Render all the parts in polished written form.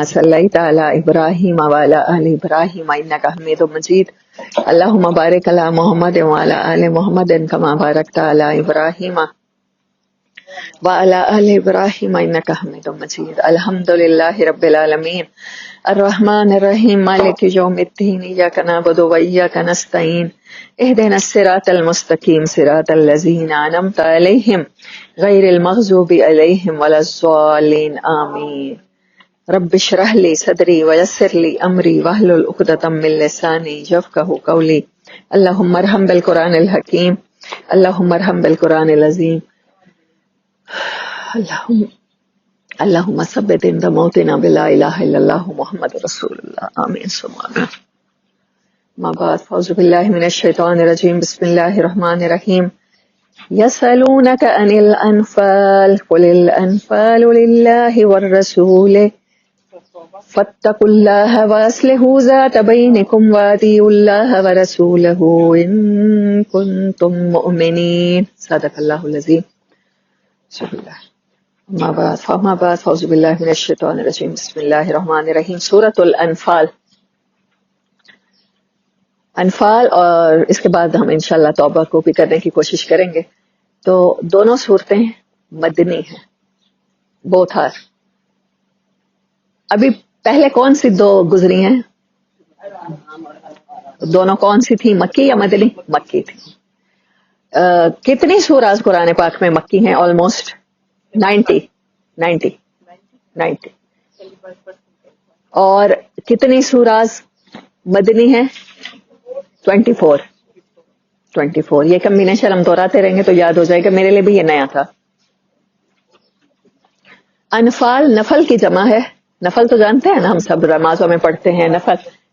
كما صليت على إبراهيم وعلى آل إبراهيم إنك حميد مجيد اللهم بارك على محمد وعلى آل محمد كما باركت على إبراهيم وعلى آل إبراهيم إنك حميد مجيد الحمد لله رب العالمين الرحمن الرحيم مالك يوم الدين إياك نعبد وإياك نستعين اهدنا الصراط المستقيم صراط الذين أنعمت عليهم غير المغضوب عليهم ولا الضالين آمين رب اشرح لي صدري ويسر لي أمري واحلل عقدة من لساني يفقهوا قولي اللهم ارحم بالقرآن الحكيم اللهم ارحم بالقرآن العظيم اللهم ثبت عند موتنا بلا إله إلا الله محمد رسول الله آمين ثم آمين ما بعد فأعوذ بالله من الشيطان الرجيم بسم الله الرحمن الرحيم يسألونك عن الأنفال قل الأنفال لله والرسول فاتقوا الله وأصلحوا ذات بينكم وأطيعوا الله ورسوله إن كنتم مؤمنين صدق الله العظيم بسم الله ما بعد فأعوذ بالله من الشيطان الرجيم بسم الله الرحمن الرحيم سورة الأنفال انفال اور اس کے بعد ہم انشاءاللہ توبہ کو بھی کرنے کی کوشش کریں گے. تو دونوں صورتیں مدنی ہیں بوتھ آر. ابھی پہلے کون سی دو گزری ہیں؟ دونوں کون سی تھی، مکی یا مدنی؟ مکی تھی. کتنی سورہ قرآن پاک میں مکی ہیں؟ آلموسٹ 90. اور کتنی سورہ مدنی ہیں؟ 24. یہ کمبینیشن ہم دہراتے رہیں گے تو یاد ہو جائے گا. میرے لیے بھی یہ نیا تھا. انفال نفل کی جمع ہے. نفل تو جانتے ہیں نا، ہم سب نمازوں میں پڑھتے ہیں.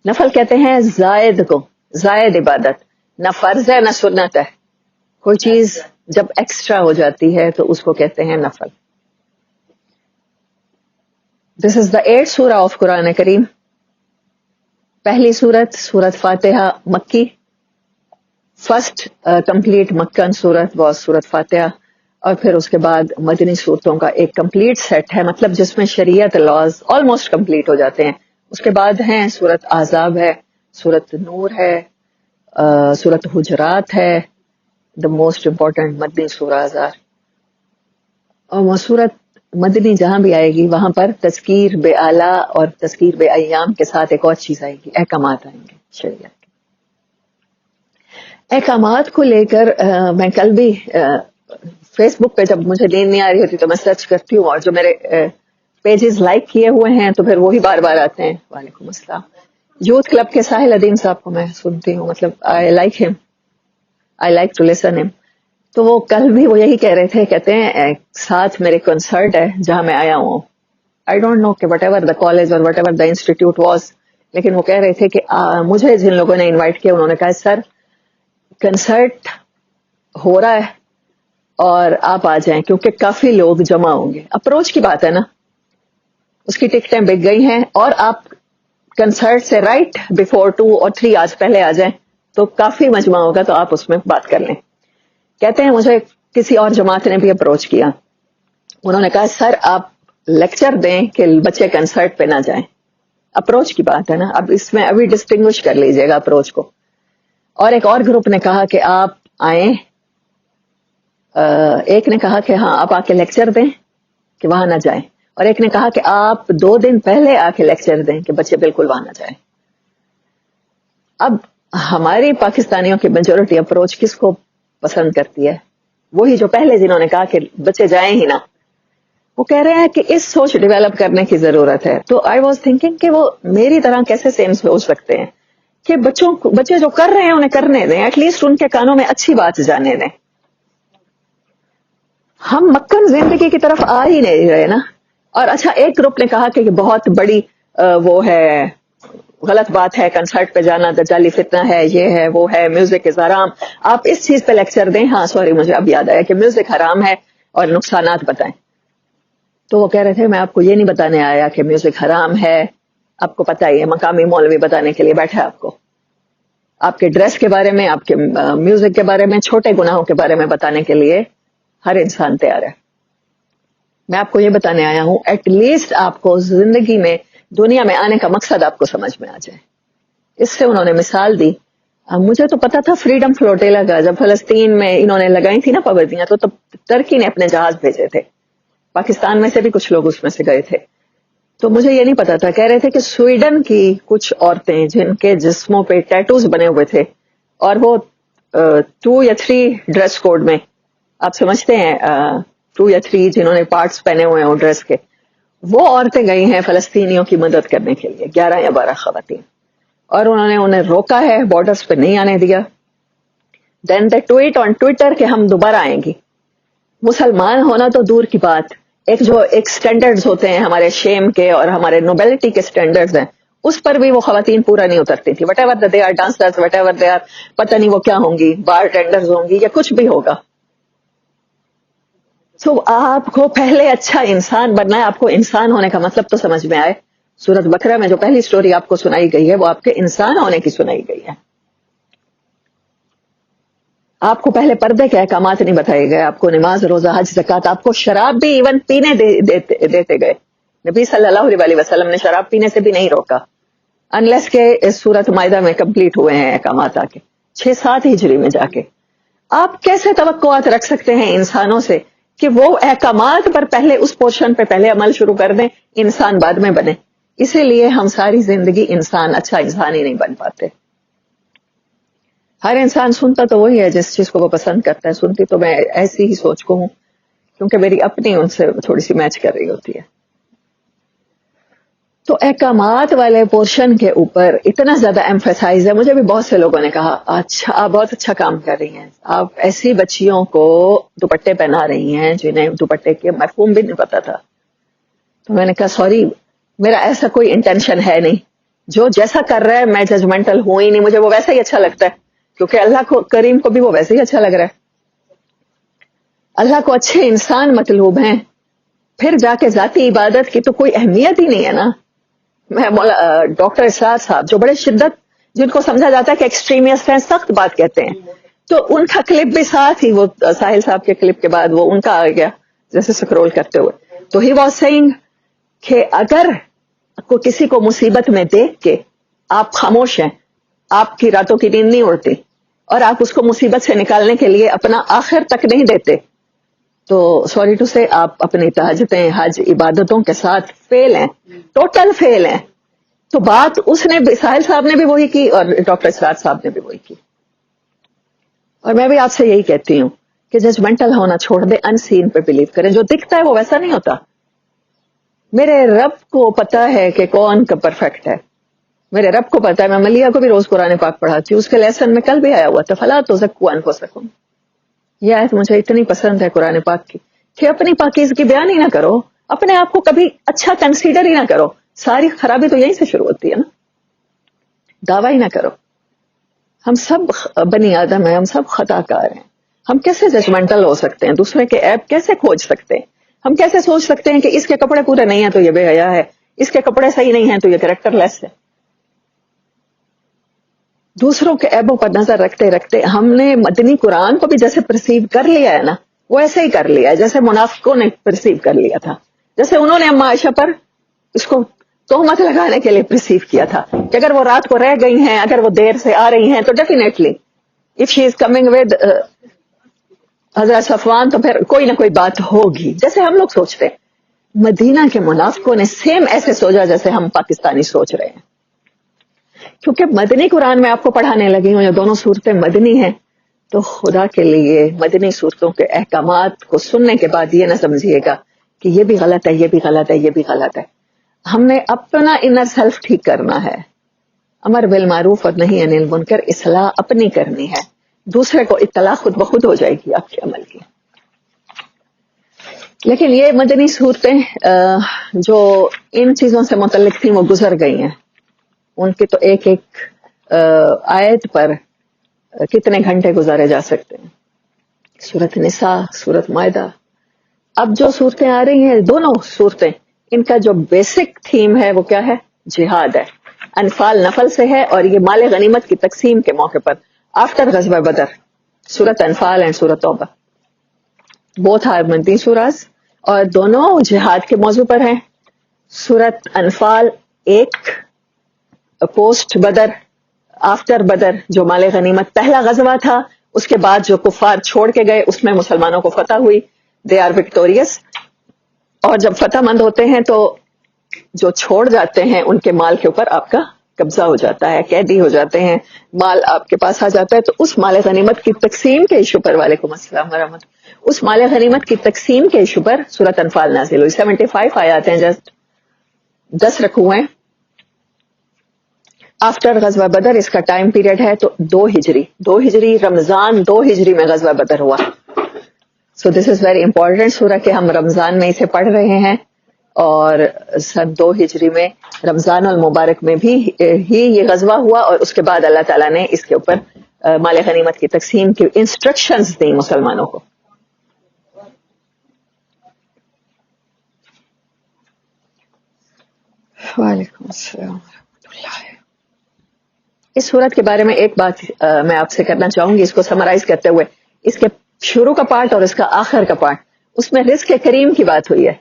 نفل کہتے ہیں زائد کو، زائد عبادت. نہ فرض ہے نہ سنت ہے، کوئی چیز جب ایکسٹرا ہو جاتی ہے تو اس کو کہتے ہیں نفل. دس از دا 8th سورہ آف قرآن کریم. پہلی سورت فاتحہ مکی. فرسٹ کمپلیٹ مکن سورت واز سورت فاتحہ. اور پھر اس کے بعد مدنی صورتوں کا ایک کمپلیٹ سیٹ ہے، مطلب جس میں شریعت لاز آلموسٹ کمپلیٹ ہو جاتے ہیں. اس کے بعد ہیں سورت احزاب ہے، سورت نور ہے، سورت حجرات ہے. دا موسٹ امپورٹنٹ مدنی سورہ ہزار. اور وہ سورت مدنی جہاں بھی آئے گی وہاں پر تذکیر بے اعلیٰ اور تذکیر بے ایام کے ساتھ ایک اور چیز آئے گی، احکامات آئیں گے شریعت کے. احکامات کو لے کر میں کل بھی فیس بک پہ جب مجھے نیند نہیں آ رہی ہوتی تو میں سرچ کرتی ہوں، اور جو میرے پیجز لائک کیے ہوئے ہیں تو پھر وہی بار بار آتے ہیں. وعلیکم السلام. یوتھ کلب کے ساحل ادیم صاحب کو میں سنتی ہوں، مطلب آئی لائک ٹو لسن ہم. تو وہ کل بھی وہ یہی کہہ رہے تھے، کہتے ہیں ساتھ میرے کنسرٹ ہے جہاں میں آیا ہوں. آئی ڈونٹ نو کہ وٹ ایور دا کالج اور what ever the institute was, لیکن وہ کہہ رہے تھے کہ مجھے جن لوگوں نے انوائٹ کیا انہوں نے کہا سر کنسرٹ ہو رہا ہے اور آپ آ جائیں کیونکہ کافی لوگ جمع ہوں گے. اپروچ کی بات ہے نا، اس کی ٹکٹیں بک گئی ہیں اور آپ کنسرٹ سے رائٹ بیفور 2 اور 3 آج پہلے آ جائیں تو کافی مجمع ہوگا، تو آپ اس میں بات کر لیں. کہتے ہیں مجھے کسی اور جماعت نے بھی اپروچ کیا، انہوں نے کہا سر آپ لیکچر دیں کہ بچے کنسرٹ پہ نہ جائیں. اپروچ کی بات ہے نا. اب اس میں ابھی ڈسٹنگوش کر لیجئے گا اپروچ کو. اور ایک اور گروپ نے کہا کہ آپ آئیں، ایک نے کہا کہ ہاں آپ آ کے لیکچر دیں کہ وہاں نہ جائیں، اور ایک نے کہا کہ آپ 2 دن پہلے آ کے لیکچر دیں کہ بچے بالکل وہاں نہ جائیں. اب ہماری پاکستانیوں کی میجورٹی اپروچ کس کو پسند کرتی ہے؟ وہی جو پہلے جنہوں نے کہا کہ بچے جائیں ہی نہ. وہ کہہ رہے ہیں کہ اس سوچ ڈیولپ کرنے کی ضرورت ہے. تو آئی واز تھنکنگ کہ وہ میری طرح کیسے سیم سوچ سکتے ہیں کہ بچے جو کر رہے ہیں انہیں کرنے دیں، ایٹ لیسٹ ان کے کانوں میں اچھی بات جانے دیں. ہم مکن زندگی کی طرف آ ہی نہیں رہے نا. اور اچھا ایک گروپ نے کہا کہ بہت بڑی وہ ہے، غلط بات ہے کنسرٹ پہ جانا، دجالی فتنہ ہے، یہ ہے وہ ہے، میوزک از حرام. آپ اس چیز پہ لیکچر دیں. ہاں سوری مجھے اب یاد آیا کہ میوزک حرام ہے اور نقصانات بتائیں. تو وہ کہہ رہے تھے میں آپ کو یہ نہیں بتانے آیا کہ میوزک حرام ہے، آپ کو پتہ ہی ہے مقامی مولوی بتانے کے لیے بیٹھا ہے آپ کو، آپ کے ڈریس کے بارے میں، آپ کے میوزک کے بارے میں، چھوٹے گناہوں کے بارے میں بتانے کے لیے ہر انسان تیار ہے. میں آپ کو یہ بتانے آیا ہوں ایٹ لیسٹ آپ کو زندگی میں دنیا میں آنے کا مقصد آپ کو سمجھ میں آ جائے. اس سے انہوں نے مثال دی. مجھے تو پتا تھا فریڈم فلوٹیلا کا، جب فلسطین میں انہوں نے لگائی تھی نا پابندیاں، تو تب ترکی نے اپنے جہاز بھیجے تھے، پاکستان میں سے بھی کچھ لوگ اس میں سے گئے تھے. تو مجھے یہ نہیں پتا تھا. کہہ رہے تھے کہ سویڈن کی کچھ عورتیں جن کے جسموں پہ ٹیٹوز بنے ہوئے تھے اور وہ 2 یا 3 ڈریس کوڈ میں، آپ سمجھتے ہیں 2 یا 3 جنہوں نے پارٹس پہنے ہوئے ہیں ڈریس کے، وہ عورتیں گئی ہیں فلسطینیوں کی مدد کرنے کے لیے، 11 یا 12 خواتین، اور انہوں نے انہیں روکا ہے، بارڈرز پہ نہیں آنے دیا. دین دے ٹویٹ آن ٹویٹر کہ ہم دوبارہ آئیں گی. مسلمان ہونا تو دور کی بات، ایک سٹینڈرڈز ہوتے ہیں ہمارے شیم کے اور ہمارے نوبلٹی کے سٹینڈرڈز ہیں، اس پر بھی وہ خواتین پورا نہیں اترتی تھی. Whatever they are dancers, whatever they are, پتہ نہیں وہ کیا ہوں گی، بار ٹینڈرز ہوں گی یا کچھ بھی ہوگا. سو آپ کو پہلے اچھا انسان بننا ہے. آپ کو انسان ہونے کا مطلب تو سمجھ میں آئے. سورۃ بقرہ میں جو پہلی سٹوری آپ کو سنائی گئی ہے وہ آپ کے انسان ہونے کی سنائی گئی ہے. آپ کو پہلے پردے کے احکامات نہیں بتائے گئے، آپ کو نماز، روزہ، حج، زکوٰۃ، آپ کو شراب بھی ایون پینے دیتے گئے. نبی صلی اللہ علیہ وسلم نے شراب پینے سے بھی نہیں روکا، انلیس کہ اس سورۃ مائدہ میں کمپلیٹ ہوئے ہیں احکامات آ کے 6-7 ہجری میں جا کے. آپ کیسے توقعات رکھ سکتے ہیں انسانوں سے کہ وہ احکامات پر پہلے اس پورشن پہ پہلے عمل شروع کر دیں، انسان بعد میں بنے؟ اسی لیے ہم ساری زندگی اچھا انسان ہی نہیں بن پاتے. ہر انسان سنتا تو وہی ہے جس چیز کو وہ پسند کرتا ہے. سنتی تو میں ایسی ہی سوچ کو ہوں کیونکہ میری اپنی ان سے تھوڑی سی میچ کر رہی ہوتی ہے. تو احکامات والے پورشن کے اوپر اتنا زیادہ ایمفیسائز ہے. مجھے بھی بہت سے لوگوں نے کہا اچھا آپ بہت اچھا کام کر رہی ہیں، آپ ایسی بچیوں کو دوپٹے پہنا رہی ہیں جنہیں دوپٹے کے مفہوم بھی نہیں پتا تھا. تو میں نے کہا سوری، میرا ایسا کوئی انٹینشن ہے نہیں. جو جیسا کر رہا ہے میں ججمنٹل ہوں ہی نہیں، مجھے وہ ویسا ہی اچھا لگتا ہے کیونکہ اللہ کو کریم کو بھی وہ ویسے ہی اچھا لگ رہا ہے. اللہ کو اچھے انسان مطلوب ہیں، پھر جا کے ذاتی عبادت کی تو کوئی اہمیت ہی نہیں ہے نا. میں ڈاکٹر اسرار صاحب جو بڑے شدت، جن کو سمجھا جاتا ہے کہ ایکسٹریمسٹ ہیں، سخت بات کہتے ہیں، تو ان کا کلپ بھی ساتھ ہی، وہ ساحل صاحب کے کلپ کے بعد وہ ان کا آ گیا جیسے سکرول کرتے ہوئے. تو ہی واز سیئنگ کہ اگر کسی کو مصیبت میں دیکھ کے آپ خاموش ہیں، آپ کی راتوں کی نیند نہیں اڑتی اور آپ اس کو مصیبت سے نکالنے کے لیے اپنا آخر تک نہیں دیتے، تو سوری ٹو سے آپ اپنی تہجدیں، حج، عبادتوں کے ساتھ فیل ہیں، ٹوٹل فیل ہیں. تو بات اس نے ساحل صاحب نے بھی وہی کی اور ڈاکٹر اسرار صاحب نے بھی وہی کی. اور میں بھی آپ سے یہی کہتی ہوں کہ ججمنٹل ہونا چھوڑ دیں، ان سین پہ بلیو کریں. جو دکھتا ہے وہ ویسا نہیں ہوتا. میرے رب کو پتا ہے کہ کون کا پرفیکٹ ہے، میرے رب کو پتا ہے. میں ملیہ کو بھی روز قرآن پاک پڑھاتی ہوں، اس کے لیسن میں کل بھی آیا ہوا تھا فلا تزکوا انفسکم. یہ آیت مجھے اتنی پسند ہے قرآن پاک کی کہ اپنی پاکیزگی بیان ہی نہ کرو، اپنے آپ کو کبھی اچھا کنسیڈر ہی نہ کرو. ساری خرابی تو یہیں سے شروع ہوتی ہے نا. دعویٰ ہی نہ کرو. ہم سب بنی آدم ہیں، ہم سب خطا کار ہیں. ہم کیسے ججمنٹل ہو سکتے ہیں؟ دوسرے کے عیب کیسے کھوج سکتے ہیں؟ ہم کیسے سوچ سکتے ہیں کہ اس کے کپڑے پورے نہیں ہیں تو یہ بے حیا ہے، اس کے کپڑے صحیح نہیں ہیں تو یہ کریکٹر لیس ہے؟ دوسروں کے عیبوں پر نظر رکھتے رکھتے ہم نے مدنی قرآن کو بھی جیسے پرسیو کر لیا ہے نا، وہ ایسے ہی کر لیا ہے جیسے منافقوں نے پرسیو کر لیا تھا. جیسے انہوں نے اما عائشہ پر اس کو تہمت لگانے کے لیے پرسیو کیا تھا کہ اگر وہ رات کو رہ گئی ہیں، اگر وہ دیر سے آ رہی ہیں تو definitely if she is coming with حضرت صفوان تو پھر کوئی نہ کوئی بات ہوگی، جیسے ہم لوگ سوچتے ہیں. مدینہ کے منافقوں نے سیم ایسے سوچا جیسے ہم پاکستانی سوچ رہے ہیں. کیونکہ مدنی قرآن میں آپ کو پڑھانے لگی ہوں، یہ دونوں صورتیں مدنی ہیں، تو خدا کے لیے مدنی صورتوں کے احکامات کو سننے کے بعد یہ نہ سمجھیے گا کہ یہ بھی غلط ہے، یہ بھی غلط ہے، یہ بھی غلط ہے. ہم نے اپنا انر سیلف ٹھیک کرنا ہے. امر بالمعروف اور نہیں انل منکر، اصلاح اپنی کرنی ہے. دوسرے کو اطلاع خود بخود ہو جائے گی آپ کے عمل کی. لیکن یہ مدنی صورتیں جو ان چیزوں سے متعلق تھیں وہ گزر گئی ہیں. ان کی تو ایک ایک آیت پر کتنے گھنٹے گزارے جا سکتے ہیں. سورۃ نساء، سورۃ مائدہ. اب جو صورتیں آ رہی ہیں، دونوں صورتیں، ان کا جو بیسک تھیم ہے وہ کیا ہے؟ جہاد ہے. انفال نفل سے ہے اور یہ مال غنیمت کی تقسیم کے موقع پر آفٹر غزوہ بدر، سورۃ انفال اینڈ سورۃ توبہ، بوتھ آر مدنی سوراز اور دونوں جہاد کے موضوع پر ہیں. سورۃ انفال ایک پوسٹ بدر آفٹر بدر جو مال غنیمت پہلا غزوہ تھا، اس کے بعد جو کفار چھوڑ کے گئے اس میں مسلمانوں کو فتح ہوئی، دے آر وکٹوریس. اور جب فتح مند ہوتے ہیں تو جو چھوڑ جاتے ہیں ان کے مال کے اوپر آپ کا قبضہ ہو جاتا ہے، قیدی ہو جاتے ہیں، مال آپ کے پاس آ جاتا ہے. تو اس مال غنیمت کی تقسیم کے ایشو پر، وعلیکم السلام ورحمۃ، اس مال غنیمت کی تقسیم کے ایشو پر سورۃ انفال نازل ہوئی. 75 آیات ہیں، جسٹ 10 رکھو ہیں. آفٹر غزوہ بدر اس کا ٹائم پیریڈ ہے تو 2 ہجری رمضان 2 ہجری میں غزوہ بدر ہوا. سو دس از ویری امپورٹنٹ سورہ کہ ہم رمضان میں اسے پڑھ رہے ہیں، اور سن 2 ہجری میں رمضان المبارک میں بھی ہی یہ غزوہ ہوا، اور اس کے بعد اللہ تعالیٰ نے اس کے اوپر مال غنیمت کی تقسیم کی انسٹرکشنز دی مسلمانوں کو. وعلیکم السلام ورحمۃ اللہ. اس صورت کے بارے میں ایک بات میں آپ سے کرنا چاہوں گی، اس کو سمرائز کرتے ہوئے. اس کے شروع کا پارٹ اور اس کا آخر کا پارٹ، اس میں رزق کریم کی بات ہوئی ہے.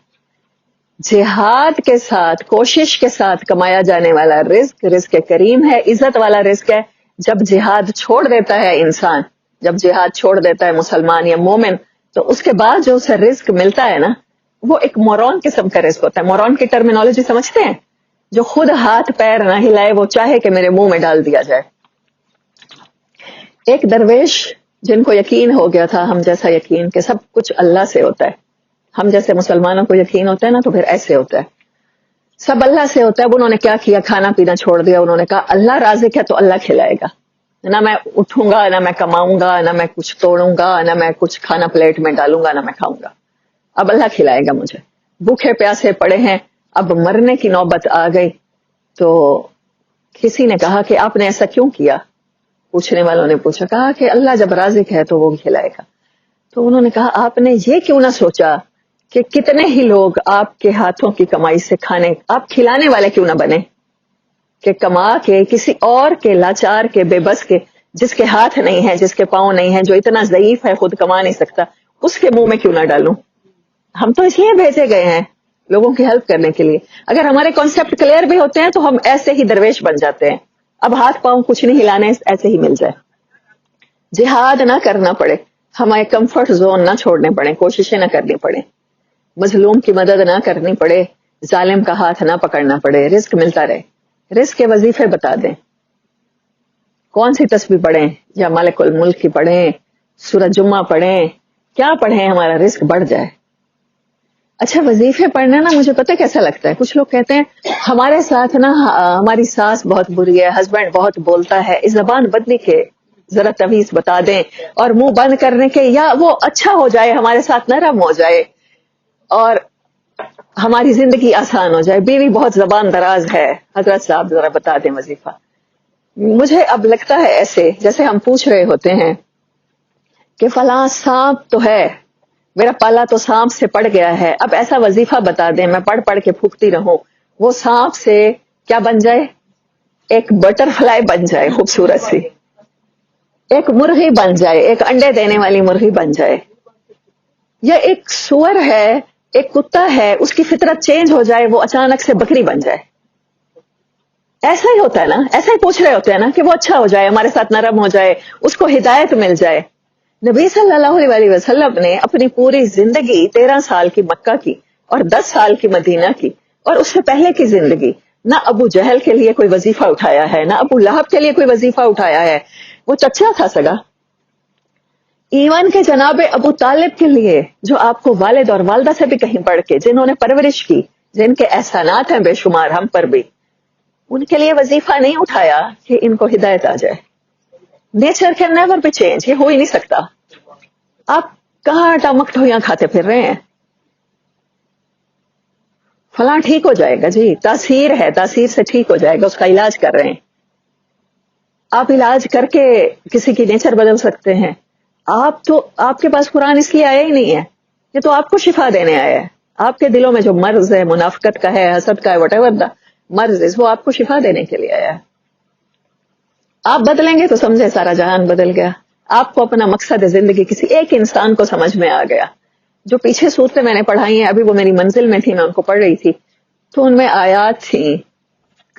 جہاد کے ساتھ، کوشش کے ساتھ کمایا جانے والا رزق کریم ہے، عزت والا رزق ہے. جب جہاد چھوڑ دیتا ہے انسان، جب جہاد چھوڑ دیتا ہے مسلمان یا مومن، تو اس کے بعد جو اسے رزق ملتا ہے نا، وہ ایک مورون قسم کا رزق ہوتا ہے. مورون کی ٹرمینالوجی سمجھتے ہیں؟ جو خود ہاتھ پیر نہ ہلائے، وہ چاہے کہ میرے منہ میں ڈال دیا جائے. ایک درویش جن کو یقین ہو گیا تھا ہم جیسا یقین کہ سب کچھ اللہ سے ہوتا ہے، ہم جیسے مسلمانوں کو یقین ہوتا ہے نا، تو پھر ایسے ہوتا ہے، سب اللہ سے ہوتا ہے. اب انہوں نے کیا کیا؟ کھانا پینا چھوڑ دیا. انہوں نے کہا اللہ رازق ہے تو اللہ کھلائے گا، نہ میں اٹھوں گا، نہ میں کماؤں گا، نہ میں کچھ توڑوں گا، نہ میں کچھ کھانا پلیٹ میں ڈالوں گا، نہ میں کھاؤں گا. اب اللہ کھلائے گا مجھے. بھوکے پیاسے پڑے ہیں، اب مرنے کی نوبت آ گئی. تو کسی نے کہا کہ آپ نے ایسا کیوں کیا؟ پوچھنے والوں نے پوچھا، کہا کہ اللہ جب رازق ہے تو وہ کھلائے گا. تو انہوں نے کہا آپ نے یہ کیوں نہ سوچا کہ کتنے ہی لوگ آپ کے ہاتھوں کی کمائی سے کھانے، آپ کھلانے والے کیوں نہ بنے، کہ کما کے کسی اور کے لاچار کے، بے بس کے، جس کے ہاتھ نہیں ہے، جس کے پاؤں نہیں ہے، جو اتنا ضعیف ہے خود کما نہیں سکتا، اس کے منہ میں کیوں نہ ڈالوں. ہم تو اس لیے بھیجے گئے ہیں لوگوں کی ہیلپ کرنے کے لیے. اگر ہمارے کانسیپٹ کلیئر بھی ہوتے ہیں تو ہم ایسے ہی درویش بن جاتے ہیں. اب ہاتھ پاؤں کچھ نہیں ہلانے، ایسے ہی مل جائے. جہاد نہ کرنا پڑے، ہمارے کمفرٹ زون نہ چھوڑنے پڑے، کوششیں نہ کرنی پڑے، مظلوم کی مدد نہ کرنی پڑے، ظالم کا ہاتھ نہ پکڑنا پڑے، رزق ملتا رہے. رزق کے وظیفے بتا دیں، کون سی تسبیح پڑھیں، یا مالک الملک کی پڑھیں، سورۃ جمعہ پڑھیں، کیا پڑھیں ہمارا رزق بڑھ جائے. اچھا وظیفے پڑھنا نا مجھے پتہ کیسا لگتا ہے. کچھ لوگ کہتے ہیں ہمارے ساتھ نا ہماری ساس بہت بری ہے، ہسبینڈ بہت بولتا ہے، اس زبان بدلی کے ذرا تویز بتا دیں، اور منہ بند کرنے کے، یا وہ اچھا ہو جائے، ہمارے ساتھ نرم ہو جائے اور ہماری زندگی آسان ہو جائے. بیوی بہت زبان دراز ہے، حضرت صاحب ذرا بتا دیں وظیفہ. مجھے اب لگتا ہے ایسے جیسے ہم پوچھ رہے ہوتے ہیں کہ فلاں سانپ تو ہے، میرا پالا تو سانپ سے پڑ گیا ہے، اب ایسا وظیفہ بتا دیں میں پڑھ پڑھ کے پھونکتی رہوں، وہ سانپ سے کیا بن جائے؟ ایک بٹر فلائی بن جائے، خوبصورت سی ایک مرغی بن جائے، ایک انڈے دینے والی مرغی بن جائے. یا ایک سور ہے، ایک کتا ہے، اس کی فطرت چینج ہو جائے، وہ اچانک سے بکری بن جائے. ایسا ہی ہوتا ہے نا، ایسا ہی پوچھ رہے ہوتے ہیں نا کہ وہ اچھا ہو جائے، ہمارے ساتھ نرم ہو جائے، اس کو ہدایت مل جائے. نبی صلی اللہ علیہ وسلم نے اپنی پوری زندگی 13 سال کی مکہ کی اور 10 سال کی مدینہ کی، اور اس سے پہلے کی زندگی نہ ابو جہل کے لیے کوئی وظیفہ اٹھایا ہے، نہ ابو لہب کے لیے کوئی وظیفہ اٹھایا ہے. وہ چچا تھا سگا. ایمان کے جناب ابو طالب کے لیے، جو آپ کو والد اور والدہ سے بھی کہیں بڑھ کے، جنہوں نے پرورش کی، جن کے احسانات ہیں بے شمار ہم پر بھی، ان کے لیے وظیفہ نہیں اٹھایا کہ ان کو ہدایت آ جائے. Nature can never be change, یہ ہو ہی نہیں سکتا. آپ کہاں آٹا مکٹھویاں کھاتے پھر رہے ہیں؟ فلاں ٹھیک ہو جائے گا، جی تاثیر ہے، تاثیر سے ٹھیک ہو جائے گا، اس کا علاج کر رہے ہیں. آپ علاج کر کے کسی کی نیچر بدل سکتے ہیں. آپ کے پاس قرآن اس لیے آیا ہی نہیں ہے، یہ تو آپ کو شفا دینے آیا ہے. آپ کے دلوں میں جو مرض ہے، منافقت کا ہے، حسد کا ہے، وٹ ایور دا مرض ہے، وہ آپ کو شفا دینے کے لیے آیا ہے. آپ بدلیں گے تو سمجھے سارا جہان بدل گیا. آپ کو اپنا مقصد زندگی کسی ایک انسان کو سمجھ میں آ گیا. جو پیچھے صورتیں میں نے پڑھائی ہیں، ابھی وہ میری منزل میں تھی، میں ان کو پڑھ رہی تھی، تو ان میں آیات تھیں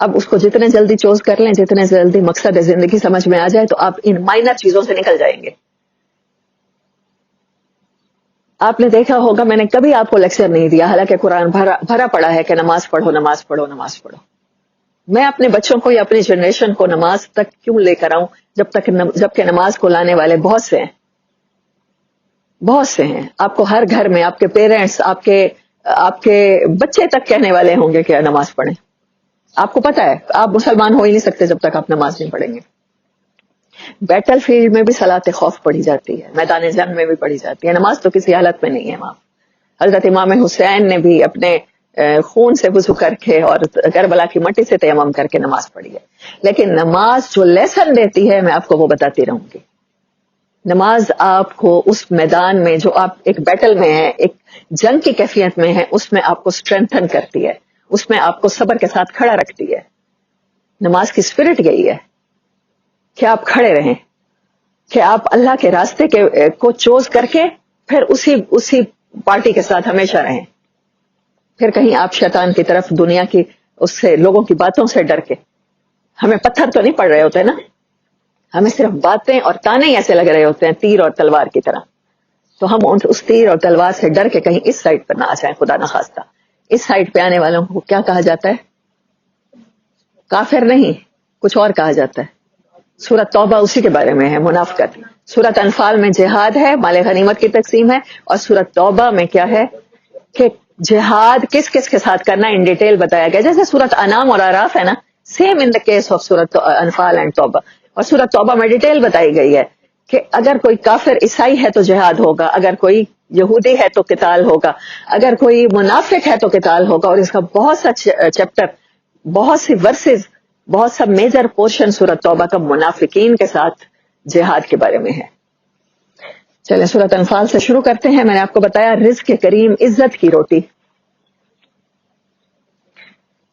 اب اس کو جتنے جلدی چوز کر لیں، جتنے جلدی مقصد زندگی سمجھ میں آ جائے تو آپ ان مائنر چیزوں سے نکل جائیں گے. آپ نے دیکھا ہوگا میں نے کبھی آپ کو لیکچر نہیں دیا، حالانکہ قرآن بھرا پڑا ہے کہ نماز پڑھو نماز پڑھو نماز پڑھو. میں اپنے بچوں کو یا اپنی جنریشن کو نماز تک کیوں لے کر آؤں جبکہ نماز کو لانے والے بہت سے ہیں، بہت سے ہیں. آپ کو ہر گھر میں آپ کے پیرنٹس، آپ کے بچے تک کہنے والے ہوں گے کہ نماز پڑھیں. آپ کو پتا ہے آپ مسلمان ہو ہی نہیں سکتے جب تک آپ نماز نہیں پڑھیں گے. بیٹل فیلڈ میں بھی صلاۃ خوف پڑھی جاتی ہے، میدان جنگ میں بھی پڑھی جاتی ہے. نماز تو کسی حالت میں نہیں ہے معاف. حضرت امام حسین نے بھی اپنے خون سے وضو کر کے اور کربلا کی مٹی سے تیمم کر کے نماز پڑھی ہے. لیکن نماز جو لیسن دیتی ہے میں آپ کو وہ بتاتی رہوں گی. نماز آپ کو اس میدان میں جو آپ ایک بیٹل میں ہیں، ایک جنگ کی کیفیت میں ہیں، اس میں آپ کو اسٹرینتھن کرتی ہے، اس میں آپ کو صبر کے ساتھ کھڑا رکھتی ہے. نماز کی اسپرٹ یہی ہے کہ آپ کھڑے رہیں، کہ آپ اللہ کے راستے کو چوز کر کے پھر اسی پارٹی کے ساتھ ہمیشہ رہیں. پھر کہیں آپ شیطان کی طرف دنیا کی اس سے لوگوں کی باتوں سے ڈر کے، ہمیں پتھر تو نہیں پڑ رہے ہوتے نا، ہمیں صرف باتیں اور تانے ایسے لگ رہے ہوتے ہیں تیر اور تلوار کی طرح. تو ہم اس تیر اور تلوار سے ڈر کے کہیں اس سائڈ پر نہ آ جائیں، خدا نخواستہ. اس سائڈ پہ آنے والوں کو کیا کہا جاتا ہے؟ کافر نہیں، کچھ اور کہا جاتا ہے. سورۃ توبہ اسی کے بارے میں ہے، منافقت. سورۃ انفال میں جہاد ہے، مال غنیمت کی تقسیم ہے، اور سورۃ توبہ میں کیا ہے کہ جہاد کس کس کے ساتھ کرنا ان ڈیٹیل بتایا گیا. جیسے سورۃ انعام اور اعراف ہے نا، same in the case of سورۃ انفال اینڈ توبہ. اور سورۃ توبہ میں ڈیٹیل بتائی گئی ہے کہ اگر کوئی کافر عیسائی ہے تو جہاد ہوگا، اگر کوئی یہودی ہے تو قتال ہوگا، اگر کوئی منافق ہے تو قتال ہوگا. اور اس کا بہت سا چیپٹر، بہت سی ورسز، بہت سا میجر پورشن سورۃ توبہ کا منافقین کے ساتھ جہاد کے بارے میں ہے. چلیں سورۃ انفال سے شروع کرتے ہیں. میں نے آپ کو بتایا رزق کریم، عزت کی روٹی.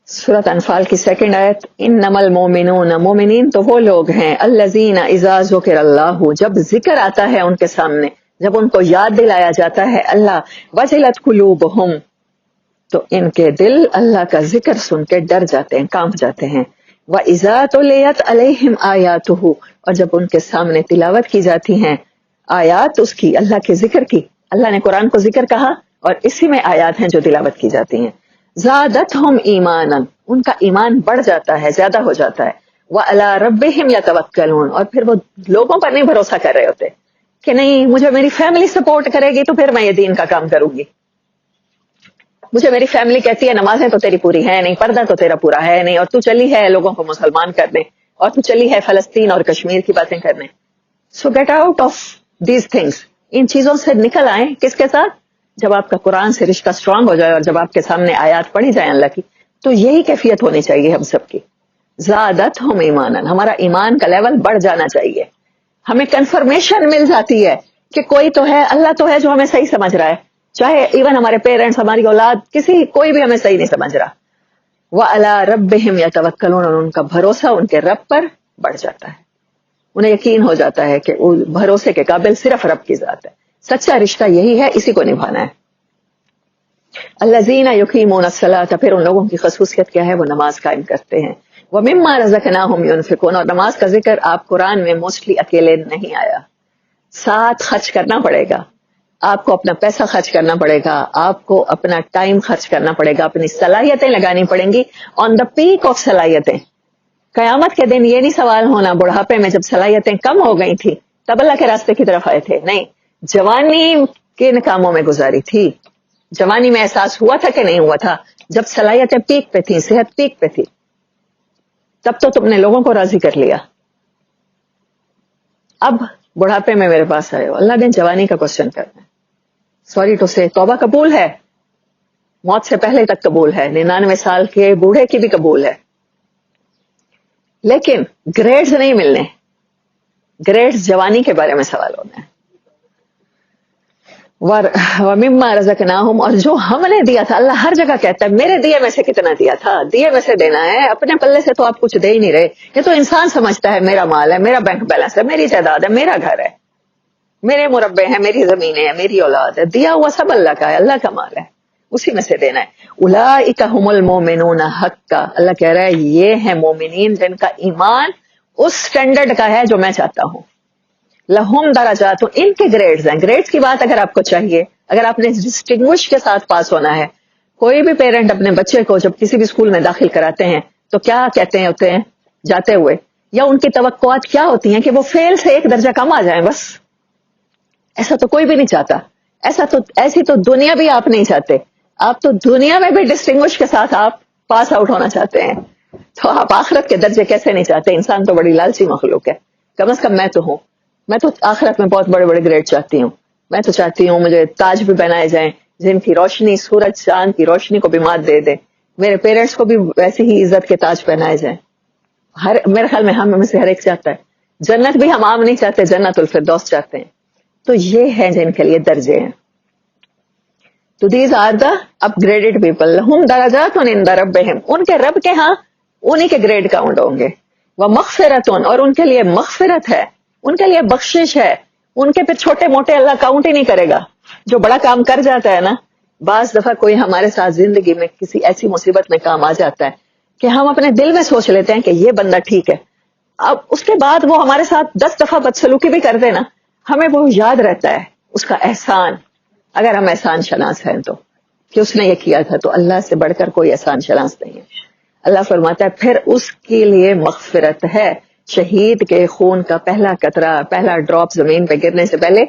سورۃ انفال کی 2 آیت، انما المؤمنون، مومنین تو وہ لوگ ہیں، الذین اذا ذکر اللہ، جب ذکر آتا ہے ان کے سامنے، جب ان کو یاد دلایا جاتا ہے اللہ، وجلت قلوبہم، تو ان کے دل اللہ کا ذکر سن کے ڈر جاتے ہیں، کانپ جاتے ہیں. وَإِذَا تُلِيَتْ عَلَيْهِمْ آيَاتُهُ، اور جب ان کے سامنے تلاوت کی جاتی ہیں آیات اس کی، اللہ کے ذکر کی. اللہ نے قرآن کو ذکر کہا اور اسی میں آیات ہیں جو تلاوت کی جاتی ہیں. زادتہم ایمانا، ان کا ایمان بڑھ جاتا ہے، زیادہ ہو جاتا ہے. وَعَلَىٰ رَبِّهِمْ يَتَوَكَّلُونَ، اور پھر وہ لوگوں پر نہیں بھروسہ کر رہے ہوتے کہ نہیں مجھے میری فیملی سپورٹ کرے گی تو پھر میں یہ دین کا کام کروں گی. مجھے میری فیملی کہتی ہے نمازیں تو تیری پوری ہے نہیں، پردہ تو تیرا پورا ہے نہیں، اور تو چلی ہے لوگوں کو مسلمان کرنے، اور تو چلی ہے فلسطین اور کشمیر کی باتیں کرنے. So get out of these things. ان چیزوں سے نکل آئیں. کس کے ساتھ؟ جب آپ کا قرآن سے رشتہ اسٹرانگ ہو جائے اور جب آپ کے سامنے آیات پڑھی جائیں اللہ کی، تو یہی کیفیت ہونی چاہیے ہم سب کی. زادتہم ایمانا، ہمارا ایمان کا لیول بڑھ جانا چاہیے. ہمیں کنفرمیشن مل جاتی ہے کہ کوئی تو ہے، اللہ تو ہے جو ہمیں صحیح سمجھ رہا ہے، چاہے ایون ہمارے پیرنٹس، ہماری اولاد، کوئی بھی ہمیں صحیح نہیں سمجھ رہا. وَعَلَىٰ رَبِّهِمْ يَتَوَكَّلُونَ، اور ان کا بھروسہ ان کے رب پر بڑھ جاتا ہے. انہیں یقین ہو جاتا ہے کہ وہ بھروسے کے قابل صرف رب کی ذات ہے. سچا رشتہ یہی ہے، اسی کو نبھانا ہے. الذین یقیمون الصلاۃ، پھر ان لوگوں کی خصوصیت کیا ہے؟ وہ نماز قائم کرتے ہیں. ومما رزقناہم ینفقون، اور نماز کا ذکر آپ قرآن میں موسٹلی اکیلے نہیں آیا، ساتھ خرچ کرنا پڑے گا. آپ کو اپنا پیسہ خرچ کرنا پڑے گا، آپ کو اپنا ٹائم خرچ کرنا پڑے گا، اپنی صلاحیتیں لگانی پڑیں گی آن دا پیک آف صلاحیتیں. قیامت کے دن یہ نہیں سوال ہونا بڑھاپے میں جب صلاحیتیں کم ہو گئی تھی تب اللہ کے راستے کی طرف آئے تھے. نہیں، جوانی کن کاموں میں گزاری تھی، جوانی میں احساس ہوا تھا کہ نہیں ہوا تھا؟ جب صلاحیتیں پیک پہ تھی، صحت پیک پہ تھی، تب تو تم نے لوگوں کو راضی کر لیا. اب بڑھاپے میں میرے پاس آئے ہو، اللہ نے جوانی کا کوشچن کرنا ہے. سوری ٹو سے، توبہ قبول ہے، موت سے پہلے تک قبول ہے، 99 سال کے بوڑھے کی بھی قبول ہے، لیکن گریڈز نہیں ملنے. گریڈز جوانی کے بارے میں سوال ہونا ہے. وَمِمَّا رَزَقْنَاهُمْ، اور جو ہم نے دیا تھا. اللہ ہر جگہ کہتا ہے میرے دیے میں سے کتنا دیا تھا، دیے میں سے دینا ہے، اپنے پلے سے تو آپ کچھ دے ہی نہیں رہے. یہ تو انسان سمجھتا ہے میرا مال ہے، میرا بینک بیلنس ہے، میری جائیداد ہے، میرا گھر ہے، میرے مربع ہیں، میری زمینیں ہیں، میری اولاد ہے. دیا ہوا سب اللہ کا ہے، اللہ کا مال ہے. اسی میں سے دینا ہے. اولئک هم المؤمنون حقا, اللہ کہہ رہا ہے یہ ہیں مومنین جن کا ایمان اس سٹینڈرڈ کا ہے جو میں چاہتا ہوں. لہم درجات, ان کے گریڈز ہیں. گریڈز کی بات اگر آپ کو چاہیے, اگر آپ نے ڈسٹنگوش کے ساتھ پاس ہونا ہے, کوئی بھی پیرنٹ اپنے بچے کو جب کسی بھی اسکول میں داخل کراتے ہیں تو کیا کہتے ہوتے ہیں جاتے ہوئے, یا ان کی توقعات کیا ہوتی ہیں کہ وہ فیل سے ایک درجہ کم آ جائیں بس. ایسا تو کوئی بھی نہیں چاہتا. ایسی تو دنیا بھی آپ نہیں چاہتے. آپ تو دنیا میں بھی ڈسٹنگوش کے ساتھ آپ پاس آؤٹ ہونا چاہتے ہیں, تو آپ آخرت کے درجے کیسے نہیں چاہتے؟ انسان تو بڑی لالچی مخلوق ہے. کم از کم میں تو ہوں, میں تو آخرت میں بہت بڑے بڑے گریڈ چاہتی ہوں. میں تو چاہتی ہوں مجھے تاج بھی بنائے جائیں جن کی روشنی سورج چاند کی روشنی کو بھی مات دے دے. میرے پیرنٹس کو بھی ویسی ہی عزت کے تاج پہنائے جائیں. میرے خیال میں ہم میں سے ہر ایک چاہتا ہے. جنت بھی ہم عام نہیں چاہتے, جنت الفردوس چاہتے ہیں. تو یہ ہیں جن کے لیے درجے ہیں. تو these are the upgraded people لہم درجات عند ربہم, ان کے رب کے ہاں انہی کے گریڈ کاؤنٹ ہوں گے. ومغفرۃ, اور ان کے لیے مغفرت ہے, ان کے لیے بخشش ہے. ان کے پھر چھوٹے موٹے اللہ کاؤنٹ ہی نہیں کرے گا. جو بڑا کام کر جاتا ہے نا, بعض دفعہ کوئی ہمارے ساتھ زندگی میں کسی ایسی مصیبت میں کام آ جاتا ہے کہ ہم اپنے دل میں سوچ لیتے ہیں کہ یہ بندہ ٹھیک ہے, اب اس کے بعد وہ ہمارے ساتھ 10 دفعہ بدسلوکی بھی کر دے نا, ہمیں وہ یاد رہتا ہے اس کا احسان, اگر ہم احسان شناس ہیں تو, کہ اس نے یہ کیا تھا. تو اللہ سے بڑھ کر کوئی احسان شناس نہیں ہے. اللہ فرماتا ہے پھر اس کے لیے مغفرت ہے. شہید کے خون کا پہلا قطرہ, پہلا ڈراپ زمین پہ گرنے سے پہلے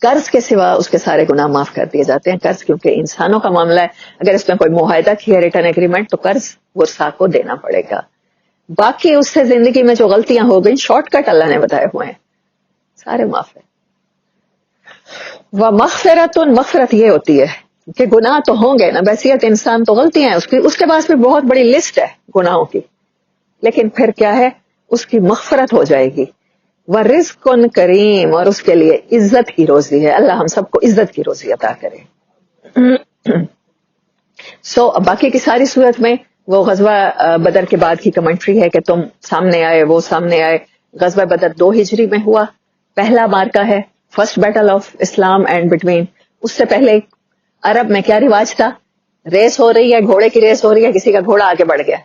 قرض کے سوا اس کے سارے گناہ معاف کر دیے جاتے ہیں. قرض کیونکہ انسانوں کا معاملہ ہے, اگر اس میں کوئی معاہدہ کیا ریٹرن ایگریمنٹ تو قرض ورثاء کو دینا پڑے گا. باقی اس سے زندگی میں جو غلطیاں ہو گئی, شارٹ کٹ اللہ نے بتائے ہوئے ہیں, سارے معاف ہیں. ومغفرۃ, مغفرت یہ ہوتی ہے کہ گناہ تو ہوں گے نا, بحیثیت انسان تو غلطیاں ہیں اس کے پاس بھی بہت بڑی لسٹ ہے گناہوں کی, لیکن پھر کیا ہے, اس کی مغفرت ہو جائے گی. ورزق کریم, اور اس کے لیے عزت کی روزی ہے. اللہ ہم سب کو عزت کی روزی عطا کرے. باقی کی ساری صورت میں وہ غزوہ بدر کے بعد کی کمنٹری ہے کہ تم سامنے آئے, وہ سامنے آئے. غزوہ بدر 2 ہجری میں ہوا, پہلا مارکا ہے, first battle of Islam and between. اس سے پہلے عرب میں کیا رواج تھا, ریس ہو رہی ہے, گھوڑے کی ریس ہو رہی ہے, کسی کا گھوڑا آگے بڑھ گیا,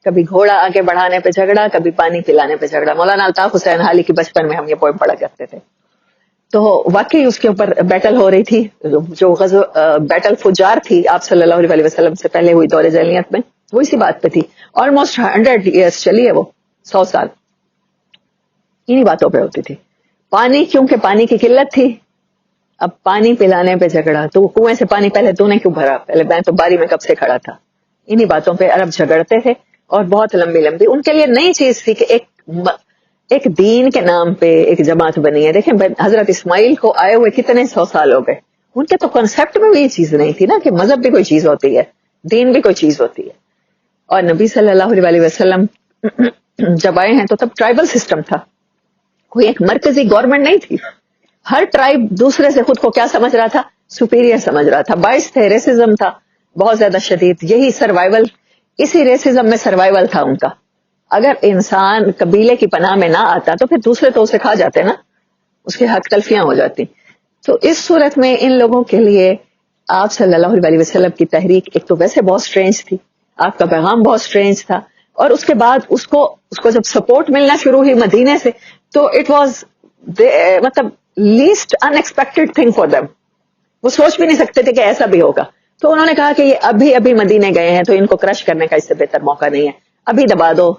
کبھی گھوڑا آگے بڑھانے پہ جھگڑا, کبھی پانی پلانے پہ جھگڑا. مولانا الطاف حسین حالی کی بچپن میں ہم یہ پوئم پڑھا کرتے تھے. تو واقعی اس کے اوپر بیٹل ہو رہی تھی, جو بیٹل فجار تھی آپ صلی اللہ علیہ وسلم سے پہلے ہوئی دور جاہلیت میں, وہ اسی بات پہ تھی. آلموسٹ 100 ایئرس چلی ہے, وہ 100 سال انہی باتوں پہ ہوتی تھی. پانی, کیونکہ پانی کی قلت تھی, اب پانی پلانے پہ جھگڑا. تو کنویں سے پانی پہلے تو نے کیوں بھرا, پہلے میں تو باری میں کب سے کھڑا تھا. انہی باتوں پہ عرب جھگڑتے تھے, اور بہت لمبی لمبی ان کے لیے نئی چیز تھی کہ ایک دین کے نام پہ ایک جماعت بنی ہے. دیکھیں حضرت اسماعیل کو آئے ہوئے کتنے 100 سال ہو گئے, ان کے تو کنسپٹ میں بھی یہ چیز نہیں تھی نا کہ مذہب بھی کوئی چیز ہوتی ہے, دین بھی کوئی چیز ہوتی ہے. اور نبی صلی اللہ علیہ وسلم جب آئے ہیں تو تب ٹرائبل سسٹم تھا, کوئی ایک مرکزی گورنمنٹ نہیں تھی. ہر ٹرائب دوسرے سے خود کو کیا سمجھ رہا تھا, سپیریئر سمجھ رہا تھا. باعث تھے ریسزم تھا بہت زیادہ شدید. یہی سروائیول, اسی ریسزم میں سروائیول تھا ان کا. اگر انسان قبیلے کی پناہ میں نہ آتا تو پھر دوسرے تو اسے کھا جاتے نا, اس کے حق تلفیاں ہو جاتی. تو اس صورت میں ان لوگوں کے لیے آپ صلی اللہ علیہ وسلم کی تحریک ایک تو ویسے بہت سٹرینج تھی, آپ کا پیغام بہت سٹرینج تھا, اور اس کے بعد اس کو جب سپورٹ ملنا شروع ہوئی مدینے سے, تو اٹ واز مطلب list in expected thing for them. وہ سوچ بھی نہیں سکتے تھے کہ ایسا بھی ہوگا. تو انہوں نے کہا کہ یہ ابھی مدینے گئے ہیں تو ان کو کرش کرنے کا اس سے بہتر موقع نہیں ہے, ابھی دبا دو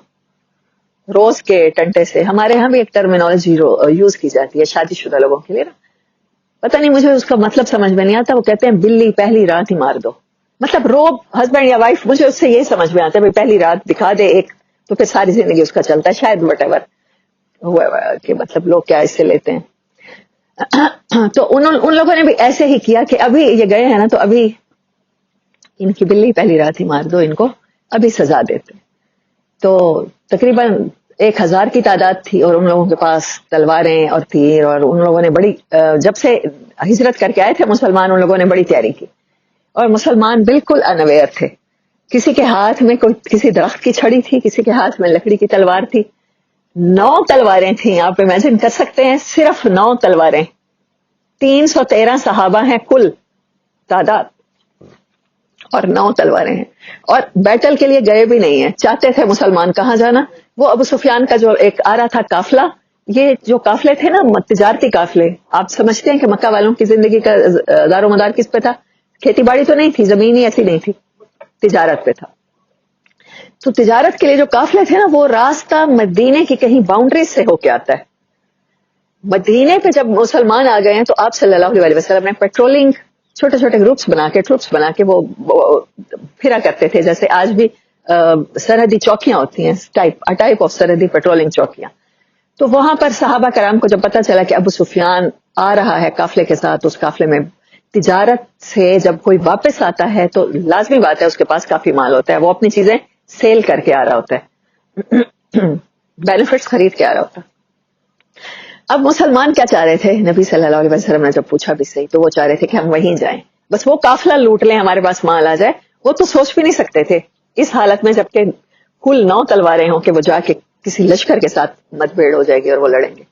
روز کے ٹنٹے سے. ہمارے ہاں بھی ایک ٹرمینالوجی یوز کی جاتی ہے شادی شدہ لوگوں کے لیے نا, پتہ نہیں مجھے اس کا مطلب سمجھ میں نہیں آتا. وہ کہتے ہیں بلی پہلی رات ہی مار دو, مطلب روب ہسبینڈ یا وائف, مجھے اس سے یہی سمجھ میں آتا ہے پہلی رات دکھا دے ایک, تو پھر ساری زندگی اس کا چلتا ہے شاید, وٹ ایور ہوا کہ مطلب لوگ کیا اس سے لیتے ہیں. تو ان لوگوں نے بھی ایسے ہی کیا کہ ابھی یہ گئے ہیں نا, تو ابھی ان کی بلی پہلی رات ہی مار دو, ان کو ابھی سزا دیتے. تو تقریباً 1000 کی تعداد تھی, اور ان لوگوں کے پاس تلواریں اور تیر, اور ان لوگوں نے بڑی, جب سے ہجرت کر کے آئے تھے مسلمان, ان لوگوں نے بڑی تیاری کی, اور مسلمان بالکل انویئر تھے. کسی کے ہاتھ میں کوئی کسی درخت کی چھڑی تھی, کسی کے ہاتھ میں لکڑی کی تلوار تھی. 9 تلواریں تھیں, آپ امیجن کر سکتے ہیں, صرف 9 تلواریں. 313 صحابہ ہیں کل تعداد, اور 9 تلواریں ہیں, اور بیٹل کے لیے گئے بھی نہیں ہیں. چاہتے تھے مسلمان کہاں جانا, وہ ابو سفیان کا جو ایک آ رہا تھا قافلہ, یہ جو قافلے تھے نا تجارتی قافلے, آپ سمجھتے ہیں کہ مکہ والوں کی زندگی کا دار و مدار کس پہ تھا؟ کھیتی باڑی تو نہیں تھی, زمین ہی ایسی نہیں تھی, تجارت پہ تھا. تو تجارت کے لیے جو قافلے تھے نا, وہ راستہ مدینے کی کہیں باؤنڈری سے ہو کے آتا ہے. مدینے پہ جب مسلمان آ گئے ہیں تو آپ صلی اللہ علیہ وسلم نے پیٹرولنگ چھوٹے چھوٹے گروپس بنا کے, ٹروپس بنا کے وہ پھرا کرتے تھے, جیسے آج بھی سرحدی چوکیاں ہوتی ہیں, ٹائپ آف سرحدی پیٹرولنگ چوکیاں. تو وہاں پر صحابہ کرام کو جب پتا چلا کہ ابو سفیان آ رہا ہے قافلے کے ساتھ, اس قافلے میں تجارت سے جب کوئی واپس آتا ہے تو لازمی بات ہے اس کے پاس کافی مال ہوتا ہے, وہ اپنی چیزیں سیل کر کے آ رہا ہوتا ہے, بینیفٹس خرید کے آ رہا ہوتا ہے. اب مسلمان کیا چاہ رہے تھے؟ نبی صلی اللہ علیہ وسلم نے جب پوچھا بھی صحیح, تو وہ چاہ رہے تھے کہ ہم وہیں جائیں, بس وہ قافلہ لوٹ لیں, ہمارے پاس مال آ جائے. وہ تو سوچ بھی نہیں سکتے تھے اس حالت میں جبکہ کل 9 تلواریں ہوں کہ وہ جا کے کسی لشکر کے ساتھ مت بھیڑ ہو جائے گی اور وہ لڑیں گے.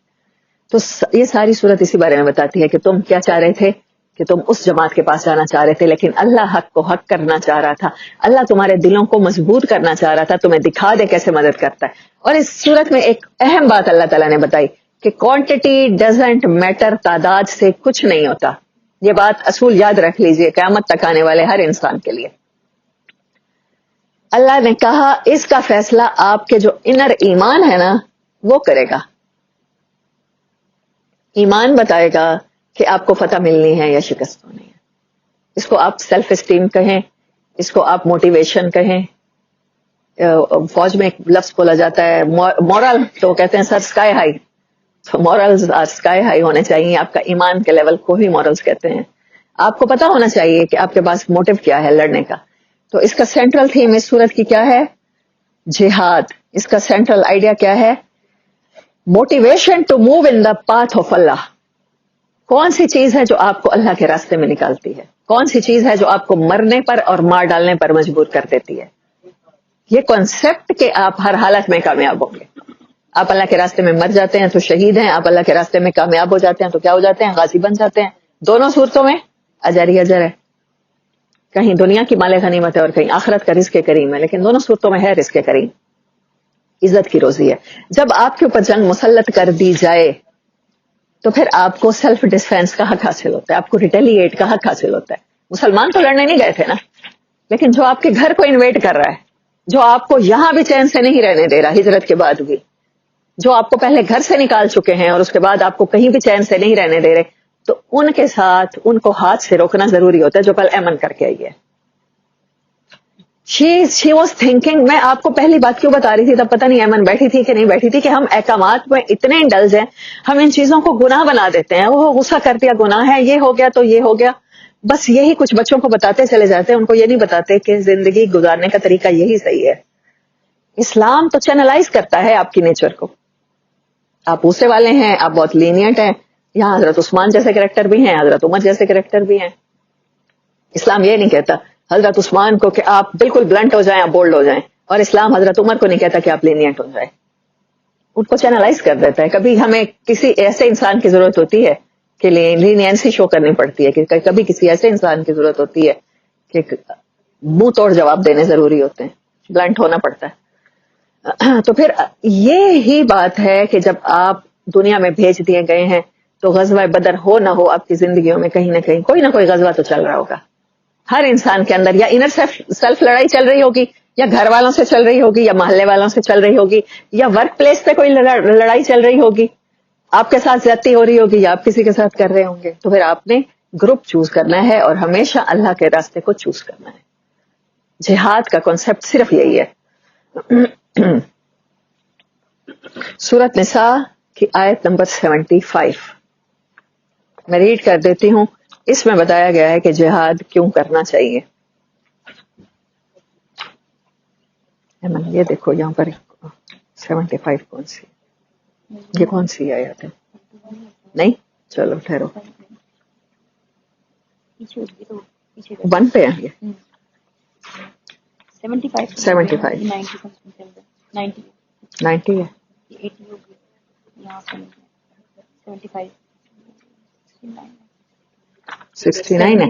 تو یہ ساری صورت اسی بارے میں بتاتی ہے کہ تم کیا چاہ رہے تھے, کہ تم اس جماعت کے پاس جانا چاہ رہے تھے, لیکن اللہ حق کو حق کرنا چاہ رہا تھا, اللہ تمہارے دلوں کو مضبوط کرنا چاہ رہا تھا, تمہیں دکھا دے کیسے مدد کرتا ہے. اور اس صورت میں ایک اہم بات اللہ تعالیٰ نے بتائی کہ کوانٹٹی ڈزنٹ میٹر, تعداد سے کچھ نہیں ہوتا. یہ بات اصول یاد رکھ لیجئے قیامت تک آنے والے ہر انسان کے لیے. اللہ نے کہا اس کا فیصلہ آپ کے جو انر ایمان ہے نا وہ کرے گا. ایمان بتائے گا کہ آپ کو فتح ملنی ہے یا شکست ہونی ہے. اس کو آپ سیلف اسٹیم کہیں, اس کو آپ موٹیویشن کہیں. فوج میں ایک لفظ بولا جاتا ہے مورل, تو کہتے ہیں سر اسکائی ہائی. تو مورلز آر اسکائی ہائی ہونے چاہیے, آپ کا ایمان کے لیول کو ہی مورلز کہتے ہیں. آپ کو پتا ہونا چاہیے کہ آپ کے پاس موٹیو کیا ہے لڑنے کا. تو اس کا سینٹرل تھیم اس صورت کی کیا ہے؟ جہاد. اس کا سینٹرل آئیڈیا کیا ہے؟ Motivation to move in the path of Allah. کون سی چیز ہے جو آپ کو اللہ کے راستے میں نکالتی ہے؟ کون سی چیز ہے جو آپ کو مرنے پر اور مار ڈالنے پر مجبور کر دیتی ہے؟ یہ کانسیپٹ کہ آپ ہر حالت میں کامیاب ہوں گے. آپ اللہ کے راستے میں مر جاتے ہیں تو شہید ہیں, آپ اللہ کے راستے میں کامیاب ہو جاتے ہیں تو کیا ہو جاتے ہیں؟ غازی بن جاتے ہیں. دونوں صورتوں میں اجر ہی اجر ہے. کہیں دنیا کی مال غنیمت ہے اور کہیں آخرت کا رزق کریم ہے, لیکن دونوں صورتوں میں ہے رزق کریم, عزت کی روزی ہے. جب آپ کے اوپر جنگ مسلط کر دی جائے تو پھر آپ کو سیلف ڈیفینس کا حق حاصل ہوتا ہے, آپ کو ریٹیلیٹ کا حق حاصل ہوتا ہے. مسلمان تو لڑنے نہیں گئے تھے نا, لیکن جو آپ کے گھر کو انویٹ کر رہا ہے, جو آپ کو یہاں بھی چین سے نہیں رہنے دے رہا ہجرت کے بعد بھی, جو آپ کو پہلے گھر سے نکال چکے ہیں اور اس کے بعد آپ کو کہیں بھی چین سے نہیں رہنے دے رہے, تو ان کے ساتھ ان کو ہاتھ سے روکنا ضروری ہوتا ہے جو کل ایمن کر کے آئی ہے. She was thinking, میں آپ کو پہلی بات کیوں بتا رہی تھی, تب پتہ نہیں ایمن بیٹھی تھی کہ نہیں بیٹھی تھی, کہ ہم احکامات میں اتنے انڈلج ہیں, ہم ان چیزوں کو گناہ بنا دیتے ہیں. وہ غصہ کر دیا گناہ ہے, یہ ہو گیا تو یہ ہو گیا, بس یہی کچھ بچوں کو بتاتے چلے جاتے ہیں. ان کو یہ نہیں بتاتے کہ زندگی گزارنے کا طریقہ یہی صحیح ہے. اسلام تو چینلائز کرتا ہے آپ کی نیچر کو. آپ غصے والے ہیں, آپ بہت لینینٹ ہیں, یہاں حضرت عثمان جیسے کریکٹر بھی ہیں, حضرت عمر جیسے کریکٹر بھی ہیں. اسلام یہ نہیں کہتا حضرت عثمان کو کہ آپ بالکل بلنٹ ہو جائیں, آپ بولڈ ہو جائیں, اور اسلام حضرت عمر کو نہیں کہتا کہ آپ لینینٹ ہو جائیں. ان کو چینلائز کر دیتا ہے. کبھی ہمیں کسی ایسے انسان کی ضرورت ہوتی ہے کہ لینینسی شو کرنی پڑتی ہے, کہ کبھی کسی ایسے انسان کی ضرورت ہوتی ہے کہ منہ توڑ جواب دینے ضروری ہوتے ہیں, بلنٹ ہونا پڑتا ہے. تو پھر یہ ہی بات ہے کہ جب آپ دنیا میں بھیج دیے گئے ہیں تو غزوہ بدر ہو نہ ہو, آپ کی زندگیوں میں کہیں نہ کہیں کوئی نہ کوئی غزوہ تو چل رہا ہوگا. ہر انسان کے اندر یا انر سیلف لڑائی چل رہی ہوگی, یا گھر والوں سے چل رہی ہوگی, یا محلے والوں سے چل رہی ہوگی, یا ورک پلیس پہ کوئی لڑائی چل رہی ہوگی, آپ کے ساتھ زیادتی ہو رہی ہوگی, یا آپ کسی کے ساتھ کر رہے ہوں گے. تو پھر آپ نے گروپ چوز کرنا ہے اور ہمیشہ اللہ کے راستے کو چوز کرنا ہے. جہاد کا کانسیپٹ صرف یہی ہے. سورۃ نساء کی آیت نمبر 75 میں ریڈ کر دیتی ہوں. اس میں بتایا گیا ہے کہ جہاد کیوں کرنا چاہیے. یہ دیکھو یہاں پر 75 کون سی, یہ کون سی آیت ہے؟ نہیں, چلو ٹھہرو, 1 پہ ہے یہ 75 90 ہے. 69 ہے.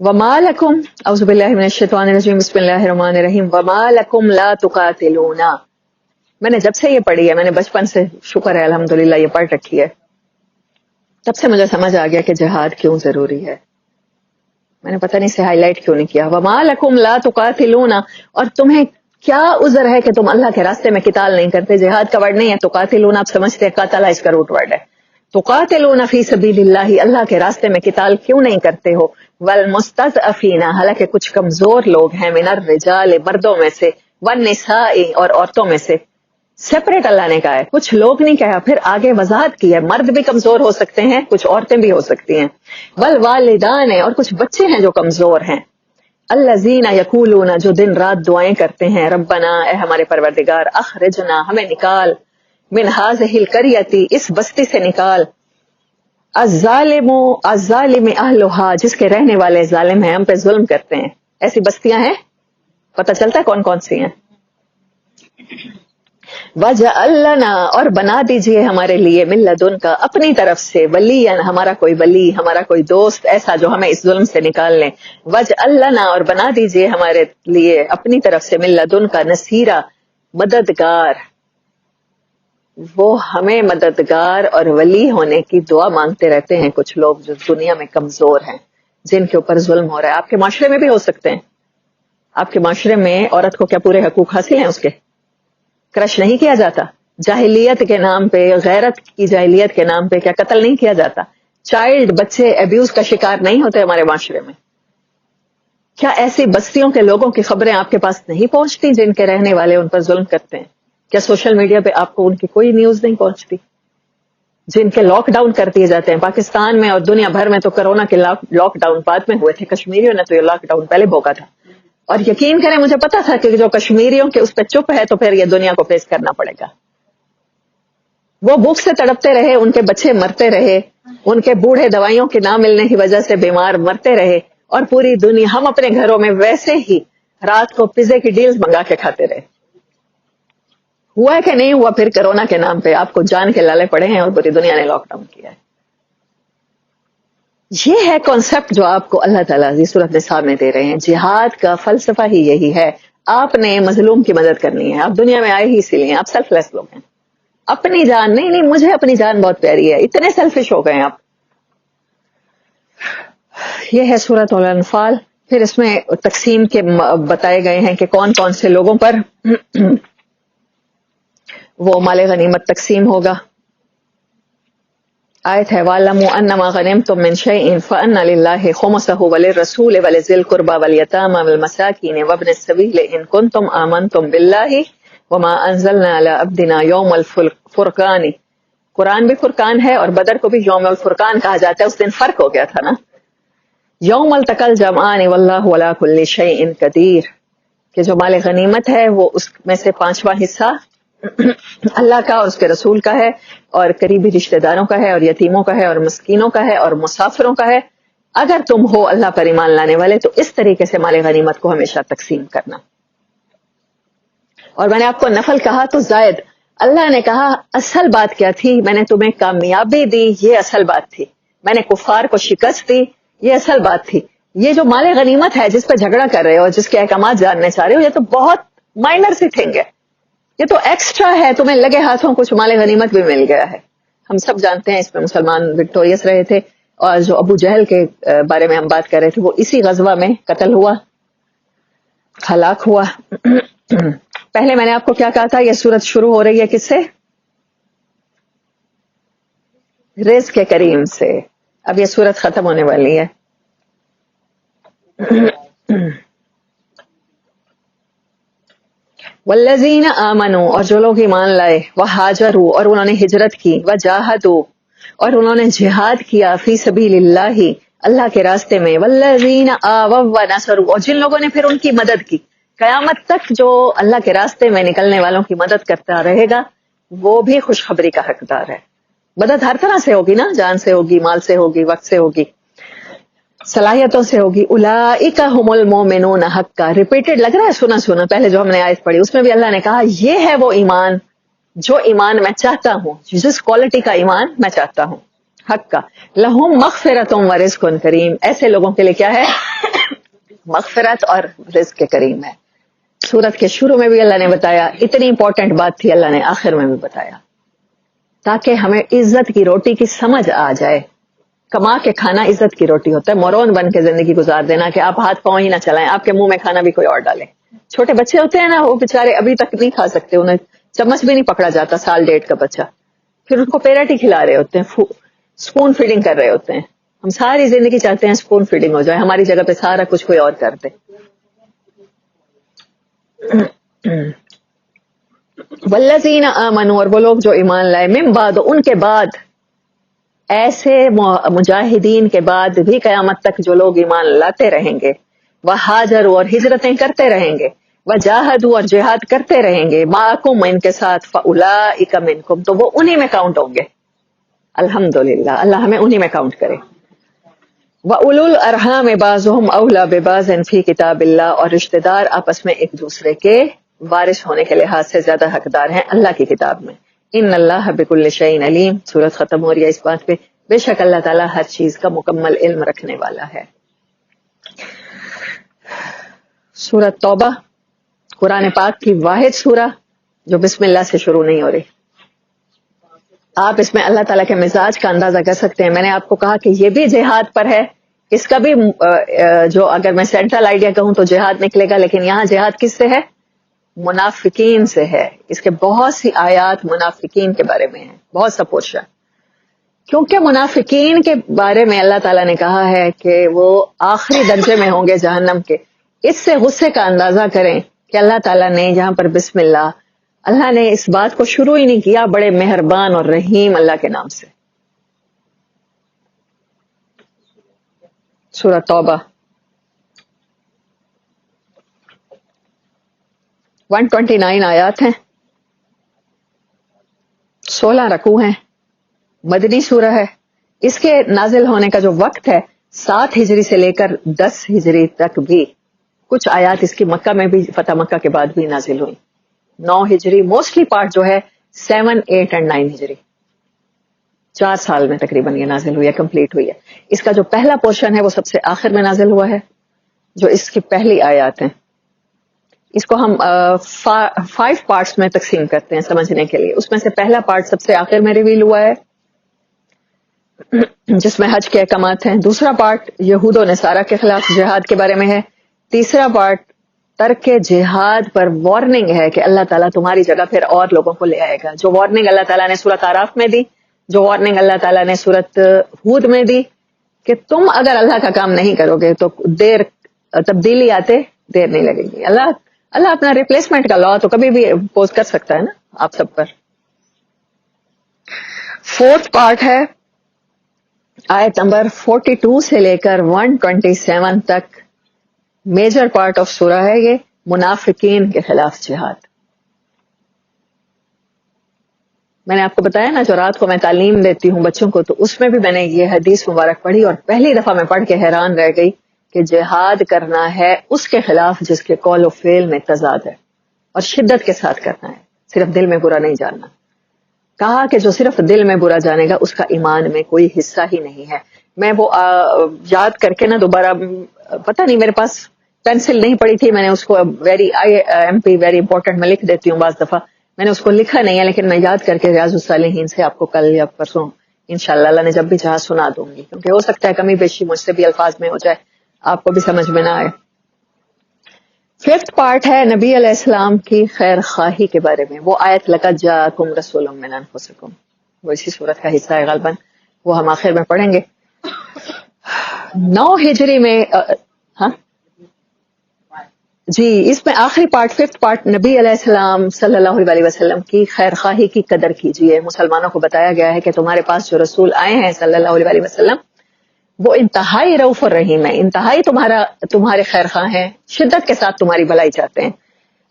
وما لکم اعوذ باللہ من الشیطان الرجیم بسم اللہ الرحمن الرحیم وما لکم لا تقاتلون. میں نے جب سے یہ پڑھی ہے، میں نے بچپن سے، شکر ہے الحمدللہ یہ پڑھ رکھی ہے، تب سے مجھے سمجھ آ گیا کہ جہاد کیوں ضروری ہے. میں نے پتہ نہیں سے ہائی لائٹ کیوں نہیں کیا. وما لکم لا تقاتلون، اور تمہیں کیا عذر ہے کہ تم اللہ کے راستے میں قتال نہیں کرتے. جہاد کا ورڈ نہیں ہے تقاتلون، آپ سمجھتے ہیں قاتل اس کا روٹ ورڈ ہے. تقاتلون فی سبیل اللہ، اللہ کے راستے میں قتال کیوں نہیں کرتے ہو. والمستضعفین، حالانکہ کچھ کمزور لوگ ہیں، من الرجال، مردوں میں سے، والنساء، اور عورتوں میں سے. سیپریٹ اللہ نے کہا ہے، کچھ لوگ نہیں کہا. پھر آگے وضاحت کی ہے، مرد بھی کمزور ہو سکتے ہیں، کچھ عورتیں بھی ہو سکتی ہیں. والوالدان، اور کچھ بچے ہیں جو کمزور ہیں. الذین یقولون، جو دن رات دعائیں کرتے ہیں، ربنا، اے ہمارے پروردگار، اخرجنا، ہمیں نکال، من ہذہ القریۃ، اس بستی سے نکال، الظالم اہلھا، جس کے رہنے والے ظالم ہیں، ہم پہ ظلم کرتے ہیں. ایسی بستیاں ہیں، پتہ چلتا ہے کون کون سی ہیں. وَجَعَلْ لَنَا، اور بنا دیجئے ہمارے لیے، من لدن کا، اپنی طرف سے، ولیًا، ہمارا کوئی ولی، ہمارا کوئی دوست ایسا جو ہمیں اس ظلم سے نکال لیں. وَجَعَلْ لَنَا، اور بنا دیجئے ہمارے لیے اپنی طرف سے، من لدن کا، نصیرا، مددگار. وہ ہمیں مددگار اور ولی ہونے کی دعا مانگتے رہتے ہیں کچھ لوگ جو دنیا میں کمزور ہیں، جن کے اوپر ظلم ہو رہا ہے. آپ کے معاشرے میں بھی ہو سکتے ہیں. آپ کے معاشرے میں عورت کو کیا پورے حقوق حاصل ہیں اس کے؟ کرش نہیں کیا جاتا؟ جاہلیت کے نام پہ، غیرت کی جاہلیت کے نام پہ کیا قتل نہیں کیا جاتا؟ چائلڈ، بچے ایبیوز کا شکار نہیں ہوتے ہمارے معاشرے میں؟ کیا ایسی بستیوں کے لوگوں کی خبریں آپ کے پاس نہیں پہنچتی جن کے رہنے والے ان پر ظلم کرتے ہیں؟ کیا سوشل میڈیا پہ آپ کو ان کی کوئی نیوز نہیں پہنچتی؟ جن کے لاک ڈاؤن کر دیے جاتے ہیں پاکستان میں اور دنیا بھر میں. تو کرونا کے لاک ڈاؤن بعد میں ہوئے تھے، کشمیریوں نے تو یہ لاک ڈاؤن پہلے بھوگا تھا. اور یقین کریں مجھے پتا تھا کہ جو کشمیریوں کے اس پہ چپ ہے تو پھر یہ دنیا کو فیس کرنا پڑے گا. وہ بھوک سے تڑپتے رہے، ان کے بچے مرتے رہے، ان کے بوڑھے دوائیوں کے نہ ملنے کی وجہ سے بیمار مرتے رہے، اور پوری دنیا، ہم اپنے گھروں میں ویسے ہی رات کو پیزے کی ڈیلز منگا کے کھاتے رہے. ہوا ہے کہ نہیں ہوا؟ پھر کرونا کے نام پہ آپ کو جان کے لالے پڑے ہیں اور پوری دنیا نے لاک ڈاؤن کیا ہے. یہ ہے کانسیپٹ جو آپ کو اللہ تعالیٰ سورۃ نساء میں دے رہے ہیں. جہاد کا فلسفہ ہی یہی ہے. آپ نے مظلوم کی مدد کرنی ہے. آپ دنیا میں آئے ہی اسی لیے، آپ سیلف لیس لوگ ہیں. اپنی جان نہیں، مجھے اپنی جان بہت پیاری ہے، اتنے سیلفش ہو گئے ہیں آپ. یہ ہے سورۃ الانفال. پھر اس میں تقسیم کے بتائے گئے ہیں کہ کون کون سے لوگوں پر وہ مال غنیمت تقسیم ہوگا. آیت ہے وَاعْلَمُوا أَنَّمَا غَنِمْتُم مِّن شَيْءٍ فَأَنَّ لِلَّهِ خُمُسَهُ وَلِلرَّسُولِ وَلِذِي الْقُرْبَى وَالْيَتَامَى وَالْمَسَاكِينِ وَابْنِ السَّبِيلِ إِن كُنتُمْ آمَنتُم بِاللَّهِ وَمَا أَنزَلْنَا عَلَىٰ عَبْدِنَا يَوْمَ الْفُرْقَانِ. قرآن بھی فرقان ہے اور بدر کو بھی یوم الفرقان کہا جاتا ہے. اس دن فرق ہو گیا تھا نا. یوم التقى الجمعان واللہ علی کل شیء قدیر، کہ جو مال غنیمت ہے وہ اس میں سے 5واں حصہ اللہ کا اور اس کے رسول کا ہے، اور قریبی رشتہ داروں کا ہے، اور یتیموں کا ہے، اور مسکینوں کا ہے، اور مسافروں کا ہے. اگر تم ہو اللہ پر ایمان لانے والے تو اس طریقے سے مال غنیمت کو ہمیشہ تقسیم کرنا. اور میں نے آپ کو نفل کہا تو زائد. اللہ نے کہا اصل بات کیا تھی؟ میں نے تمہیں کامیابی دی، یہ اصل بات تھی. میں نے کفار کو شکست دی، یہ اصل بات تھی. یہ جو مال غنیمت ہے جس پہ جھگڑا کر رہے ہو اور جس کے احکامات جاننے چاہ رہے ہو، یہ تو بہت مائنر سی تھنگ ہے، یہ تو ایکسٹرا ہے. تمہیں لگے ہاتھوں کچھ مال غنیمت بھی مل گیا ہے. ہم سب جانتے ہیں اس میں مسلمان وکٹوریس رہے تھے، اور جو ابو جہل کے بارے میں ہم بات کر رہے تھے وہ اسی غزوہ میں قتل ہوا، ہلاک ہوا. پہلے میں نے آپ کو کیا کہا تھا؟ یہ سورت شروع ہو رہی ہے کس سے؟ رزق کریم سے. اب یہ سورت ختم ہونے والی ہے. والذین آمنوا، اور جو لوگ ایمان لائے، وہاجروا، اور انہوں نے ہجرت کی، وجاہدوا، اور انہوں نے جہاد کیا، فی سبیل اللہ، اللہ کے راستے میں، والذین آووا ونصروا، اور جن لوگوں نے پھر ان کی مدد کی. قیامت تک جو اللہ کے راستے میں نکلنے والوں کی مدد کرتا رہے گا وہ بھی خوشخبری کا حقدار ہے. مدد ہر طرح سے ہوگی نا، جان سے ہوگی، مال سے ہوگی، وقت سے ہوگی، صلاحیتوں سے ہوگی. اولئک هم المؤمنون حقا. ریپیٹڈ لگ رہا ہے، سنا پہلے جو ہم نے آیت پڑھی اس میں بھی اللہ نے کہا یہ ہے وہ ایمان جو ایمان میں چاہتا ہوں، جس کوالٹی کا ایمان میں چاہتا ہوں، حق کا، لہم مغفرۃ و رزق کریم، ایسے لوگوں کے لیے کیا ہے؟ مغفرت اور رزق کریم ہے۔ سورت کے شروع میں بھی اللہ نے بتایا، اتنی امپورٹنٹ بات تھی، اللہ نے آخر میں بھی بتایا تاکہ ہمیں عزت کی روٹی کی سمجھ آ جائے۔ کما کے کھانا عزت کی روٹی ہوتا ہے، مورون بن کے زندگی گزار دینا کہ آپ ہاتھ پاؤں ہی نہ چلائیں، آپ کے منہ میں کھانا بھی کوئی اور ڈالے۔ چھوٹے بچے ہوتے ہیں نا، وہ بےچارے ابھی تک نہیں کھا سکتے، انہیں چمچ بھی نہیں پکڑا جاتا، سال ڈیڑھ کا بچہ، پھر ان کو پیرٹ ہی کھلا رہے ہوتے ہیں، اسپون فیڈنگ کر رہے ہوتے ہیں۔ ہم ساری زندگی چاہتے ہیں اسپون فیڈنگ ہو جائے، ہماری جگہ پہ سارا کچھ کوئی اور کر دے۔ والذین آمنوا، اور وہ لوگ جو ایمان لائے، من بعد، ان کے بعد، ایسے مجاہدین کے بعد بھی قیامت تک جو لوگ ایمان لاتے رہیں گے، وہاجروا، اور ہجرتیں کرتے رہیں گے، وجاہدوا، اور جہاد کرتے رہیں گے، معکم، ان کے ساتھ، فاولئک منکم، تو وہ انہی میں کاؤنٹ ہوں گے۔ الحمدللہ، اللہ ہمیں انہی میں کاؤنٹ کرے۔ وَأُولُو الْأَرْحَامِ بَعْضُهُمْ أَوْلَىٰ بِبَعْضٍ فِي کتاب اللہ، اور رشتہ دار آپس میں ایک دوسرے کے وارث ہونے کے لحاظ سے زیادہ حقدار ہیں اللہ کی کتاب میں۔ ان اللہ بکل شیء علیم، سورت ختم ہو رہی ہے اس بات پہ، بے شک اللہ تعالیٰ ہر چیز کا مکمل علم رکھنے والا ہے۔ سورت توبہ قرآن پاک کی واحد سورہ جو بسم اللہ سے شروع نہیں ہو رہی۔ آپ اس میں اللہ تعالیٰ کے مزاج کا اندازہ کر سکتے ہیں۔ میں نے آپ کو کہا کہ یہ بھی جہاد پر ہے، اس کا بھی جو اگر میں سینٹرل آئیڈیا کہوں تو جہاد نکلے گا، لیکن یہاں جہاد کس سے ہے؟ منافقین سے ہے۔ اس کے بہت سی آیات منافقین کے بارے میں ہیں، بہت سا پورشن، کیونکہ منافقین کے بارے میں اللہ تعالیٰ نے کہا ہے کہ وہ آخری درجے میں ہوں گے جہنم کے۔ اس سے غصے کا اندازہ کریں کہ اللہ تعالیٰ نے یہاں پر بسم اللہ نے اس بات کو شروع ہی نہیں کیا بڑے مہربان اور رحیم اللہ کے نام سے۔ سورۃ توبہ 129 آیات ہیں، 16 رکوع ہیں، مدنی سورہ ہے۔ اس کے نازل ہونے کا جو وقت ہے 7 ہجری سے لے کر 10 ہجری تک بھی، کچھ آیات اس کی مکہ میں بھی، فتح مکہ کے بعد بھی نازل ہوئی۔ 9 ہجری موسٹلی پارٹ جو ہے 7، 8 اور 9 ہجری، 4 سال میں تقریباً یہ نازل ہوئی ہے، کمپلیٹ ہوئی ہے۔ اس کا جو پہلا پورشن ہے وہ سب سے آخر میں نازل ہوا ہے، جو اس کی پہلی آیات ہیں۔ اس کو ہم 5 پارٹس میں تقسیم کرتے ہیں سمجھنے کے لیے۔ اس میں سے پہلا پارٹ سب سے آخر میں ریویل ہوا ہے، جس میں حج کے احکامات ہیں۔ دوسرا پارٹ یہود و نصارہ کے خلاف جہاد کے بارے میں ہے۔ تیسرا پارٹ ترک جہاد پر وارننگ ہے کہ اللہ تعالیٰ تمہاری جگہ پھر اور لوگوں کو لے آئے گا۔ جو وارننگ اللہ تعالیٰ نے سورۃ اعراف میں دی، جو وارننگ اللہ تعالیٰ نے سورۃ ہود میں دی کہ تم اگر اللہ کا کام نہیں کرو گے تو تبدیلی آتے دیر نہیں لگے گی۔ اللہ اپنا ریپلیسمنٹ کا لا تو کبھی بھی امپوز کر سکتا ہے نا آپ سب پر۔ 4تھ پارٹ ہے آیت نمبر 42 سے لے کر 127 تک، میجر پارٹ آف سورہ ہے یہ، منافقین کے خلاف جہاد۔ میں نے آپ کو بتایا نا، جو رات کو میں تعلیم دیتی ہوں بچوں کو، تو اس میں بھی میں نے یہ حدیث مبارک پڑھی اور پہلی دفعہ میں پڑھ کے حیران رہ گئی کہ جہاد کرنا ہے اس کے خلاف جس کے قول و فعل میں تضاد ہے، اور شدت کے ساتھ کرنا ہے، صرف دل میں برا نہیں جاننا۔ کہا کہ جو صرف دل میں برا جانے گا اس کا ایمان میں کوئی حصہ ہی نہیں ہے۔ میں وہ یاد کر کے نا دوبارہ، پتہ نہیں میرے پاس پینسل نہیں پڑی تھی، میں نے اس کو ویری امپورٹنٹ میں لکھ دیتی ہوں بعض دفعہ، میں نے اس کو لکھا نہیں ہے، لیکن میں یاد کر کے ریاض الصالحین سے آپ کو کل یا پرسوں انشاءاللہ اللہ نے جب بھی چاہا سنا دوں گی، کیونکہ ہو سکتا ہے کمی بیشی مجھ سے بھی الفاظ میں ہو جائے، آپ کو بھی سمجھ میں نہ آئے۔ 5th پارٹ ہے نبی علیہ السلام کی خیر خواہی کے بارے میں، وہ آیت لقد جاءکم رسول من انفسکم، وہ اسی صورت کا حصہ ہے غالباً، وہ ہم آخر میں پڑھیں گے۔ 9 ہجری میں ہاں جی، اس میں آخری پارٹ 5th پارٹ نبی علیہ السلام صلی اللہ علیہ وسلم کی خیر خواہی کی قدر کیجیے۔ مسلمانوں کو بتایا گیا ہے کہ تمہارے پاس جو رسول آئے ہیں صلی اللہ علیہ وسلم، وہ انتہائی رؤوف الرحیم ہے، انتہائی تمہارے خیر خواہ ہیں، شدت کے ساتھ تمہاری بھلائی چاہتے ہیں۔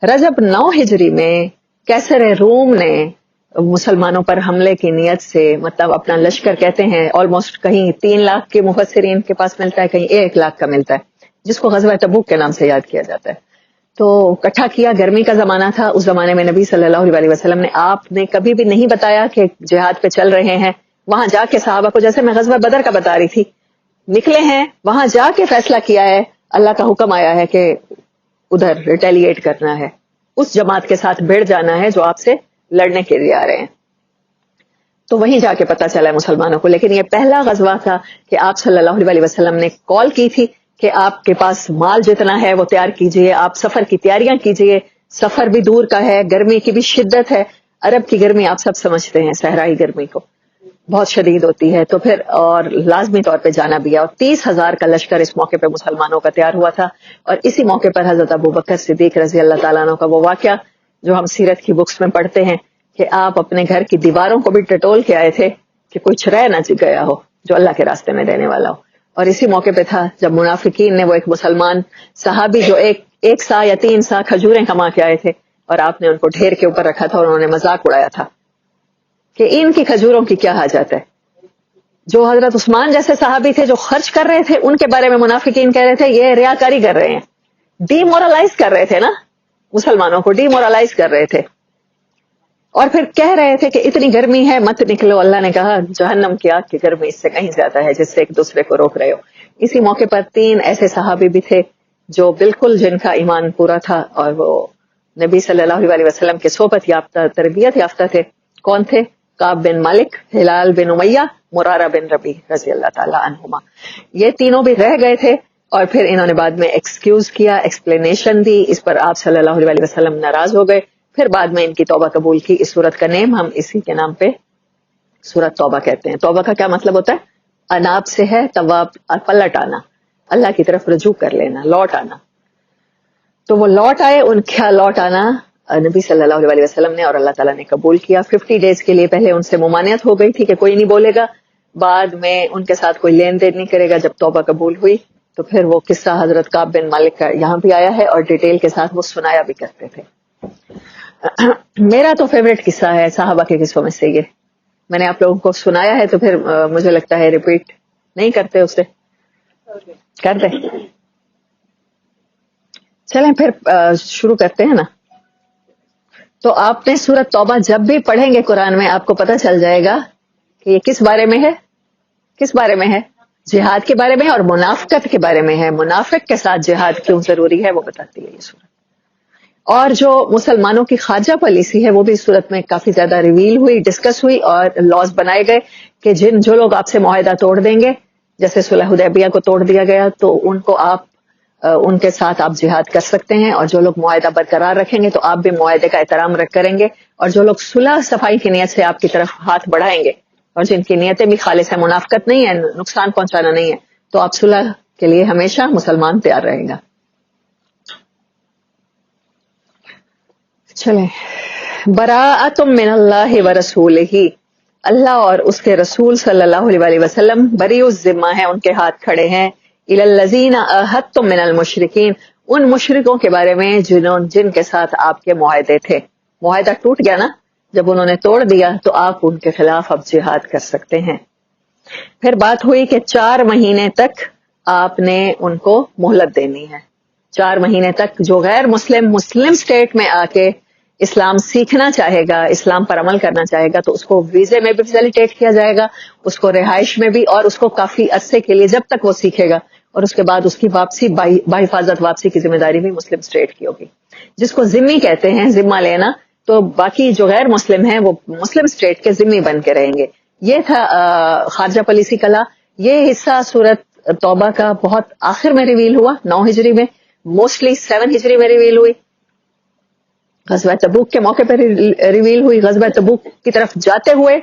رجب 9 ہجری میں کیسر روم نے مسلمانوں پر حملے کی نیت سے، مطلب اپنا لشکر کہتے ہیں، آلموسٹ کہیں 3 لاکھ کے مفسرین کے پاس ملتا ہے، کہیں 1 لاکھ کا ملتا ہے، جس کو غزوہ تبوک کے نام سے یاد کیا جاتا ہے۔ تو اکٹھا کیا. گرمی کا زمانہ تھا. اس زمانے میں نبی صلی اللہ علیہ وسلم نے آپ نے کبھی بھی نہیں بتایا کہ جہاد پہ چل رہے ہیں. وہاں جا کے صحابہ کو, جیسے میں غزوہ بدر کا بتا رہی تھی, نکلے ہیں, وہاں جا کے فیصلہ کیا ہے, اللہ کا حکم آیا ہے کہ ادھر ریٹیلیٹ کرنا ہے, اس جماعت کے ساتھ بھیڑ جانا ہے جو آپ سے لڑنے کے لیے آ رہے ہیں. تو وہیں جا کے پتا چلا ہے مسلمانوں کو. لیکن یہ پہلا غزوہ تھا کہ آپ صلی اللہ علیہ وسلم نے کال کی تھی کہ آپ کے پاس مال جتنا ہے وہ تیار کیجئے, آپ سفر کی تیاریاں کیجئے. سفر بھی دور کا ہے, گرمی کی بھی شدت ہے. عرب کی گرمی آپ سب سمجھتے ہیں, صحرائی گرمی کو بہت شدید ہوتی ہے. تو پھر اور لازمی طور پہ جانا بھی ہے. اور 30,000 کا لشکر اس موقع پہ مسلمانوں کا تیار ہوا تھا. اور اسی موقع پر حضرت ابوبکر صدیق رضی اللہ تعالیٰ عنہ کا وہ واقعہ جو ہم سیرت کی بکس میں پڑھتے ہیں کہ آپ اپنے گھر کی دیواروں کو بھی ٹٹول کے آئے تھے کہ کچھ رہ نہ گیا ہو جو اللہ کے راستے میں دینے والا ہو. اور اسی موقع پہ تھا جب منافقین نے وہ ایک مسلمان صحابی جو ایک سا یا 3 سا کھجوریں کما کے آئے تھے, اور آپ نے ان کو ڈھیر کے اوپر رکھا تھا اور انہوں نے مذاق اڑایا تھا کہ ان کی کھجوروں کی کیا حاجت ہے. جو حضرت عثمان جیسے صحابی تھے جو خرچ کر رہے تھے, ان کے بارے میں منافقین کہہ رہے تھے یہ ریاکاری کر رہے ہیں, ڈی مورلائز کر رہے تھے نا, مسلمانوں کو ڈی مورلائز کر رہے تھے. اور پھر کہہ رہے تھے کہ اتنی گرمی ہے مت نکلو. اللہ نے کہا جہنم کی آگ کی گرمی اس سے کہیں زیادہ ہے جس سے ایک دوسرے کو روک رہے ہو. اسی موقع پر 3 ایسے صحابی بھی تھے جو بالکل جن کا ایمان پورا تھا اور وہ نبی صلی اللہ علیہ وسلم کے صحبت یافتہ, تربیت یافتہ تھے. کون تھے؟ کعب بن مالک, ہلال بن امیہ, مرارہ بن ربیع رضی اللہ تعالی عنہما. یہ تینوں بھی رہ گئے تھے اور پھر انہوں نے بعد میں ایکسکیوز کیا, ایکسپلینیشن دی. اس پر آپ صلی اللہ علیہ وسلم ناراض ہو گئے. پھر بعد میں ان کی توبہ قبول کی. اس سورت کا نیم ہم اسی کے نام پہ سورت توبہ کہتے ہیں. توبہ کا کیا مطلب ہوتا ہے؟ اناب سے ہے تواب, پلٹ آنا, اللہ کی طرف رجوع کر لینا, لوٹ آنا. تو وہ لوٹ آئے, ان کا لوٹ آنا نبی صلی اللہ علیہ وسلم نے اور اللہ تعالیٰ نے قبول کیا. 50 ڈیز کے لیے پہلے ان سے ممانعت ہو گئی تھی کہ کوئی نہیں بولے گا, بعد میں ان کے ساتھ کوئی لین دین نہیں کرے گا. جب توبہ قبول ہوئی تو پھر وہ قصہ حضرت کعب بن مالک کا یہاں بھی آیا ہے اور ڈیٹیل کے ساتھ وہ سنایا بھی کرتے تھے. میرا تو فیوریٹ قصہ ہے صحابہ کے قصوں میں سے. یہ میں نے آپ لوگوں کو سنایا ہے تو پھر مجھے لگتا ہے ریپیٹ نہیں کرتے, اسے کر دیں. چلیں پھر شروع کرتے ہیں نا. تو آپ نے سورۃ توبہ جب بھی پڑھیں گے قرآن میں, آپ کو پتہ چل جائے گا کہ یہ کس بارے میں ہے. کس بارے میں ہے؟ جہاد کے بارے میں اور منافقت کے بارے میں ہے. منافق کے ساتھ جہاد کیوں ضروری ہے وہ بتاتی ہے یہ سورت. اور جو مسلمانوں کی خارجہ پالیسی ہے وہ بھی اس صورت میں کافی زیادہ ریویل ہوئی, ڈسکس ہوئی, اور لاز بنائے گئے کہ جو لوگ آپ سے معاہدہ توڑ دیں گے, جیسے صلح حدیبیہ کو توڑ دیا گیا, تو ان کو آپ ان کے ساتھ آپ جہاد کر سکتے ہیں. اور جو لوگ معاہدہ برقرار رکھیں گے تو آپ بھی معاہدے کا احترام کریں گے. اور جو لوگ صلح صفائی کی نیت سے آپ کی طرف ہاتھ بڑھائیں گے اور جن کی نیتیں بھی خالص ہے, منافقت نہیں ہے, نقصان پہنچانا نہیں ہے, تو آپ صلح کے لیے ہمیشہ مسلمان تیار رہے گا. چلیں, براءۃ من اللہ ورسولہ, اللہ اور اس کے رسول صلی اللہ علیہ وسلم بری الذمہ ہیں, ان کے ہاتھ کھڑے ہیں. الی الذین عاہدتم من المشرکین, ان مشرکوں کے بارے میں جن کے ساتھ آپ کے معاہدے تھے. معاہدہ ٹوٹ گیا نا, جب انہوں نے توڑ دیا تو آپ ان کے خلاف اب جہاد کر سکتے ہیں. پھر بات ہوئی کہ 4 مہینے تک آپ نے ان کو مہلت دینی ہے. 4 مہینے تک جو غیر مسلم اسٹیٹ میں آ کے اسلام سیکھنا چاہے گا, اسلام پر عمل کرنا چاہے گا, تو اس کو ویزے میں بھی فیسیلیٹیٹ کیا جائے گا, اس کو رہائش میں بھی, اور اس کو کافی عرصے کے لیے جب تک وہ سیکھے گا, اور اس کے بعد اس کی واپسی بحفاظت واپسی کی ذمہ داری بھی مسلم اسٹیٹ کی ہوگی, جس کو ذمہ کہتے ہیں, ذمہ لینا. تو باقی جو غیر مسلم ہیں وہ مسلم اسٹیٹ کے ذمہ بن کے رہیں گے. یہ تھا خارجہ پالیسی کا لا. یہ حصہ سورت توبہ کا بہت آخر میں ریویل ہوا, 9 ہجری میں, موسٹلی 7 ہجری میں ریویل ہوئی. غزوہ تبوک کے موقع پر ریویل ہوئی. غزوہ تبوک کی طرف جاتے ہوئے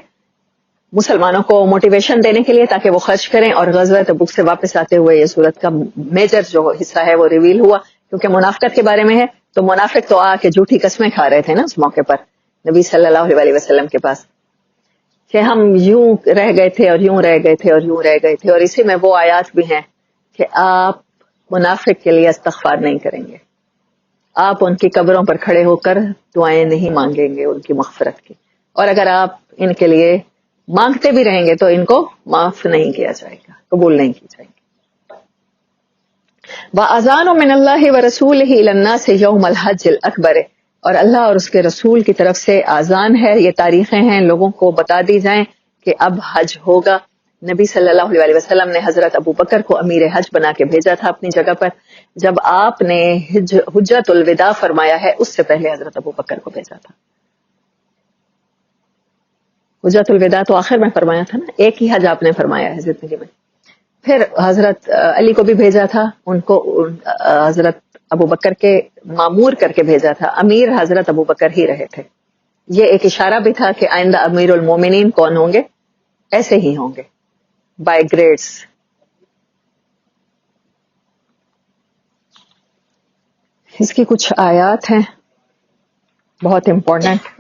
مسلمانوں کو موٹیویشن دینے کے لیے تاکہ وہ خرچ کریں, اور غزوہ تبوک سے واپس آتے ہوئے یہ سورت کا میجر جو حصہ ہے وہ ریویل ہوا, کیونکہ منافقت کے بارے میں ہے. تو منافق تو آ کے جھوٹی قسمیں کھا رہے تھے نا اس موقع پر نبی صلی اللہ علیہ وسلم کے پاس, کہ ہم یوں رہ گئے تھے اور یوں رہ گئے تھے اور یوں رہ گئے تھے. اور اسی میں وہ آیات بھی ہیں کہ آپ منافق کے لیے استغفار نہیں کریں گے, آپ ان کی قبروں پر کھڑے ہو کر دعائیں نہیں مانگیں گے ان کی مغفرت کی, اور اگر آپ ان کے لیے مانگتے بھی رہیں گے تو ان کو معاف نہیں کیا جائے گا, قبول نہیں کی جائے گی. وَأَذَانٌ مِّنَ اللَّهِ وَرَسُولِهِ إِلَى النَّاسِ يَوْمَ الْحَجِّ الْأَكْبَرِ، اور اللہ اور اس کے رسول کی طرف سے آذان ہے، یہ تاریخیں ہیں، لوگوں کو بتا دی جائیں کہ اب حج ہوگا. نبی صلی اللہ علیہ وسلم نے حضرت ابو بکر کو امیر حج بنا کے بھیجا تھا اپنی جگہ پر. جب آپ نے حجت الوداع فرمایا ہے اس سے پہلے حضرت ابو بکر کو بھیجا تھا. حجت الوداع تو آخر میں فرمایا تھا نا، ایک ہی حج آپ نے فرمایا ہے زندگی میں. پھر حضرت علی کو بھی بھیجا تھا، ان کو حضرت ابو بکر کے مامور کر کے بھیجا تھا. امیر حضرت ابو بکر ہی رہے تھے. یہ ایک اشارہ بھی تھا کہ آئندہ امیر المومنین کون ہوں گے، ایسے ہی ہوں گے بائی گریڈس. اس کی کچھ آیات ہیں بہت امپورٹنٹ.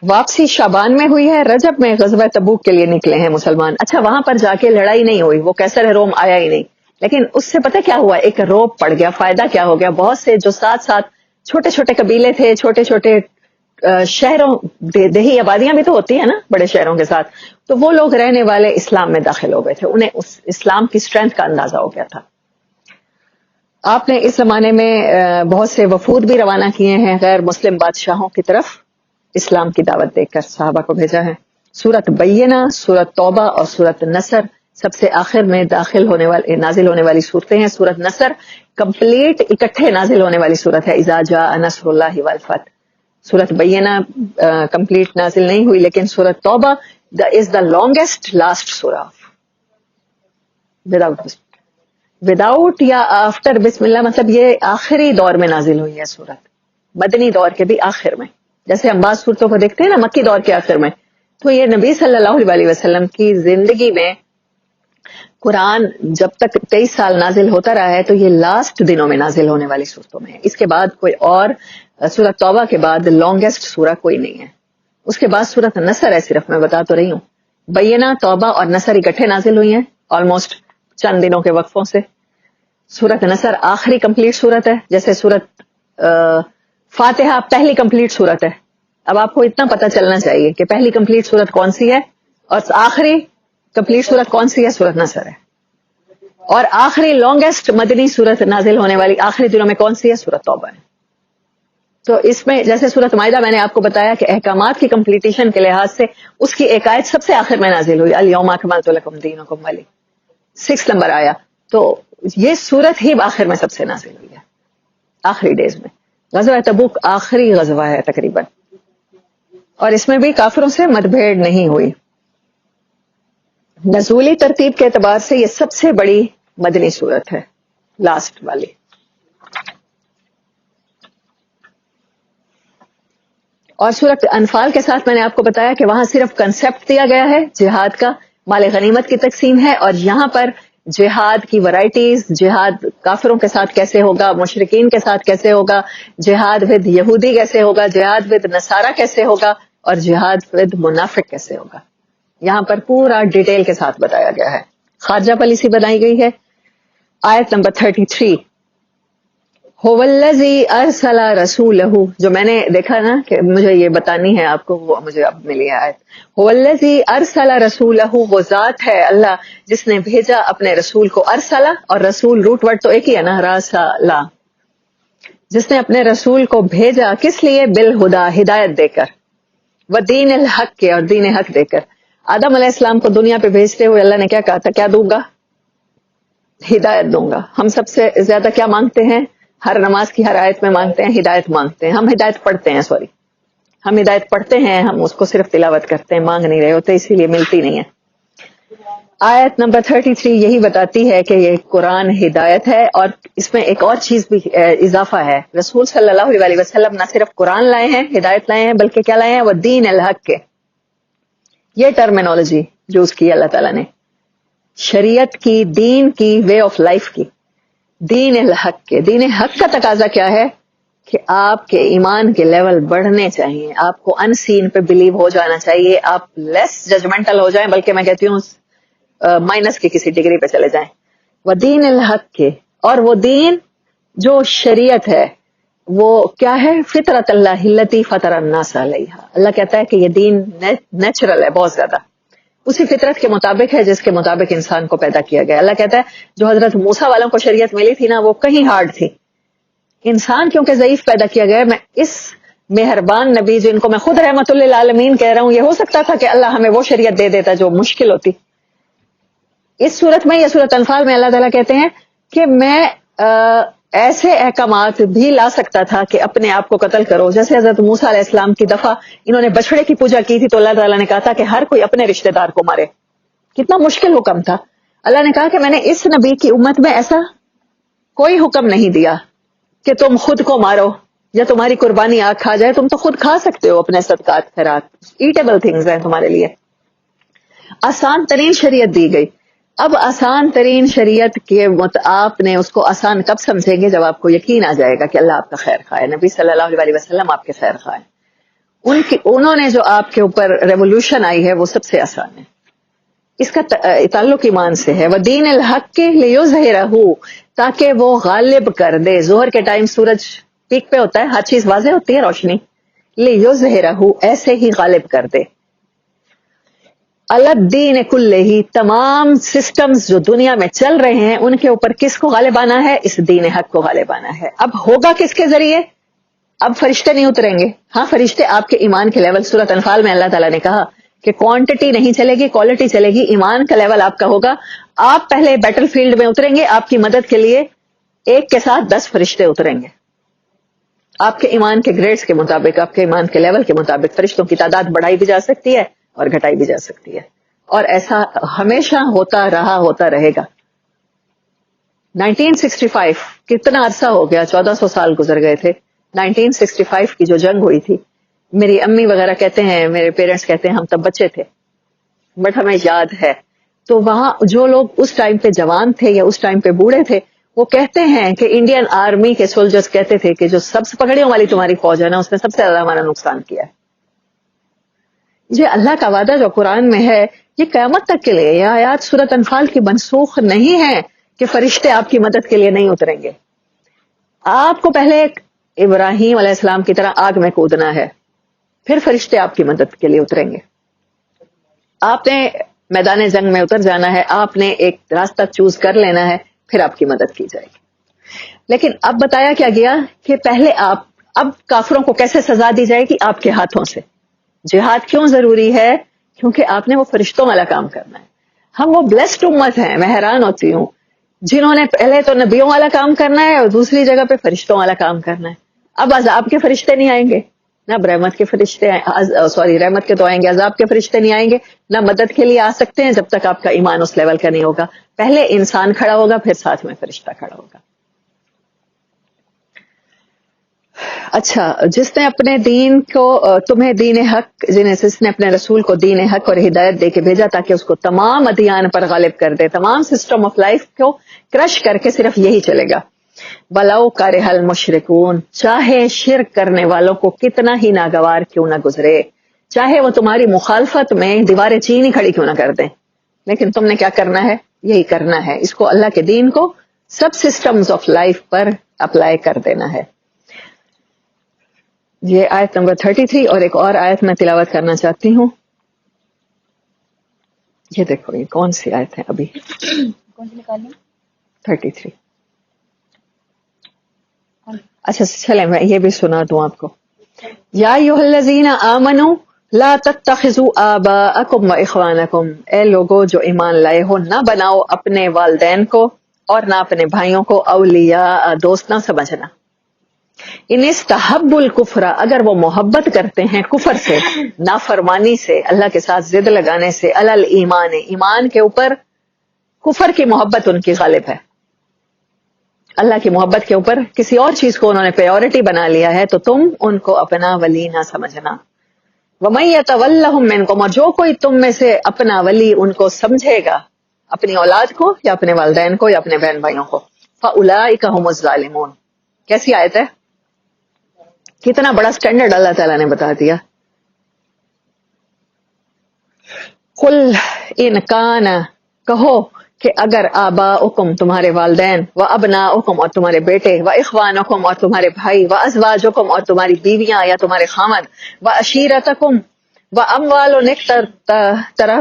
واپسی شعبان میں ہوئی ہے، رجب میں غزوہ تبوک کے لیے نکلے ہیں مسلمان. اچھا وہاں پر جا کے لڑائی نہیں ہوئی، وہ کیسر روم آیا ہی نہیں، لیکن اس سے پتہ کیا ہوا، ایک روب پڑ گیا. فائدہ کیا ہو گیا، بہت سے جو ساتھ ساتھ چھوٹے چھوٹے قبیلے تھے، چھوٹے چھوٹے شہروں دیہی آبادیاں بھی تو ہوتی ہیں نا بڑے شہروں کے ساتھ، تو وہ لوگ رہنے والے اسلام میں داخل ہو گئے تھے. انہیں اس اسلام کی اسٹرینتھ کا اندازہ ہو گیا تھا. آپ نے اس زمانے میں بہت سے وفود بھی روانہ کیے ہیں غیر مسلم بادشاہوں کی طرف، اسلام کی دعوت دے کر صحابہ کو بھیجا ہے. سورت بینہ، سورت توبہ اور سورت نصر سب سے آخر میں نازل ہونے والی صورتیں ہیں. سورت نصر کمپلیٹ اکٹھے نازل ہونے والی صورت ہے، اذا جاء نصر اللہ والفتح. سورت بینہ کمپلیٹ نازل نہیں ہوئی، لیکن سورت توبہ از دا لانگیسٹ لاسٹ سورہ وداؤٹ یا آفٹر بسم اللہ، مطلب یہ آخری دور میں نازل ہوئی ہے سورت، مدنی دور کے بھی آخر میں. جیسے ہم بعض صورتوں کو دیکھتے ہیں نا مکی دور کے آخر میں، تو یہ نبی صلی اللہ علیہ وسلم کی زندگی میں قرآن جب تک 23 سال نازل ہوتا رہا ہے تو یہ لاسٹ دنوں میں نازل ہونے والی صورتوں میں ہے. اس کے بعد کوئی اور سورت توبہ کے بعد لانگیسٹ سورہ کوئی نہیں ہے. اس کے بعد سورت نصر ہے، صرف میں بتا تو رہی ہوں. بینہ، توبہ اور نصر اکٹھے نازل ہوئی ہیں آلموسٹ چند دنوں کے وقفوں سے. سورت نصر آخری کمپلیٹ سورت ہے، جیسے سورت فاتحہ پہلی کمپلیٹ سورت ہے. اب آپ کو اتنا پتہ چلنا چاہیے کہ پہلی کمپلیٹ سورت کون سی ہے اور آخری کمپلیٹ سورت کون سی ہے، سورت نصر ہے. اور آخری لانگیسٹ مدنی سورت نازل ہونے والی آخری دنوں میں کون سی ہے، سورت توبہ ہے. تو اس میں جیسے سورت مائدہ میں نے آپ کو بتایا کہ احکامات کی کمپلیٹیشن کے لحاظ سے اس کی ایک آیت سب سے آخر میں نازل ہوئی، الیوم اکملت لکم دینکم والی 6 نمبر آیا. تو یہ سورت ہی آخر میں سب سے نازل ہوئی ہے آخری ڈیز میں. غزوہ تبوک آخری غزوہ ہے تقریباً، اور اس میں بھی کافروں سے مدبھیڑ نہیں ہوئی. نزولی ترتیب کے اعتبار سے یہ سب سے بڑی مدنی سورت ہے، لاسٹ والی. اور سورت انفال کے ساتھ میں نے آپ کو بتایا کہ وہاں صرف کنسپٹ دیا گیا ہے جہاد کا، مال غنیمت کی تقسیم ہے، اور یہاں پر جہاد کی ورائٹیز، جہاد کافروں کے ساتھ کیسے ہوگا، مشرکین کے ساتھ کیسے ہوگا، جہاد ود یہودی کیسے ہوگا، جہاد ود نصارہ کیسے ہوگا، اور جہاد ود منافق کیسے ہوگا. یہاں پر پورا ڈیٹیل کے ساتھ بتایا گیا ہے. خارجہ پالیسی بنائی گئی ہے. آیت نمبر 33، هو الذی ارسل رسولہ، جو میں نے دیکھا نا کہ مجھے یہ بتانی ہے آپ کو، وہ مجھے اب ملی ہے آیت. هو الذی ارسل رسولہ، وہ ذات ہے اللہ جس نے بھیجا اپنے رسول کو. ارسلہ اور رسول روٹ ورڈ تو ایک ہی ہے نا، راسلہ. جس نے اپنے رسول کو بھیجا کس لیے، بالہدا، ہدایت دے کر، ودین الحق کے، اور دین حق دے کر. آدم علیہ السلام کو دنیا پہ بھیجتے ہوئے اللہ نے کیا کہا تھا، کیا دوں گا، ہدایت دوں گا. ہم سب سے زیادہ کیا مانگتے ہیں، ہر نماز کی ہر آیت میں مانگتے ہیں، ہدایت مانگتے ہیں. ہم ہدایت پڑھتے ہیں، ہم ہدایت پڑھتے ہیں، ہم اس کو صرف تلاوت کرتے ہیں، مانگ نہیں رہے ہوتے، اسی لیے ملتی نہیں ہے. آیت نمبر 33 یہی بتاتی ہے کہ یہ قرآن ہدایت ہے. اور اس میں ایک اور چیز بھی اضافہ ہے، رسول صلی اللہ علیہ وسلم نہ صرف قرآن لائے ہیں، ہدایت لائے ہیں، بلکہ کیا لائے ہیں، وہ دین الحق کے. یہ ٹرمینالوجی یوز کی اللہ تعالیٰ نے، شریعت کی، دین کی، وے آف لائف کی. دین الحق کے، دین حق کا تقاضا کیا ہے کہ آپ کے ایمان کے لیول بڑھنے چاہیے، آپ کو ان سین پہ بلیو ہو جانا چاہیے، آپ لیس ججمنٹل ہو جائیں، بلکہ میں کہتی ہوں مائنس کی کسی ڈگری پہ چلے جائیں. وہ دین الحق کے، اور وہ دین جو شریعت ہے وہ کیا ہے، فطرت اللہ التی فطر الناس علیہا. اللہ کہتا ہے کہ یہ دین نیچرل ہے بہت زیادہ. اسی فطرت کے مطابق ہے جس کے مطابق انسان کو پیدا کیا گیا. اللہ کہتا ہے جو حضرت موسیٰ والوں کو شریعت ملی تھی نا وہ کہیں ہارڈ تھی. انسان کیونکہ ضعیف پیدا کیا گیا, میں اس مہربان نبی جن کو میں خود رحمت للعالمین کہہ رہا ہوں, یہ ہو سکتا تھا کہ اللہ ہمیں وہ شریعت دے دیتا جو مشکل ہوتی. اس صورت میں یا صورت انفال میں اللہ تعالیٰ کہتے ہیں کہ میں ایسے احکامات بھی لا سکتا تھا کہ اپنے آپ کو قتل کرو, جیسے حضرت موسیٰ علیہ السلام کی دفعہ انہوں نے بچڑے کی پوجا کی تھی تو اللہ تعالیٰ نے کہا تھا کہ ہر کوئی اپنے رشتہ دار کو مارے. کتنا مشکل حکم تھا. اللہ نے کہا کہ میں نے اس نبی کی امت میں ایسا کوئی حکم نہیں دیا کہ تم خود کو مارو یا تمہاری قربانی آگ کھا جائے. تم تو خود کھا سکتے ہو اپنے صدقات خیرات, ایٹیبل تھنگز ہیں تمہارے لیے. آسان ترین شریعت دی گئی. اب آسان ترین شریعت کے آپ نے اس کو آسان کب سمجھیں گے؟ جب آپ کو یقین آ جائے گا کہ اللہ آپ کا خیر خواہ ہے, نبی صلی اللہ علیہ وسلم آپ کے خیر خواہ ہیں. انہوں نے جو آپ کے اوپر ریولوشن آئی ہے وہ سب سے آسان ہے. اس کا تعلق ایمان سے ہے. وَدِينِ الْحَقِّ لِيُظْهِرَهُ, تاکہ وہ غالب کر دے. ظہر کے ٹائم سورج پیک پہ ہوتا ہے, ہر چیز واضح ہوتی ہے, روشنی. لِيُظْهِرَهُ, ایسے ہی غالب کر دے. الدین کلہ, تمام سسٹمز جو دنیا میں چل رہے ہیں ان کے اوپر کس کو غالب آنا ہے؟ اس دین حق کو غالب آنا ہے. اب ہوگا کس کے ذریعے؟ اب فرشتے نہیں اتریں گے. ہاں فرشتے آپ کے ایمان کے لیول, سورۃ انفال میں اللہ تعالیٰ نے کہا کہ کوانٹٹی نہیں چلے گی, کوالٹی چلے گی. ایمان کا لیول آپ کا ہوگا. آپ پہلے بیٹل فیلڈ میں اتریں گے, آپ کی مدد کے لیے ایک کے ساتھ 10 فرشتے اتریں گے. آپ کے ایمان کے گریڈز کے مطابق, آپ کے ایمان کے لیول کے مطابق فرشتوں کی تعداد بڑھائی بھی جا سکتی ہے اور گھٹائی بھی جا سکتی ہے, اور ایسا ہمیشہ ہوتا رہے گا. 1965 کتنا عرصہ ہو گیا, 1400 سال گزر گئے تھے. 1965 کی جو جنگ ہوئی تھی, میری امی وغیرہ کہتے ہیں, میرے پیرنٹس کہتے ہیں ہم تب بچے تھے بٹ ہمیں یاد ہے. تو وہاں جو لوگ اس ٹائم پہ جوان تھے یا اس ٹائم پہ بوڑھے تھے, وہ کہتے ہیں کہ انڈین آرمی کے سولجرز کہتے تھے کہ جو سب پگڑیوں والی تمہاری فوج ہے نا, اس نے سب سے زیادہ ہمارا نقصان کیا ہے. یہ اللہ کا وعدہ جو قرآن میں ہے یہ قیامت تک کے لیے. یہ آیات سورۃ انفال کی منسوخ نہیں ہے کہ فرشتے آپ کی مدد کے لیے نہیں اتریں گے. آپ کو پہلے ابراہیم علیہ السلام کی طرح آگ میں کودنا ہے, پھر فرشتے آپ کی مدد کے لیے اتریں گے. آپ نے میدان جنگ میں اتر جانا ہے, آپ نے ایک راستہ چوز کر لینا ہے, پھر آپ کی مدد کی جائے گی. لیکن اب بتایا کیا گیا کہ پہلے اب کافروں کو کیسے سزا دی جائے گی؟ آپ کے ہاتھوں سے. جہاد کیوں ضروری ہے؟ کیونکہ آپ نے وہ فرشتوں والا کام کرنا ہے. ہم وہ بلیسڈ امت ہیں, میں حیران ہوتی ہوں, جنہوں نے پہلے تو نبیوں والا کام کرنا ہے اور دوسری جگہ پہ فرشتوں والا کام کرنا ہے. اب عذاب کے فرشتے نہیں آئیں گے, نہ رحمت کے فرشتے رحمت کے تو آئیں گے, عذاب کے فرشتے نہیں آئیں گے. نہ مدد کے لیے آ سکتے ہیں جب تک آپ کا ایمان اس لیول کا نہیں ہوگا. پہلے انسان کھڑا ہوگا, پھر ساتھ میں فرشتہ کھڑا ہوگا. اچھا, جس نے اپنے دین کو تمہیں دین حق, جس نے اپنے رسول کو دین حق اور ہدایت دے کے بھیجا تاکہ اس کو تمام ادیان پر غالب کر دے, تمام سسٹم آف لائف کو کرش کر کے صرف یہی چلے گا. وَلَوْ كَرِهَ الْمُشْرِكُونَ, چاہے شرک کرنے والوں کو کتنا ہی ناگوار کیوں نہ گزرے, چاہے وہ تمہاری مخالفت میں دیواریں چینی کھڑی کیوں نہ کر دیں, لیکن تم نے کیا کرنا ہے؟ یہی کرنا ہے, اس کو اللہ کے دین کو سب سسٹمز آف لائف پر اپلائی کر دینا ہے. یہ آیت نمبر 33, اور ایک اور آیت میں تلاوت کرنا چاہتی ہوں. یہ دیکھو یہ کون سی آیت ہے ابھی, کون سی نکالیں؟ 33. اچھا چلیں میں یہ بھی سنا دوں آپ کو. یا ایھا الذین آمنوا لا تتخذوا آباءکم واخوانکم, اے لوگو جو ایمان لائے ہو نہ بناؤ اپنے والدین کو اور نہ اپنے بھائیوں کو اولیاء, دوست نہ سمجھنا. ان استحب الکفر, اگر وہ محبت کرتے ہیں کفر سے, نافرمانی سے, اللہ کے ساتھ ضد لگانے سے, علی ایمان, ایمان کے اوپر کفر کی محبت ان کی غالب ہے. اللہ کی محبت کے اوپر کسی اور چیز کو انہوں نے پریورٹی بنا لیا ہے, تو تم ان کو اپنا ولی نہ سمجھنا. وَمَن يَتَوَلَّهُم مِّنكُمْ, اور جو کوئی تم میں سے اپنا ولی ان کو سمجھے گا, اپنی اولاد کو یا اپنے والدین کو یا اپنے بہن بھائیوں کو, فَأُولَٰئِكَ هُمُ الظَّالِمُونَ. کیسی آیت ہے, کتنا بڑا سٹینڈرڈ اللہ تعالیٰ نے بتا دیا. قُلْ إِنْ كَانَ, کہو کہ اگر آباؤکم تمہارے والدین, و ابناؤکم اور تمہارے بیٹے, و اخوانکم اور تمہارے بھائی, و ازواجکم اور تمہاری بیویاں یا تمہارے خامد, و عشیرتکم, و اموال اقترفتموها,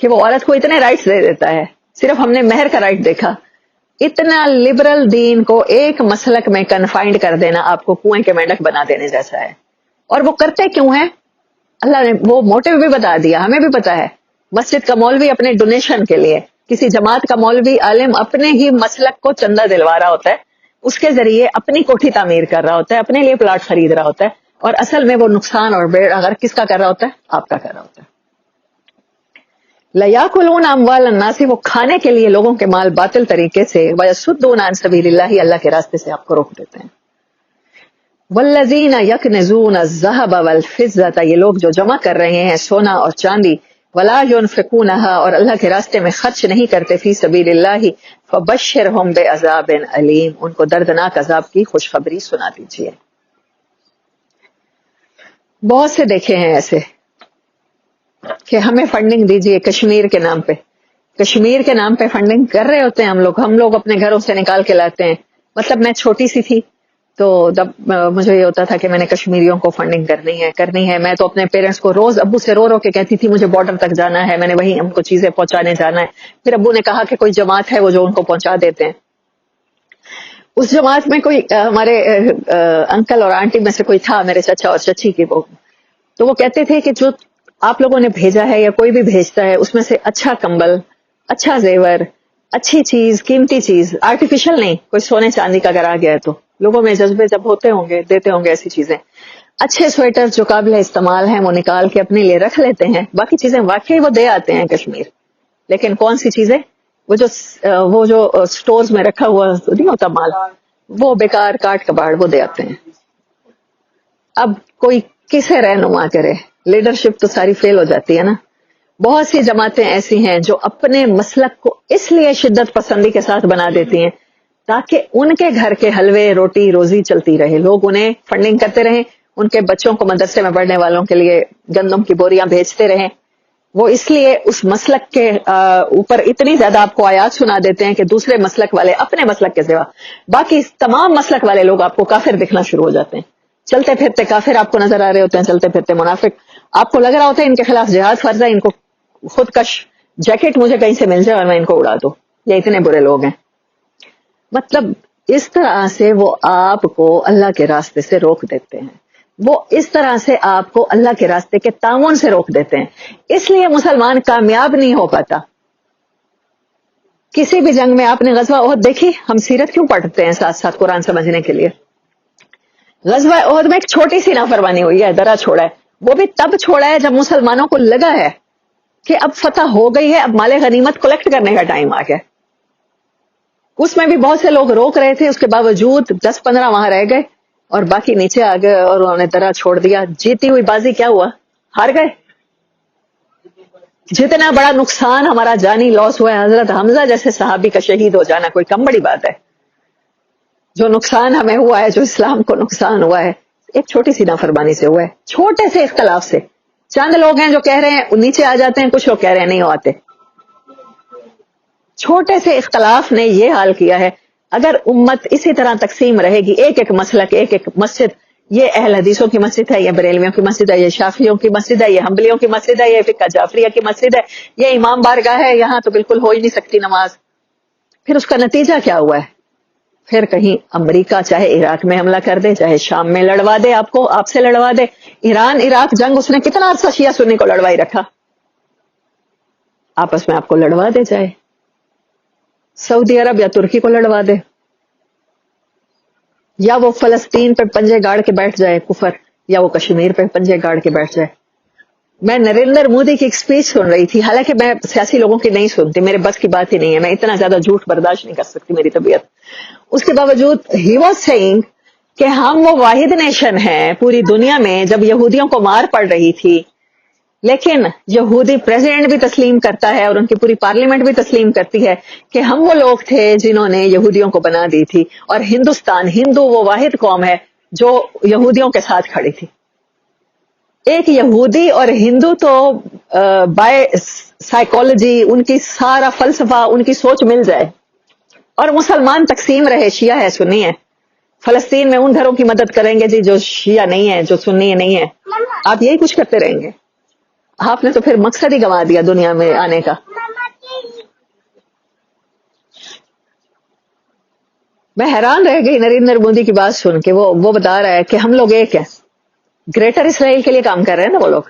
کہ وہ عورت کو اتنے رائٹس دے دیتا ہے. صرف ہم نے مہر کا رائٹ دیکھا. اتنا لبرل دین کو ایک مسلک میں کنفائنڈ کر دینا آپ کو کنویں کے مینڈک بنا دینے جیسا ہے. اور وہ کرتے کیوں ہیں؟ اللہ نے وہ موٹیو بھی بتا دیا, ہمیں بھی پتا ہے. مسجد کا مولوی اپنے ڈونیشن کے لیے, کسی جماعت کا مولوی عالم اپنے ہی مسلک کو چندہ دلوا رہا ہوتا ہے, اس کے ذریعے اپنی کوٹھی تعمیر کر رہا ہوتا ہے, اپنے لیے پلاٹ خرید رہا ہوتا ہے, اور اصل میں وہ نقصان اور بیڑ اگر کس کا کر رہا ہوتا ہے؟ آپ کا کر رہا ہوتا ہے. لَيَأْكُلُونَ أَمْوَالَ النَّاسِ, وہ کھانے کے لیے لوگوں کے مال باطل طریقے سے, وَيَصُدُّونَ عَنْ سَبِيلِ اللَّهِ, اللہ کے راستے سے آپ کو روک دیتے ہیں. وَالَّذِينَ يَكْنِزُونَ الذَّهَبَ وَالْفِضَّةَ, یہ لوگ جو جمع کر رہے ہیں سونا اور چاندی, وَلَا يُنْفِقُونَهَا, اور اللہ کے راستے میں خرچ نہیں کرتے, فی سبیل اللہ, فَبَشِّرْهُم بِعَذَابٍ أَلِيمٍ, ان کو دردناک عذاب کی خوشخبری سنا دیجیے. بہت سے دیکھے ہیں ایسے کہ ہمیں فنڈنگ دیجیے کشمیر کے نام پہ. کشمیر کے نام پہ فنڈنگ کر رہے ہوتے ہیں ہم لوگ اپنے گھروں سے نکال کے لاتے ہیں. مطلب میں چھوٹی سی تھی تو جب مجھے یہ ہوتا تھا کہ میں نے کشمیریوں کو فنڈنگ کرنی ہے, میں تو اپنے پیرنٹس کو روز ابو سے رو کے کہتی تھی مجھے بارڈر تک جانا ہے, میں نے وہیں ان کو چیزیں پہنچانے جانا ہے. پھر ابو نے کہا کہ کوئی جماعت ہے وہ جو ان کو پہنچا دیتے ہیں. اس جماعت میں کوئی ہمارے انکل اور آنٹی میں سے کوئی تھا, میرے چچا اور چچی کی وہ, تو وہ کہتے تھے کہ جو آپ لوگوں نے بھیجا ہے یا کوئی بھی بھیجتا ہے اس میں سے اچھا کمبل, اچھا زیور, اچھی چیز, قیمتی چیز, آرٹیفیشل نہیں, کوئی سونے چاندی کا اگر آ گیا ہے تو لوگوں میں جذبے جب ہوتے ہوں گے دیتے ہوں گے ایسی چیزیں. اچھے سویٹر جو قابل استعمال ہیں وہ نکال کے اپنے لیے رکھ لیتے ہیں, باقی چیزیں واقعی وہ دے آتے ہیں کشمیر. لیکن کون سی چیزیں؟ وہ جو سٹورز میں رکھا ہوا نہیں ہوتا مال, وہ بیکار کاٹ کباڑ وہ دے آتے ہیں. اب کوئی کسے رہنما کرے؟ لیڈرشپ تو ساری فیل ہو جاتی ہے نا. بہت سی جماعتیں ایسی ہیں جو اپنے مسلک کو اس لیے شدت پسندی کے ساتھ بنا دیتی ہیں تاکہ ان کے گھر کے حلوے روٹی روزی چلتی رہے, لوگ انہیں فنڈنگ کرتے رہیں, ان کے بچوں کو مدرسے میں پڑھنے والوں کے لیے گندم کی بوریاں بھیجتے رہیں. وہ اس لیے اس مسلک کے اوپر اتنی زیادہ آپ کو آیات سنا دیتے ہیں کہ دوسرے مسلک والے اپنے مسلک کے سوا باقی تمام مسلک والے لوگ آپ کو کافر دکھنا شروع ہو جاتے ہیں. چلتے پھرتے کافر آپ کو نظر آ رہے ہوتے ہیں, چلتے پھرتے منافق. آپ کو لگ رہا ہوتا ہے ان کے خلاف جہاد فرض ہے, ان کو خودکش جیکٹ مجھے کہیں سے مل جائے اور میں ان کو اڑا دوں, یہ اتنے برے لوگ ہیں. مطلب اس طرح سے وہ آپ کو اللہ کے راستے سے روک دیتے ہیں, وہ اس طرح سے آپ کو اللہ کے راستے کے تعاون سے روک دیتے ہیں. اس لیے مسلمان کامیاب نہیں ہو پاتا. کسی بھی جنگ میں آپ نے غزوہ احد دیکھی, ہم سیرت کیوں پڑھتے ہیں ساتھ ساتھ قرآن سمجھنے کے لیے. غزوہ احد میں ایک چھوٹی سی نافرمانی ہوئی ہے, درا چھوڑا ہے, وہ بھی تب چھوڑا ہے جب مسلمانوں کو لگا ہے کہ اب فتح ہو گئی ہے, اب مال غنیمت کلیکٹ کرنے کا ٹائم آ گیا. اس میں بھی بہت سے لوگ روک رہے تھے, اس کے باوجود 10-15 وہاں رہ گئے اور باقی نیچے آ گئے اور انہوں نے درا چھوڑ دیا. جیتی ہوئی بازی کیا ہوا؟ ہار گئے. جتنا بڑا نقصان ہمارا جانی لاس ہوا ہے, حضرت حمزہ جیسے صحابی کا شہید ہو جانا کوئی کم بڑی بات ہے؟ جو نقصان ہمیں ہوا ہے, جو اسلام کو نقصان ہوا ہے, ایک چھوٹی سی نافرمانی سے ہوا ہے, چھوٹے سے اختلاف سے. چند لوگ ہیں جو کہہ رہے ہیں نیچے آ جاتے ہیں, کچھ لوگ کہہ رہے ہیں نہیں آتے. چھوٹے سے اختلاف نے یہ حال کیا ہے. اگر امت اسی طرح تقسیم رہے گی, ایک ایک مسلک, ایک ایک مسجد, یہ اہل حدیثوں کی مسجد ہے, یہ بریلویوں کی مسجد ہے, یہ شافعیوں کی مسجد ہے, یہ حنبلیوں کی مسجد ہے, یہ فقہ جعفریہ کی مسجد ہے, یہ امام بارگاہ ہے, یہاں تو بالکل ہو ہی نہیں سکتی نماز. پھر اس کا نتیجہ کیا ہوا ہے؟ پھر کہیں امریکہ چاہے عراق میں حملہ کر دے, چاہے شام میں لڑوا دے, آپ سے لڑوا دے. ایران عراق جنگ اس نے کتنا عرصہ شیعہ سنی کو لڑوائی رکھا, آپس میں آپ کو لڑوا دے جائے. سعودی عرب یا ترکی کو لڑوا دے, یا وہ فلسطین پہ پنجے گاڑ کے بیٹھ جائے کفر, یا وہ کشمیر پہ پنجے گاڑ کے بیٹھ جائے. میں نریندر مودی کی ایک سپیچ سن رہی تھی, حالانکہ میں سیاسی لوگوں کی نہیں سنتی, میرے بس کی بات ہی نہیں ہے, میں اتنا زیادہ جھوٹ برداشت نہیں کر سکتی, میری طبیعت. اس کے باوجود ہی واز سیئنگ کہ ہم وہ واحد نیشن ہیں پوری دنیا میں جب یہودیوں کو مار پڑ رہی تھی, لیکن یہودی پریزیڈنٹ بھی تسلیم کرتا ہے اور ان کی پوری پارلیمنٹ بھی تسلیم کرتی ہے کہ ہم وہ لوگ تھے جنہوں نے یہودیوں کو بنا دی تھی, اور ہندوستان, ہندو وہ واحد قوم ہے جو یہودیوں کے ساتھ کھڑی تھی. ایک یہودی اور ہندو تو بائی سائیکالوجی, ان کی سارا فلسفہ, ان کی سوچ مل جائے, اور مسلمان تقسیم رہے, شیعہ ہے سنی ہے. فلسطین میں ان گھروں کی مدد کریں گے جی جو شیعہ نہیں ہے, جو سنی نہیں ہے, آپ یہی کچھ کرتے رہیں گے. آپ نے تو پھر مقصد ہی گنوا دیا دنیا میں آنے کا. میں حیران رہ گئی نریندر مودی کی بات سن کے. وہ بتا رہا ہے کہ ہم لوگ ایک ہیں, گریٹر اسرائیل کے لیے کام کر رہے ہیں نا وہ لوگ.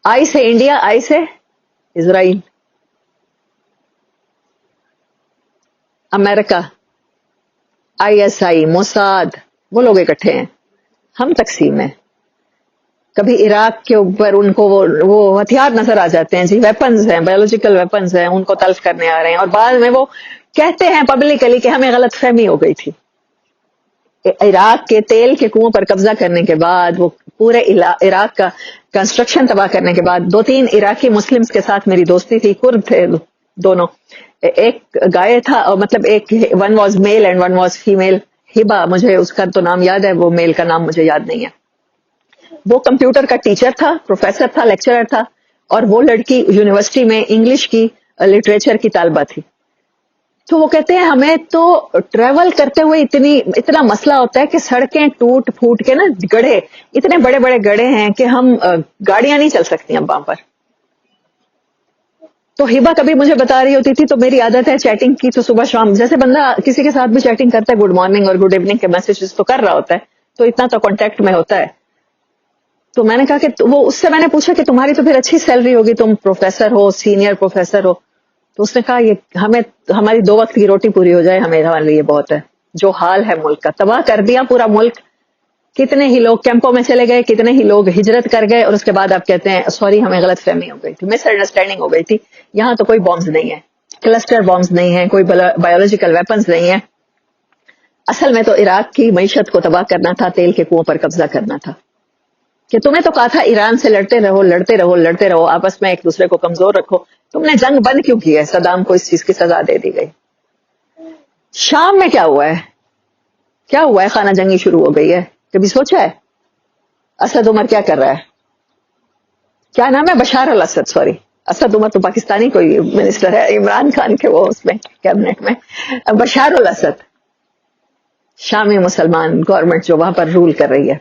آئی سے انڈیا, آئی سے اسرائیل, امریکہ, آئی ایس آئی, موساد, وہ لوگ اکٹھے ہیں, ہم تقسیم ہیں. کبھی عراق کے اوپر ان کو وہ ہتھیار نظر آ جاتے ہیں, جی ویپنز ہیں, بایولوجیکل ویپنز ہیں, ان کو تلف کرنے آ رہے ہیں, اور بعد میں وہ کہتے ہیں پبلکلی کہ ہمیں غلط فہمی ہو گئی تھی. عراق کے تیل کے کنووں پر قبضہ کرنے کے بعد, وہ پورے عراق کا کنسٹرکشن تباہ کرنے کے بعد, 2-3 عراقی مسلمز کے ساتھ میری دوستی تھی, کرد تھے دونوں. ایک گائے تھا, مطلب ایک one was male and one was female. ہبا, مجھے اس کا تو نام یاد ہے, وہ میل کا نام مجھے یاد نہیں ہے. وہ کمپیوٹر کا ٹیچر تھا, پروفیسر تھا, لیکچرر تھا, اور وہ لڑکی یونیورسٹی میں انگلش کی لٹریچر کی طالبہ تھی. تو وہ کہتے ہیں ہمیں تو ٹریول کرتے ہوئے اتنا مسئلہ ہوتا ہے کہ سڑکیں ٹوٹ پھوٹ کے نا گڑھے, اتنے بڑے بڑے گڑھے ہیں کہ ہم گاڑیاں نہیں چل سکتی اب وہاں پر. تو ہبا کبھی مجھے بتا رہی ہوتی تھی, تو میری عادت ہے چیٹنگ کی, تو صبح شام جیسے بندہ کسی کے ساتھ بھی چیٹنگ کرتا ہے, گڈ مارننگ اور گڈ ایوننگ کے میسجز تو کر رہا ہوتا ہے, تو اتنا تو کانٹیکٹ میں ہوتا ہے. تو میں نے کہا کہ وہ, اس سے میں نے پوچھا کہ تمہاری تو پھر اچھی سیلری ہوگی, تم پروفیسر ہو, سینئر پروفیسر ہو. تو اس نے کہا یہ ہماری 2 وقت کی روٹی پوری ہو جائے ہمارے لیے بہت ہے. جو حال ہے ملک کا, تباہ کر دیا پورا ملک. کتنے ہی لوگ کیمپوں میں چلے گئے, کتنے ہی لوگ ہجرت کر گئے, اور اس کے بعد آپ کہتے ہیں سوری ہمیں غلط فہمی ہو گئی تھی, مس انڈرسٹینڈنگ ہو گئی تھی. یہاں تو کوئی بامز نہیں ہے, کلسٹر بامز نہیں ہے, کوئی بایولوجیکل ویپنز نہیں ہے. اصل میں تو عراق کی معیشت کو تباہ کرنا تھا, تیل کے کنووں پر قبضہ کرنا تھا. کہ تمہیں تو کہا تھا ایران سے لڑتے رہو لڑتے رہو لڑتے رہو, آپس میں ایک دوسرے کو کمزور رکھو. تم نے جنگ بند کیوں کی ہے؟ صدام کو اس چیز کی سزا دے دی گئی. شام میں کیا ہوا ہے؟ کیا ہوا ہے؟ خانہ جنگی شروع ہو گئی ہے. کبھی سوچا ہے اسد عمر کیا کر رہا ہے؟ کیا نام ہے؟ بشار الاسد. سوری, اسد عمر تو پاکستانی کوئی منسٹر ہے, عمران خان کے وہ اس میں کیبنٹ میں. بشار الاسد شامی مسلمان گورنمنٹ جو وہاں پر رول کر رہی ہے,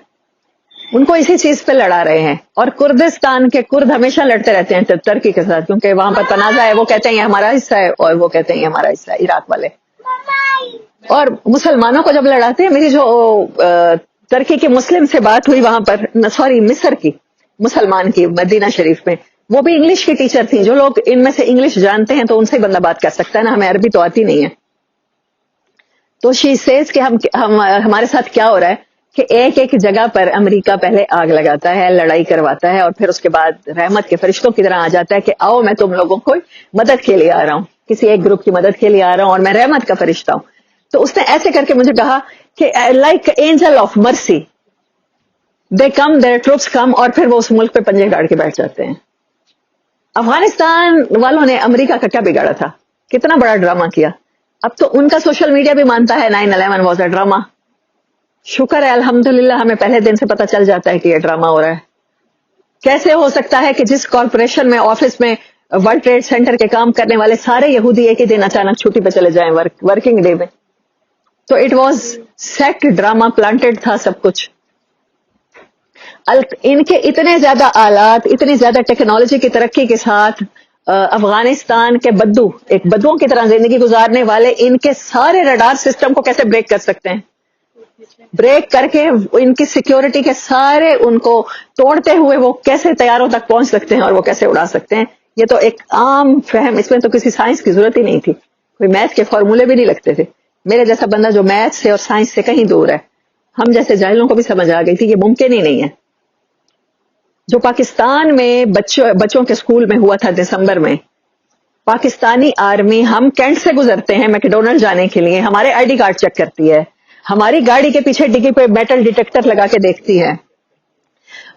ان کو اسی چیز پہ لڑا رہے ہیں. اور کردستان کے کرد ہمیشہ لڑتے رہتے ہیں ترکی کے ساتھ, کیونکہ وہاں پر تنازع ہے. وہ کہتے ہیں یہ ہمارا حصہ ہے, اور وہ کہتے ہیں یہ ہمارا حصہ ہے, عراق والے. اور مسلمانوں کو جب لڑاتے ہیں, میری جو ترکی کے مسلم سے بات ہوئی وہاں پر, سوری مصر کی مسلمان کی مدینہ شریف میں, وہ بھی انگلش کی ٹیچر تھی. جو لوگ ان میں سے انگلش جانتے ہیں تو ان سے ہی بندہ بات کر سکتا ہے نا, ہمیں عربی تو آتی نہیں ہے. تو شی سیز کہ ہمارے ساتھ کیا ہو رہا ہے کہ ایک جگہ پر امریکہ پہلے آگ لگاتا ہے, لڑائی کرواتا ہے, اور پھر اس کے بعد رحمت کے فرشتوں کی طرح آ جاتا ہے کہ آؤ میں تم لوگوں کو مدد کے لیے آ رہا ہوں, کسی ایک گروپ کی مدد کے لیے آ رہا ہوں, اور میں رحمت کا فرشتہ ہوں. تو اس نے ایسے کر کے مجھے کہا کہ لائک اینجل آف مرسی دے کم, دیئر ٹروپس کم, اور پھر وہ اس ملک پہ پنجے گاڑ کے بیٹھ جاتے ہیں. افغانستان والوں نے امریکہ کا کیا بگاڑا تھا؟ کتنا بڑا ڈرامہ کیا. اب تو ان کا سوشل میڈیا بھی مانتا ہے 9/11 واز اے ڈرامہ. شکر ہے الحمدللہ, ہمیں پہلے دن سے پتا چل جاتا ہے کہ یہ ڈرامہ ہو رہا ہے. کیسے ہو سکتا ہے کہ جس کارپوریشن میں آفس میں ورلڈ ٹریڈ سینٹر کے کام کرنے والے سارے یہودی ایک ہی دن اچانک چھٹی پہ چلے جائیں ورکنگ ڈے میں؟ تو it was set drama, planted تھا سب کچھ. ان کے اتنے زیادہ آلات, اتنی زیادہ ٹیکنالوجی کی ترقی کے ساتھ افغانستان کے ایک بدوؤں کی طرح زندگی گزارنے والے, ان کے سارے ریڈار سسٹم کو کیسے بریک کر سکتے ہیں؟ بریک کر کے ان کی سیکیورٹی کے سارے ان کو توڑتے ہوئے وہ کیسے طیاروں تک پہنچ سکتے ہیں اور وہ کیسے اڑا سکتے ہیں؟ یہ تو ایک عام فہم, اس میں تو کسی سائنس کی ضرورت ہی نہیں تھی, کوئی میتھ کے فارمولے بھی نہیں لگتے تھے. میرے جیسا بندہ جو میتھ سے اور سائنس سے کہیں دور ہے, ہم جیسے جاہلوں کو بھی سمجھ آ گئی تھی یہ ممکن ہی نہیں ہے. جو پاکستان میں بچوں کے سکول میں ہوا تھا دسمبر میں, پاکستانی آرمی, ہم کینٹ سے گزرتے ہیں میکڈونلڈ جانے کے لیے, ہمارے آئی ڈی کارڈ چیک کرتی ہے, ہماری گاڑی کے پیچھے ڈگی پہ میٹل ڈیٹیکٹر لگا کے دیکھتی ہے.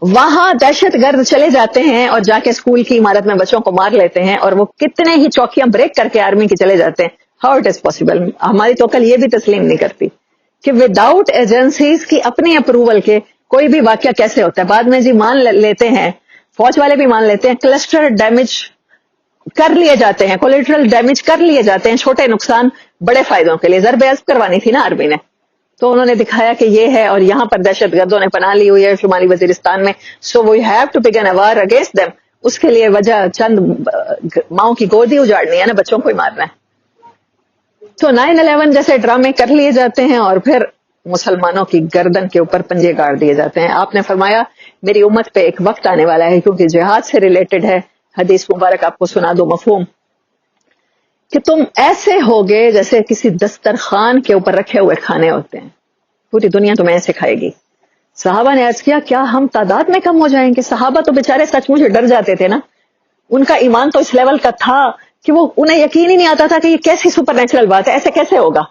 وہاں دہشت گرد چلے جاتے ہیں اور جا کے سکول کی عمارت میں بچوں کو مار لیتے ہیں, اور وہ کتنے ہی چوکیاں بریک کر کے آرمی کی چلے جاتے ہیں. How it is possible? ہماری تو کل یہ بھی تسلیم نہیں کرتی کہ وداؤٹ ایجنسیز کی اپنی اپروول کے کوئی بھی واقعہ کیسے ہوتا ہے. بعد میں جی مان لیتے ہیں, فوج والے بھی مان لیتے ہیں, کلسٹر ڈیمیج کر لیے جاتے ہیں, کولیٹرل ڈیمیج کر لیے جاتے ہیں, چھوٹے نقصان بڑے فائدوں کے لیے. ضرب عزم کروانی تھی نا آرمی نے, تو انہوں نے دکھایا کہ یہ ہے, اور یہاں پر دہشت گردوں نے پناہ لی ہوئی ہے شمالی وزیرستان میں, so we have to begin a war against them. اس کے لیے وجہ چند ماؤں کی گودی اجاڑنی ہے نا، بچوں کو ہی مارنا ہے. تو 9/11 جیسے ڈرامے کر لیے جاتے ہیں اور پھر مسلمانوں کی گردن کے اوپر پنجے گاڑ دیے جاتے ہیں. آپ نے فرمایا میری امت پہ ایک وقت آنے والا ہے، کیونکہ جہاد سے ریلیٹڈ ہے، حدیث مبارک آپ کو سنا دو مفہوم، کہ تم ایسے ہوگے جیسے کسی دسترخوان کے اوپر رکھے ہوئے کھانے ہوتے ہیں، پوری دنیا تمہیں ایسے کھائے گی. صحابہ نے عرض کیا کیا ہم تعداد میں کم ہو جائیں گے؟ صحابہ تو بےچارے سچ مجھے ڈر جاتے تھے نا، ان کا ایمان تو اس لیول کا تھا کہ وہ انہیں یقین ہی نہیں آتا تھا کہ یہ کیسی سپر نیچرل بات ہے، ایسے کیسے ہوگا.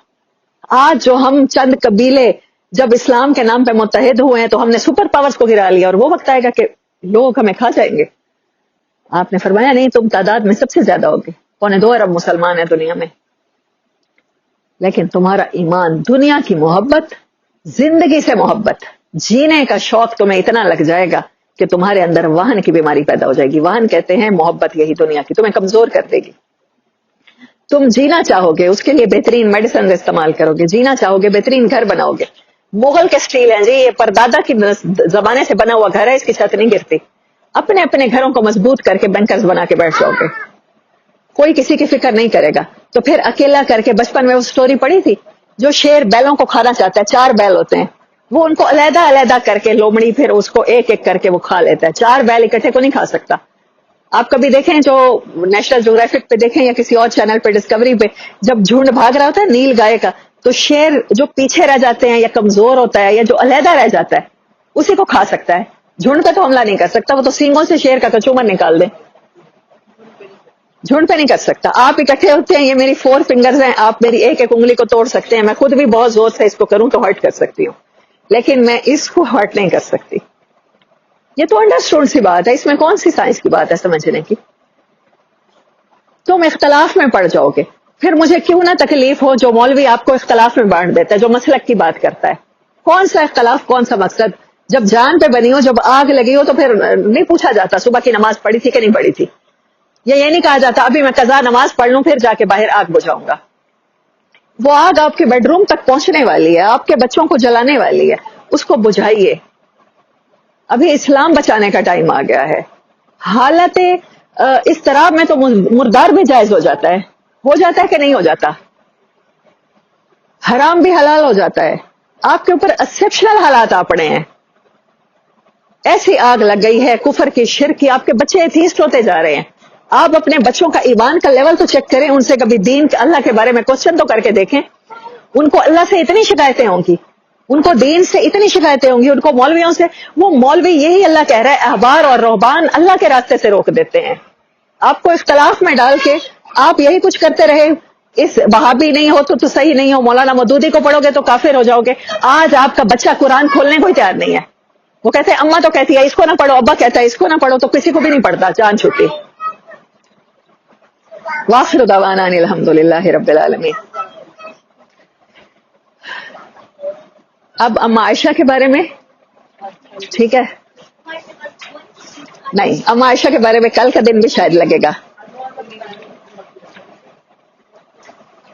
آج جو ہم چند قبیلے جب اسلام کے نام پہ متحد ہوئے ہیں تو ہم نے سپر پاورز کو گرا لیا، اور وہ وقت آئے گا کہ لوگ ہمیں کھا جائیں گے. آپ نے فرمایا نہیں، تم تعداد میں سب سے زیادہ ہوگے، 2.25 ارب مسلمان ہیں دنیا میں، لیکن تمہارا ایمان، دنیا کی محبت، زندگی سے محبت، جینے کا شوق تمہیں اتنا لگ جائے گا کہ تمہارے اندر واہن کی بیماری پیدا ہو جائے گی. واہن کہتے ہیں محبت، یہی دنیا کی تمہیں کمزور کر دے گی. تم جینا چاہو گے، اس کے لیے بہترین میڈیسن استعمال کرو گے، جینا چاہو گے بہترین گھر بناؤ گے. مغل کے سٹیل ہیں جی، یہ پردادا کی زمانے سے بنا ہوا گھر ہے، اس کی چھت نہیں گرتی. اپنے اپنے گھروں کو مضبوط کر کے بینکرز بنا کے بیٹھ جاؤ گے، کوئی کسی کی فکر نہیں کرے گا. تو پھر اکیلا کر کے، بچپن میں وہ سٹوری پڑھی تھی، جو شیر بیلوں کو کھانا چاہتا ہے، 4 بیل ہوتے ہیں، وہ ان کو علیحدہ علیحدہ کر کے لومڑی پھر اس کو ایک ایک کر کے وہ کھا لیتا ہے. 4 بیل اکٹھے کو نہیں کھا سکتا. آپ کبھی دیکھیں، جو نیشنل جغرافک پہ دیکھیں یا کسی اور چینل پہ، ڈسکوری پہ، جب جھنڈ بھاگ رہا ہوتا ہے نیل گائے کا، تو شیر جو پیچھے رہ جاتے ہیں یا کمزور ہوتا ہے یا جو علیحدہ رہ جاتا ہے اسی کو کھا سکتا ہے. جھنڈ پہ تو حملہ نہیں کر سکتا، وہ تو سینگوں سے شیر کا کچومر نکال دے. جھنڈ پہ نہیں کر سکتا. آپ اکٹھے ہوتے ہیں، یہ میری 4 فنگرز ہیں، آپ میری ایک ایک انگلی کو توڑ سکتے ہیں، میں خود بھی بہت زور سے اس کو کروں تو ہرٹ کر سکتی ہوں، لیکن میں اس کو ہرٹ نہیں کر سکتی. یہ تو انڈرسٹوڈ سی بات ہے، اس میں کون سی سائنس کی بات ہے سمجھنے کی. تم اختلاف میں پڑ جاؤ گے. پھر مجھے کیوں نہ تکلیف ہو جو مولوی آپ کو اختلاف میں بانٹ دیتا ہے، جو مسلک کی بات کرتا ہے. کون سا اختلاف، کون سا مقصد؟ جب جان پہ بنی ہو، جب آگ لگی ہو، تو پھر نہیں پوچھا جاتا صبح کی نماز پڑھی تھی کہ نہیں پڑھی تھی، یا یہ نہیں کہا جاتا ابھی میں قضا نماز پڑھ لوں پھر جا کے باہر آگ بجھاؤں گا. وہ آگ آپ کے بیڈ روم تک پہنچنے والی ہے، آپ کے بچوں کو جلانے والی ہے، اس کو بجھائیے. ابھی اسلام بچانے کا ٹائم آ گیا ہے. حالت اس طرح میں تو مردار بھی جائز ہو جاتا ہے کہ نہیں ہو جاتا؟ حرام بھی حلال ہو جاتا ہے. آپ کے اوپر ایکسپشنل حالات آ پڑے ہیں، ایسی آگ لگ گئی ہے کفر کی، شرک کی، آپ کے بچے ایتھیسٹ ہوتے جا رہے ہیں. آپ اپنے بچوں کا ایمان کا لیول تو چیک کریں، ان سے کبھی دین اللہ کے بارے میں کوسچن تو کر کے دیکھیں. ان کو اللہ سے اتنی شکایتیں ہوں گی، ان کو دین سے اتنی شکایتیں ہوں گی، ان کو مولویوں سے. وہ مولوی، یہی اللہ کہہ رہا ہے، احبار اور رہبان اللہ کے راستے سے روک دیتے ہیں. آپ کو اختلاف میں ڈال کے آپ یہی کچھ کرتے رہے، اس وہابی نہیں ہو تو صحیح نہیں ہو، مولانا مودودی کو پڑھو گے تو کافر ہو جاؤ گے. آج آپ کا بچہ قرآن کھولنے کو ہی تیار نہیں ہے. وہ کہتے ہیں اماں تو کہتی ہے اس کو نہ پڑھو، ابا کہتا ہے اس کو نہ پڑھو، تو کسی کو بھی نہیں پڑھتا. جان چھوٹی. واخر دعوانا ان الحمدللہ رب العالمین. اب اما عائشہ کے بارے میں، ٹھیک ہے، نہیں، اما عائشہ کے بارے میں کل کا دن بھی شاید لگے گا.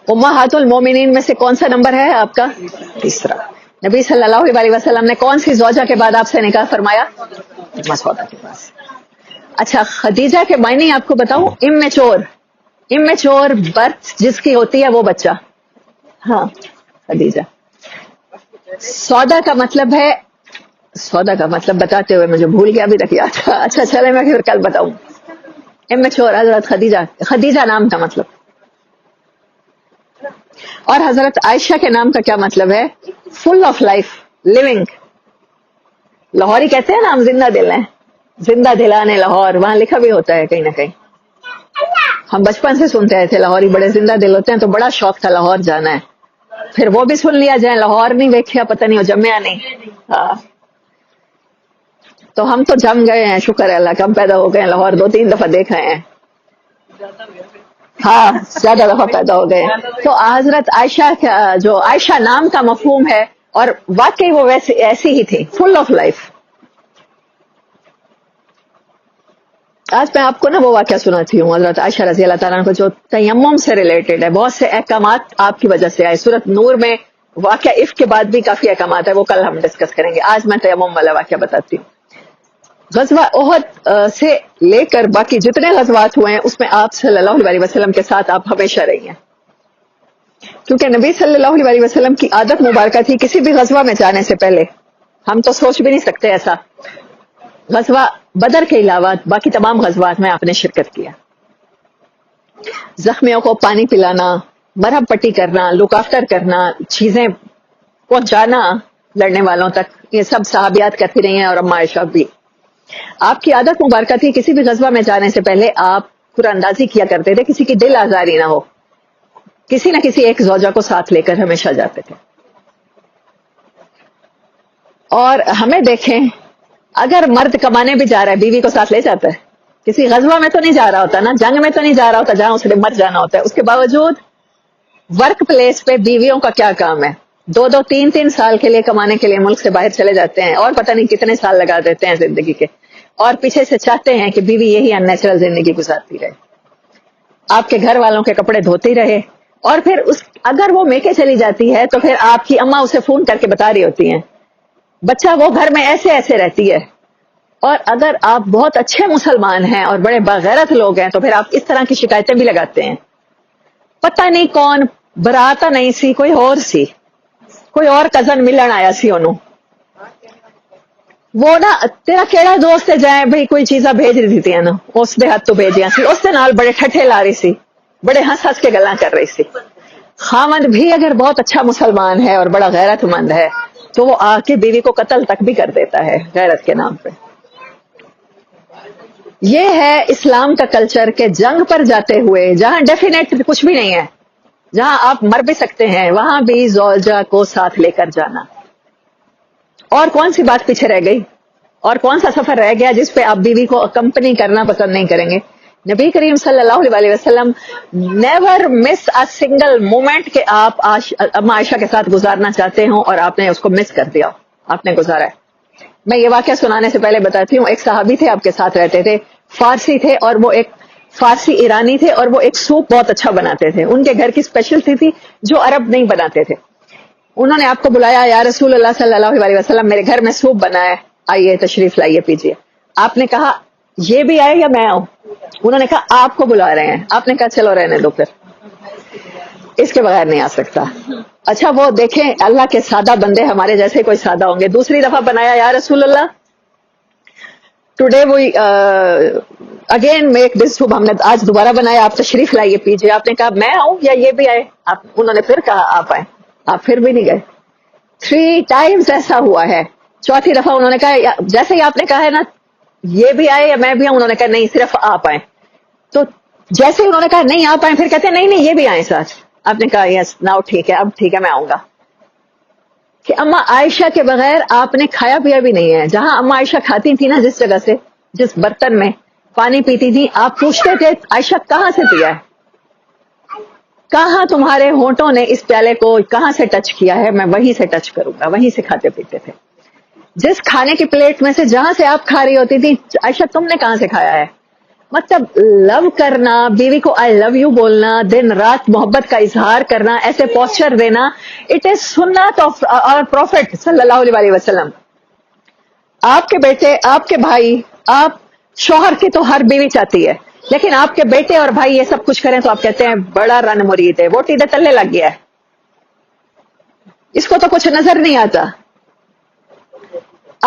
امہات المومنین میں سے کون سا نمبر ہے آپ کا؟ 3. نبی صلی اللہ علیہ وسلم نے کون سی زوجہ کے بعد آپ سے نکاح فرمایا؟ مسعودہ کے پاس. اچھا، خدیجہ کے معنی آپ کو بتاؤں؟ امیچور برتھ جس کی ہوتی ہے وہ بچہ. ہاں، خدیجہ. سودا کا مطلب ہے، سودا کا مطلب بتاتے ہوئے مجھے بھول گیا، ابھی تک یاد تھا. اچھا چلے میں پھر کل بتاؤں. امیچور حضرت خدیجہ، خدیجہ نام کا مطلب. اور حضرت عائشہ کے نام کا کیا مطلب ہے؟ Full of life, living. لاہوری کہتے ہیں نا ہم زندہ دل ہیں، زندہ دلانے لاہور، وہاں لکھا بھی ہوتا ہے کہیں نہ کہیں. ہم بچپن سے سنتے آئے تھے لاہوری بڑے زندہ دل ہوتے ہیں، تو بڑا شوق تھا لاہور جانا ہے. پھر وہ بھی سن لیا جائے، لاہور نہیں دیکھا، پتہ نہیں ہو جمیا نہیں. ہاں، تو ہم تو جم گئے ہیں، شکر ہے اللہ کا، ہم پیدا ہو گئے ہیں لاہور، 2-3 دفعہ دیکھا ہے. ہاں، زیادہ دفعہ پیدا ہو گئے. تو حضرت عائشہ کا جو عائشہ نام کا مفہوم ہے، اور واقعی وہ ویسے ایسی ہی تھی، فل آف لائف. آج میں آپ کو نا وہ واقعہ سناتی ہوں حضرت عائشہ رضی اللہ تعالیٰ عنہ کو، جو تیمم سے ریلیٹڈ ہے. بہت سے احکامات آپ کی وجہ سے آئے. سورۃ نور میں واقعہ عفق کے بعد بھی کافی احکامات ہے، وہ کل ہم ڈسکس کریں گے. آج میں تیمم والا واقعہ بتاتی ہوں. غزوہ احد سے لے کر باقی جتنے غزوات ہوئے ہیں اس میں آپ صلی اللہ علیہ وسلم کے ساتھ آپ ہمیشہ رہی ہیں، کیونکہ نبی صلی اللہ علیہ وسلم کی عادت مبارکہ تھی کسی بھی غزوہ میں جانے سے پہلے، ہم تو سوچ بھی نہیں سکتے ایسا، غزوہ بدر کے علاوہ باقی تمام غزوات میں آپ نے شرکت کیا، زخمیوں کو پانی پلانا، مرہم پٹی کرنا، لک آفٹر کرنا، چیزیں پہنچانا لڑنے والوں تک، یہ سب صحابیات کرتی رہی ہیں اور اما عائشہ بھی۔ آپ کی عادت مبارکہ تھی کسی بھی غزوہ میں جانے سے پہلے آپ قرآن اندازی کیا کرتے تھے، کسی کی دل آزاری نہ ہو، کسی نہ کسی ایک زوجہ کو ساتھ لے کر ہمیشہ جاتے تھے۔ اور ہمیں دیکھیں، اگر مرد کمانے بھی جا رہا ہے بیوی کو ساتھ لے جاتا ہے، کسی غزوہ میں تو نہیں جا رہا ہوتا نا، جنگ میں تو نہیں جا رہا ہوتا جہاں اسے مر جانا ہوتا ہے، اس کے باوجود ورک پلیس پہ بیویوں کا کیا کام ہے، 2-3 سال کے لیے کمانے کے لیے ملک سے باہر چلے جاتے ہیں اور پتہ نہیں کتنے سال لگا دیتے ہیں زندگی کے، اور پیچھے سے چاہتے ہیں کہ بیوی یہی ان نیچرل زندگی گزارتی رہے، آپ کے گھر والوں کے کپڑے دھوتی رہے، اور پھر اگر وہ میکے چلی جاتی ہے تو پھر آپ کی اماں اسے فون کر کے بتا رہی ہوتی ہیں بچہ وہ گھر میں ایسے ایسے رہتی ہے۔ اور اگر آپ بہت اچھے مسلمان ہیں اور بڑے باغیرت لوگ ہیں تو پھر آپ اس طرح کی شکایتیں بھی لگاتے ہیں، پتہ نہیں کون براتا نہیں سی، کوئی اور سی، کوئی اور کزن ملن آیا سی انہوں، وہ نا تیرا کیڑا دوست ہے جائے بھئی کوئی چیزاں بھیج رہی تھی نا اس دے ہاتھ تو بھیجیاں سی، اس دے نال بڑے ٹھٹھے لا رہی سی، بڑے ہنس ہنس کے گلاں کر رہی سی۔ خامد بھی اگر بہت اچھا مسلمان ہے اور بڑا غیرت مند ہے تو وہ آ کے بیوی کو قتل تک بھی کر دیتا ہے غیرت کے نام پہ۔ یہ ہے اسلام کا کلچر کہ جنگ پر جاتے ہوئے جہاں ڈیفینیٹ کچھ بھی نہیں ہے، جہاں آپ مر بھی سکتے ہیں وہاں بھی زوجہ کو ساتھ لے کر جانا۔ اور کون سی بات پیچھے رہ گئی، اور کون سا سفر رہ گیا جس پہ آپ بیوی کو اکمپنی کرنا پسند نہیں کریں گے؟ نبی کریم صلی اللہ علیہ وسلم never miss a single moment کہ آپ اما عائشہ کے ساتھ گزارنا چاہتے ہوں اور آپ نے اس کو مس کر دیا، آپ نے گزارا ہے۔ میں یہ واقعہ سنانے سے پہلے بتاتی ہوں، ایک صحابی تھے آپ کے ساتھ رہتے تھے، فارسی تھے، اور وہ ایک فارسی ایرانی تھے، اور وہ ایک سوپ بہت اچھا بناتے تھے، ان کے گھر کی اسپیشلٹی تھی جو عرب نہیں بناتے تھے۔ انہوں نے آپ کو بلایا، یا رسول اللہ صلی اللہ علیہ وسلم میرے گھر میں سوپ بنا ہے، آئیے تشریف لائیے پیجیے۔ آپ نے کہا یہ بھی آئے یا میں آؤں؟ انہوں نے کہا آپ کو بلا رہے ہیں۔ آپ نے کہا چلو رہنے دو، پھر اس کے بغیر نہیں آ سکتا۔ اچھا وہ دیکھیں اللہ کے سادہ بندے ہمارے جیسے کوئی سادہ ہوں گے، دوسری دفعہ بنایا، یا رسول اللہ today we again make this soup, ہم نے آج دوبارہ بنایا، آپ تشریف لائیے پیجیے۔ آپ نے کہا میں آؤں یا یہ بھی آئے؟ انہوں نے پھر کہا آپ آئیں، آپ پھر بھی نہیں گئے۔ 3 times ایسا ہوا ہے۔ چوتھی دفعہ انہوں نے کہا جیسے ہی آپ نے کہا ہے نا یہ بھی آئے یا میں بھی آؤں، انہوں نے کہا نہیں صرف آپ آئیں۔ تو جیسے ہی انہوں نے کہا نہیں آپ آئیں، پھر کہتے ہیں نہیں یہ بھی آئیں ساتھ۔ آپ نے کہا یس ناؤ ٹھیک ہے، اب ٹھیک ہے میں آؤں گا۔ کہ اما عائشہ کے بغیر آپ نے کھایا پیا بھی نہیں ہے۔ جہاں اما عائشہ کھاتی تھی نا، جس جگہ سے، جس برتن میں پانی پیتی تھی، آپ پوچھتے تھے عائشہ کہاں سے پیا ہے، کہاں تمہارے ہونٹوں نے اس پیالے کو کہاں سے ٹچ کیا ہے، میں وہیں سے ٹچ کروں گا۔ وہیں سے کھاتے پیتے تھے، جس کھانے کی پلیٹ میں سے جہاں سے آپ کھا رہی ہوتی تھی عائشہ تم نے کہاں سے کھایا ہے۔ مطلب لو کرنا، بیوی کو آئی لو یو بولنا، دن رات محبت کا اظہار کرنا، ایسے پوسچر دینا، اٹ از سنت آف آور پروفیٹ صلی اللہ علیہ وسلم۔ آپ کے بیٹے، آپ کے بھائی، آپ شوہر کی تو ہر بیوی چاہتی ہے، لیکن آپ کے بیٹے اور بھائی یہ سب کچھ کریں تو آپ کہتے ہیں بڑا رن مرید ہے، وہ ٹیدے تلے لگ گیا ہے، اس کو تو کچھ نظر نہیں آتا۔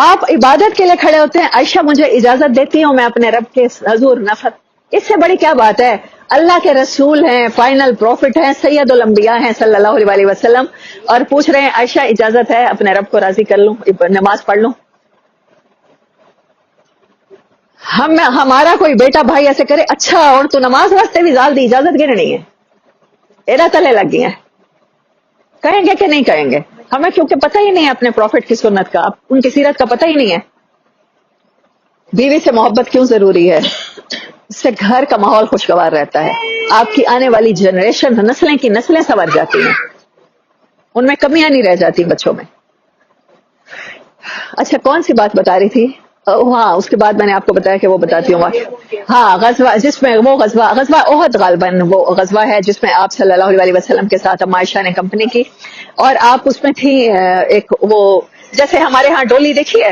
آپ عبادت کے لیے کھڑے ہوتے ہیں، عائشہ مجھے اجازت دیتی ہوں میں اپنے رب کے حضور نفل، اس سے بڑی کیا بات ہے؟ اللہ کے رسول ہیں، فائنل پروفٹ ہیں، سید الانبیاء ہیں صلی اللہ علیہ وسلم، اور پوچھ رہے ہیں عائشہ اجازت ہے اپنے رب کو راضی کر لوں، نماز پڑھ لوں؟ ہمارا کوئی بیٹا بھائی ایسے کرے اچھا اور تو نماز واسطے بھی زال دی اجازت گرنی ہے، ایرا تلے لگ گئی ہیں، کہیں گے کہ نہیں کہیں گے؟ ہمیں کیونکہ پتہ ہی نہیں ہے اپنے پروفٹ کی سنت کا، ان کی سیرت کا پتہ ہی نہیں ہے۔ بیوی سے محبت کیوں ضروری ہے؟ اس سے گھر کا ماحول خوشگوار رہتا ہے، آپ کی آنے والی جنریشن نسلیں کی نسلیں سنور جاتی ہیں، ان میں کمیاں نہیں رہ جاتی بچوں میں۔ اچھا کون سی بات بتا رہی تھی؟ ہاں اس کے بعد میں نے آپ کو بتایا کہ وہ بتاتی ہوں ہاں غزوہ، جس میں وہ غزوہ احد غالباً وہ غزوہ ہے جس میں آپ صلی اللہ علیہ وسلم کے ساتھ اما عائشہ نے کمپنی کی، اور آپ اس میں تھی ایک وہ جیسے ہمارے ہاں ڈولی دیکھی ہے،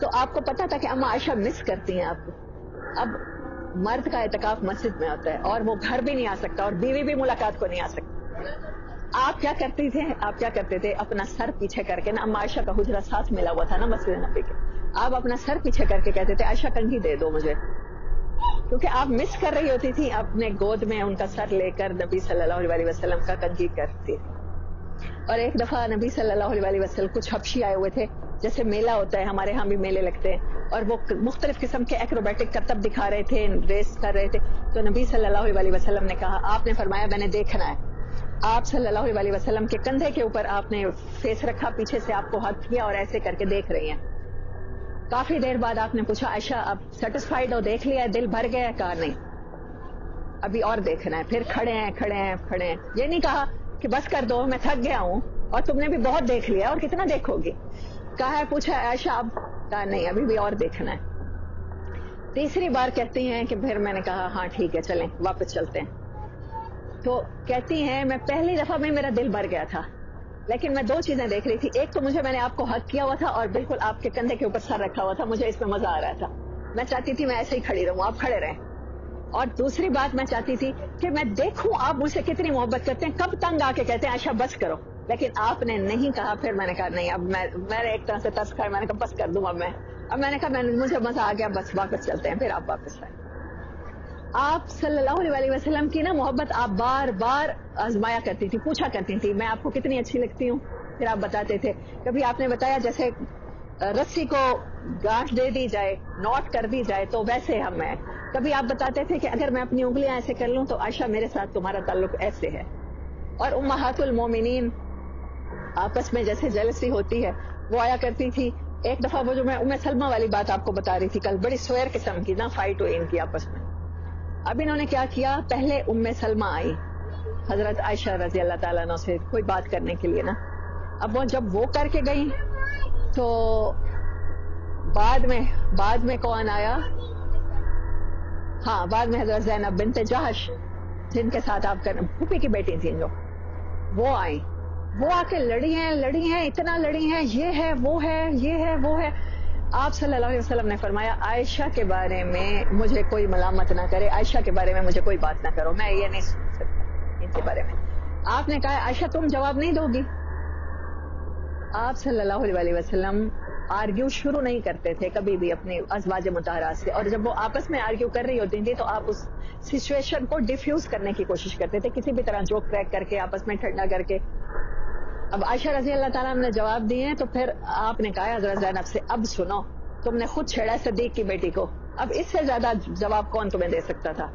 تو آپ کو پتا تھا کہ اما عائشہ مس کرتی ہیں آپ کو. اب مرد کا اعتکاف مسجد میں ہوتا ہے اور وہ گھر بھی نہیں آ سکتا اور بیوی بھی ملاقات کو نہیں آ سکتی. آپ کیا کرتی تھے؟ آپ کیا کرتے تھے؟ اپنا سر پیچھے کر کے نا، اما عائشہ کا حجرہ ساتھ ملا ہوا تھا نا مسجد نبی کے، آپ اپنا سر پیچھے کر کے کہتے تھے عائشہ کنگھی دے دو مجھے، کیونکہ آپ مس کر رہی ہوتی تھی اپنے گود میں ان کا سر لے کر نبی صلی اللہ علیہ وسلم کا کنگھی کرتی. اور ایک دفعہ نبی صلی اللہ علیہ وسلم کچھ حبشی آئے ہوئے تھے، جیسے میلہ ہوتا ہے ہمارے ہاں بھی میلے لگتے ہیں، اور وہ مختلف قسم کے ایکروبیٹک کرتب دکھا رہے تھے، ریس کر رہے تھے. تو نبی صلی اللہ علیہ وسلم نے کہا، آپ نے فرمایا میں نے دیکھنا ہے. آپ صلی اللہ علیہ وسلم کے کندھے کے اوپر آپ نے فیس رکھا، پیچھے سے آپ کو ہاتھ کیا اور ایسے کر کے دیکھ رہی ہیں. کافی دیر بعد آپ نے پوچھا عائشہ اب سیٹسفائیڈ ہو، دیکھ لیا ہے، دل بھر گیا ہے؟ کہا نہیں، ابھی اور دیکھنا ہے. پھر کھڑے ہیں. یہ نہیں کہا کہ بس کر دو میں تھک گیا ہوں اور تم نے بھی بہت دیکھ لیا اور کتنا دیکھو گی. کہا ہے پوچھا عائشہ اب؟ کہا نہیں، ابھی بھی اور دیکھنا ہے. تیسری بار کہتی ہیں کہ پھر میں نے کہا ہاں ٹھیک ہے چلیں واپس چلتے ہیں. تو کہتی ہیں میں پہلی دفعہ میں میرا دل بھر گیا تھا، لیکن میں دو چیزیں دیکھ رہی تھی. ایک تو میں نے آپ کو حق کیا ہوا تھا اور بالکل آپ کے کندھے کے اوپر سر رکھا ہوا تھا، مجھے اس میں مزہ آ رہا تھا، میں چاہتی تھی میں ایسے ہی کھڑی رہوں، آپ کھڑے رہیں. اور دوسری بات میں چاہتی تھی کہ میں دیکھوں آپ مجھ سے کتنی محبت کرتے ہیں، کب تنگ آ کے کہتے ہیں عائشہ بس کرو. لیکن آپ نے نہیں کہا. پھر میں نے کہا نہیں، اب میں نے ایک طرح سے ترس کھایا، میں نے کہا بس کر دوں اب میں نے کہا مجھے مزہ آ گیا، بس واپس چلتے ہیں. پھر آپ واپس آئے. آپ صلی اللہ علیہ وسلم کی نا محبت آپ بار بار آزمایا کرتی تھی، پوچھا کرتی تھی میں آپ کو کتنی اچھی لگتی ہوں. پھر آپ بتاتے تھے. کبھی آپ نے بتایا جیسے رسی کو گاٹھ دے دی جائے، نوٹ کر دی جائے تو ویسے ہم ہیں. کبھی آپ بتاتے تھے کہ اگر میں اپنی انگلیاں ایسے کر لوں تو عائشہ میرے ساتھ تمہارا تعلق ایسے ہے. اور امہات المومنین آپس میں جیسے جیلسی ہوتی ہے وہ آیا کرتی تھی. ایک دفعہ وہ جو میں ام سلمہ والی بات آپ کو بتا رہی تھی کل، بڑی سویر قسم کی نا فائٹ ہوئی ان کی آپس میں. اب انہوں نے کیا کیا، پہلے ام سلمہ آئی حضرت عائشہ رضی اللہ تعالیٰ عنہ سے کوئی بات کرنے کے لیے نا. اب وہ جب وہ کر کے گئی تو بعد میں کون آیا؟ ہاں بعد میں حضرت زینب بنت جہش، جن کے ساتھ آپ پھوپھی کی بیٹی تھیں جو، وہ آئی. وہ آ کے لڑی ہیں اتنا لڑی ہیں، یہ ہے وہ ہے یہ ہے وہ ہے. آپ صلی اللہ علیہ وسلم نے فرمایا عائشہ کے بارے میں مجھے کوئی ملامت نہ کرے، عائشہ کے بارے میں مجھے کوئی بات نہ کرو، میں یہ نہیں سن سکتا ان کے بارے میں. آپ نے کہا عائشہ تم جواب نہیں دو گی؟ آپ صلی اللہ علیہ وسلم آرگیو شروع نہیں کرتے تھے کبھی بھی اپنی ازواج مطہرات سے، اور جب وہ آپس میں آرگیو کر رہی ہوتی تھی تو آپ اس سچویشن کو ڈیفیوز کرنے کی کوشش کرتے تھے، کسی بھی طرح جوک کریک کر کے آپس میں ٹھنڈا کر کے. اب عائشہ رضی اللہ تعالیٰ نے جواب دیے تو پھر آپ نے کہا حضرت زینب سے اب سنو، تم نے خود چھیڑا صدیق کی بیٹی کو، اب اس سے زیادہ جواب کون تمہیں دے سکتا تھا.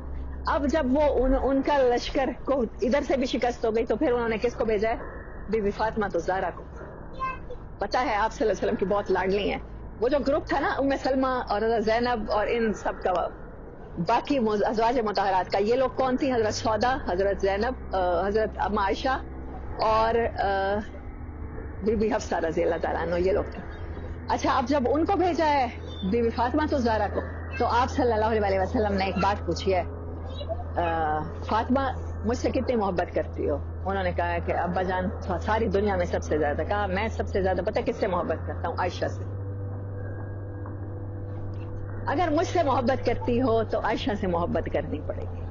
اب جب وہ ان کا لشکر کو ادھر سے بھی شکست ہو گئی تو پھر انہوں نے کس کو بھیجا ہے؟ بی بی فاطمہ الزہرا کو. پتا ہے آپ صلی اللہ علیہ وسلم کی بہت لاڈلی ہیں. وہ جو گروپ تھا نا ام سلمہ اور حضرت زینب اور ان سب کا باقی ازواج مطہرات کا، یہ لوگ کون تھی؟ حضرت سودا، حضرت زینب، حضرت اما عائشہ اور بی بی حفصہ رضی اللہ تعالیٰ عنہ، یہ لوگ تھے. اچھا اب جب ان کو بھیجا ہے بی بی فاطمہ الزہرا کو، تو آپ صلی اللہ علیہ وسلم نے ایک بات پوچھی ہے، فاطمہ مجھ سے کتنی محبت کرتی ہو؟ انہوں نے کہا کہ ابا جان ساری دنیا میں سب سے زیادہ. کہا میں سب سے زیادہ پتہ کس سے محبت کرتا ہوں؟ عائشہ سے. اگر مجھ سے محبت کرتی ہو تو عائشہ سے محبت کرنی پڑے گی.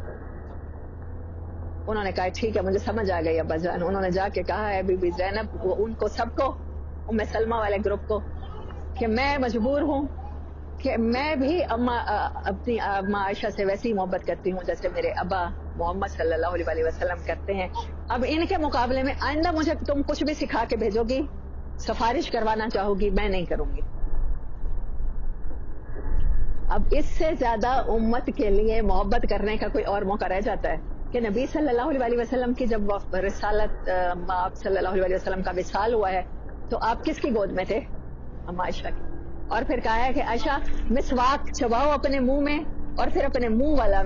انہوں نے کہا ٹھیک ہے مجھے سمجھ آ گئی ابا جان. انہوں نے جا کے کہا ہے بی بی زینب وہ ان کو سب کو، ام سلمہ والے گروپ کو، کہ میں مجبور ہوں کہ میں بھی اپنی اما عائشہ سے ویسی ہی محبت کرتی ہوں جیسے میرے ابا محمد صلی اللہ علیہ وسلم کرتے ہیں. اب ان کے مقابلے میں آئندہ مجھے تم کچھ بھی سکھا کے بھیجو گی، سفارش کروانا چاہو گی، میں نہیں کروں گی. اب اس سے زیادہ امت کے لیے محبت کرنے کا کوئی اور موقع رہ جاتا ہے کہ نبی صلی اللہ علیہ وسلم کی جب رسالت آپ صلی اللہ علیہ وسلم کا وصال ہوا ہے تو آپ کس کی گود میں تھے؟ اما عائشہ کی. اور پھر کہا ہے کہ عائشہ مسواک چباؤ اپنے منہ میں، اور پھر اپنے منہ والا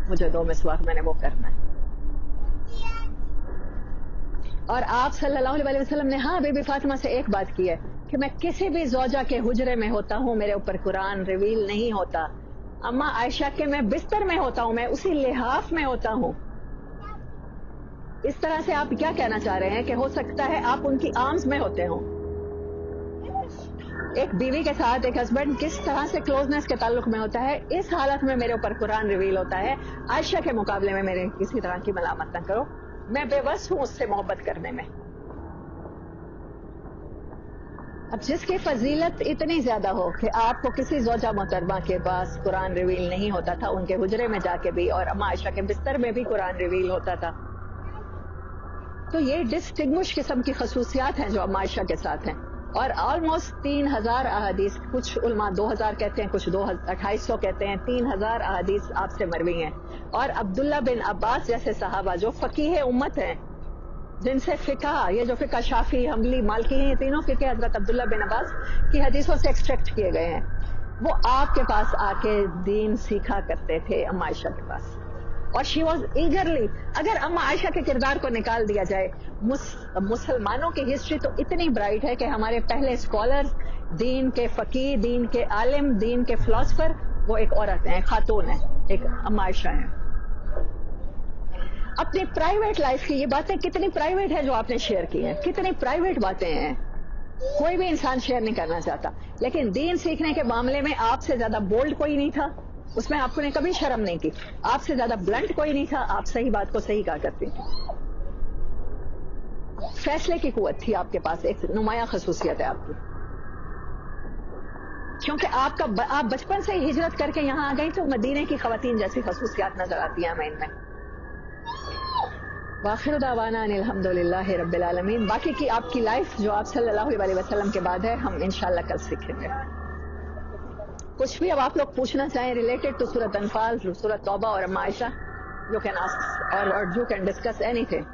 مجھے دو مسواک، میں نے وہ کرنا ہے. اور آپ صلی اللہ علیہ وسلم نے ہاں بی بی فاطمہ سے ایک بات کی ہے کہ میں کسی بھی زوجہ کے حجرے میں ہوتا ہوں میرے اوپر قرآن ریویل نہیں ہوتا. اما عائشہ کے میں بستر میں ہوتا ہوں، میں اسی لحاف میں ہوتا ہوں. اس طرح سے آپ کیا کہنا چاہ رہے ہیں کہ ہو سکتا ہے آپ ان کی آرمز میں ہوتے ہوں؟ ایک بیوی کے ساتھ ایک ہسبینڈ کس طرح سے کلوزنس کے تعلق میں ہوتا ہے، اس حالت میں میرے اوپر قرآن ریویل ہوتا ہے، عائشہ کے مقابلے میں میرے کسی طرح کی ملامت نہ کرو، میں بے بس ہوں اس سے محبت کرنے میں۔ اب جس کی فضیلت اتنی زیادہ ہو کہ آپ کو کسی زوجہ محترمہ کے پاس قرآن ریویل نہیں ہوتا تھا، ان کے حجرے میں جا کے بھی، اور اما عائشہ کے بستر میں بھی قرآن ریویل ہوتا تھا، تو یہ ڈسٹنگوش قسم کی خصوصیات ہیں جو اما عائشہ کے ساتھ ہیں۔ اور آلموسٹ 3000 احادیث، کچھ علماء 2000 کہتے ہیں، کچھ 2800 کہتے ہیں، 3000 احادیث آپ سے مروی ہیں۔ اور عبداللہ بن عباس جیسے صحابہ جو فقیہ امت ہیں، جن سے فقہ، یہ جو فقہ شافعی، حنبلی، مالکی ہیں، یہ تینوں فقہ حضرت عبداللہ بن عباس کی حدیثوں سے ایکسٹریکٹ کیے گئے ہیں، وہ آپ کے پاس آ کے دین سیکھا کرتے تھے اما عائشہ کے پاس۔ اور شی واز ایگرلی، اگر اما عائشہ کے کردار کو نکال دیا جائے، مسلمانوں کی ہسٹری تو اتنی برائٹ ہے کہ ہمارے پہلے اسکالرز، دین کے فقیہ، دین کے عالم، دین کے فلاسفر، وہ ایک عورت ہیں، خاتون ہیں، ایک اما عائشہ ہیں۔ اپنی پرائیویٹ لائف کی یہ باتیں کتنی پرائیویٹ ہیں جو آپ نے شیئر کی ہیں، کتنی پرائیویٹ باتیں ہیں، کوئی بھی انسان شیئر نہیں کرنا چاہتا، لیکن دین سیکھنے کے معاملے میں آپ سے زیادہ بولڈ کوئی نہیں تھا، اس میں آپ نے کبھی شرم نہیں کی، آپ سے زیادہ بلنٹ کوئی نہیں تھا، آپ صحیح بات کو صحیح کہا کرتی تھی، فیصلے کی قوت تھی آپ کے پاس، ایک نمایاں خصوصیت ہے آپ کی، کیونکہ آپ بچپن سے ہی ہجرت کر کے یہاں آ گئی تو مدینے کی خواتین جیسی خصوصیات نظر آتی ہیں ہمیں ان میں۔ وآخر دعوانا ان الحمد للہ رب العالمین۔ باقی کی آپ کی لائف جو آپ صلی اللہ علیہ وسلم کے بعد ہے، ہم انشاءاللہ کل سیکھیں گے۔ کچھ بھی اب آپ لوگ پوچھنا چاہیں ریلیٹڈ ٹو سورۃ انفال، سورۃ توبہ اور اما عائشہ، یو کین آسک اور you can discuss any thing.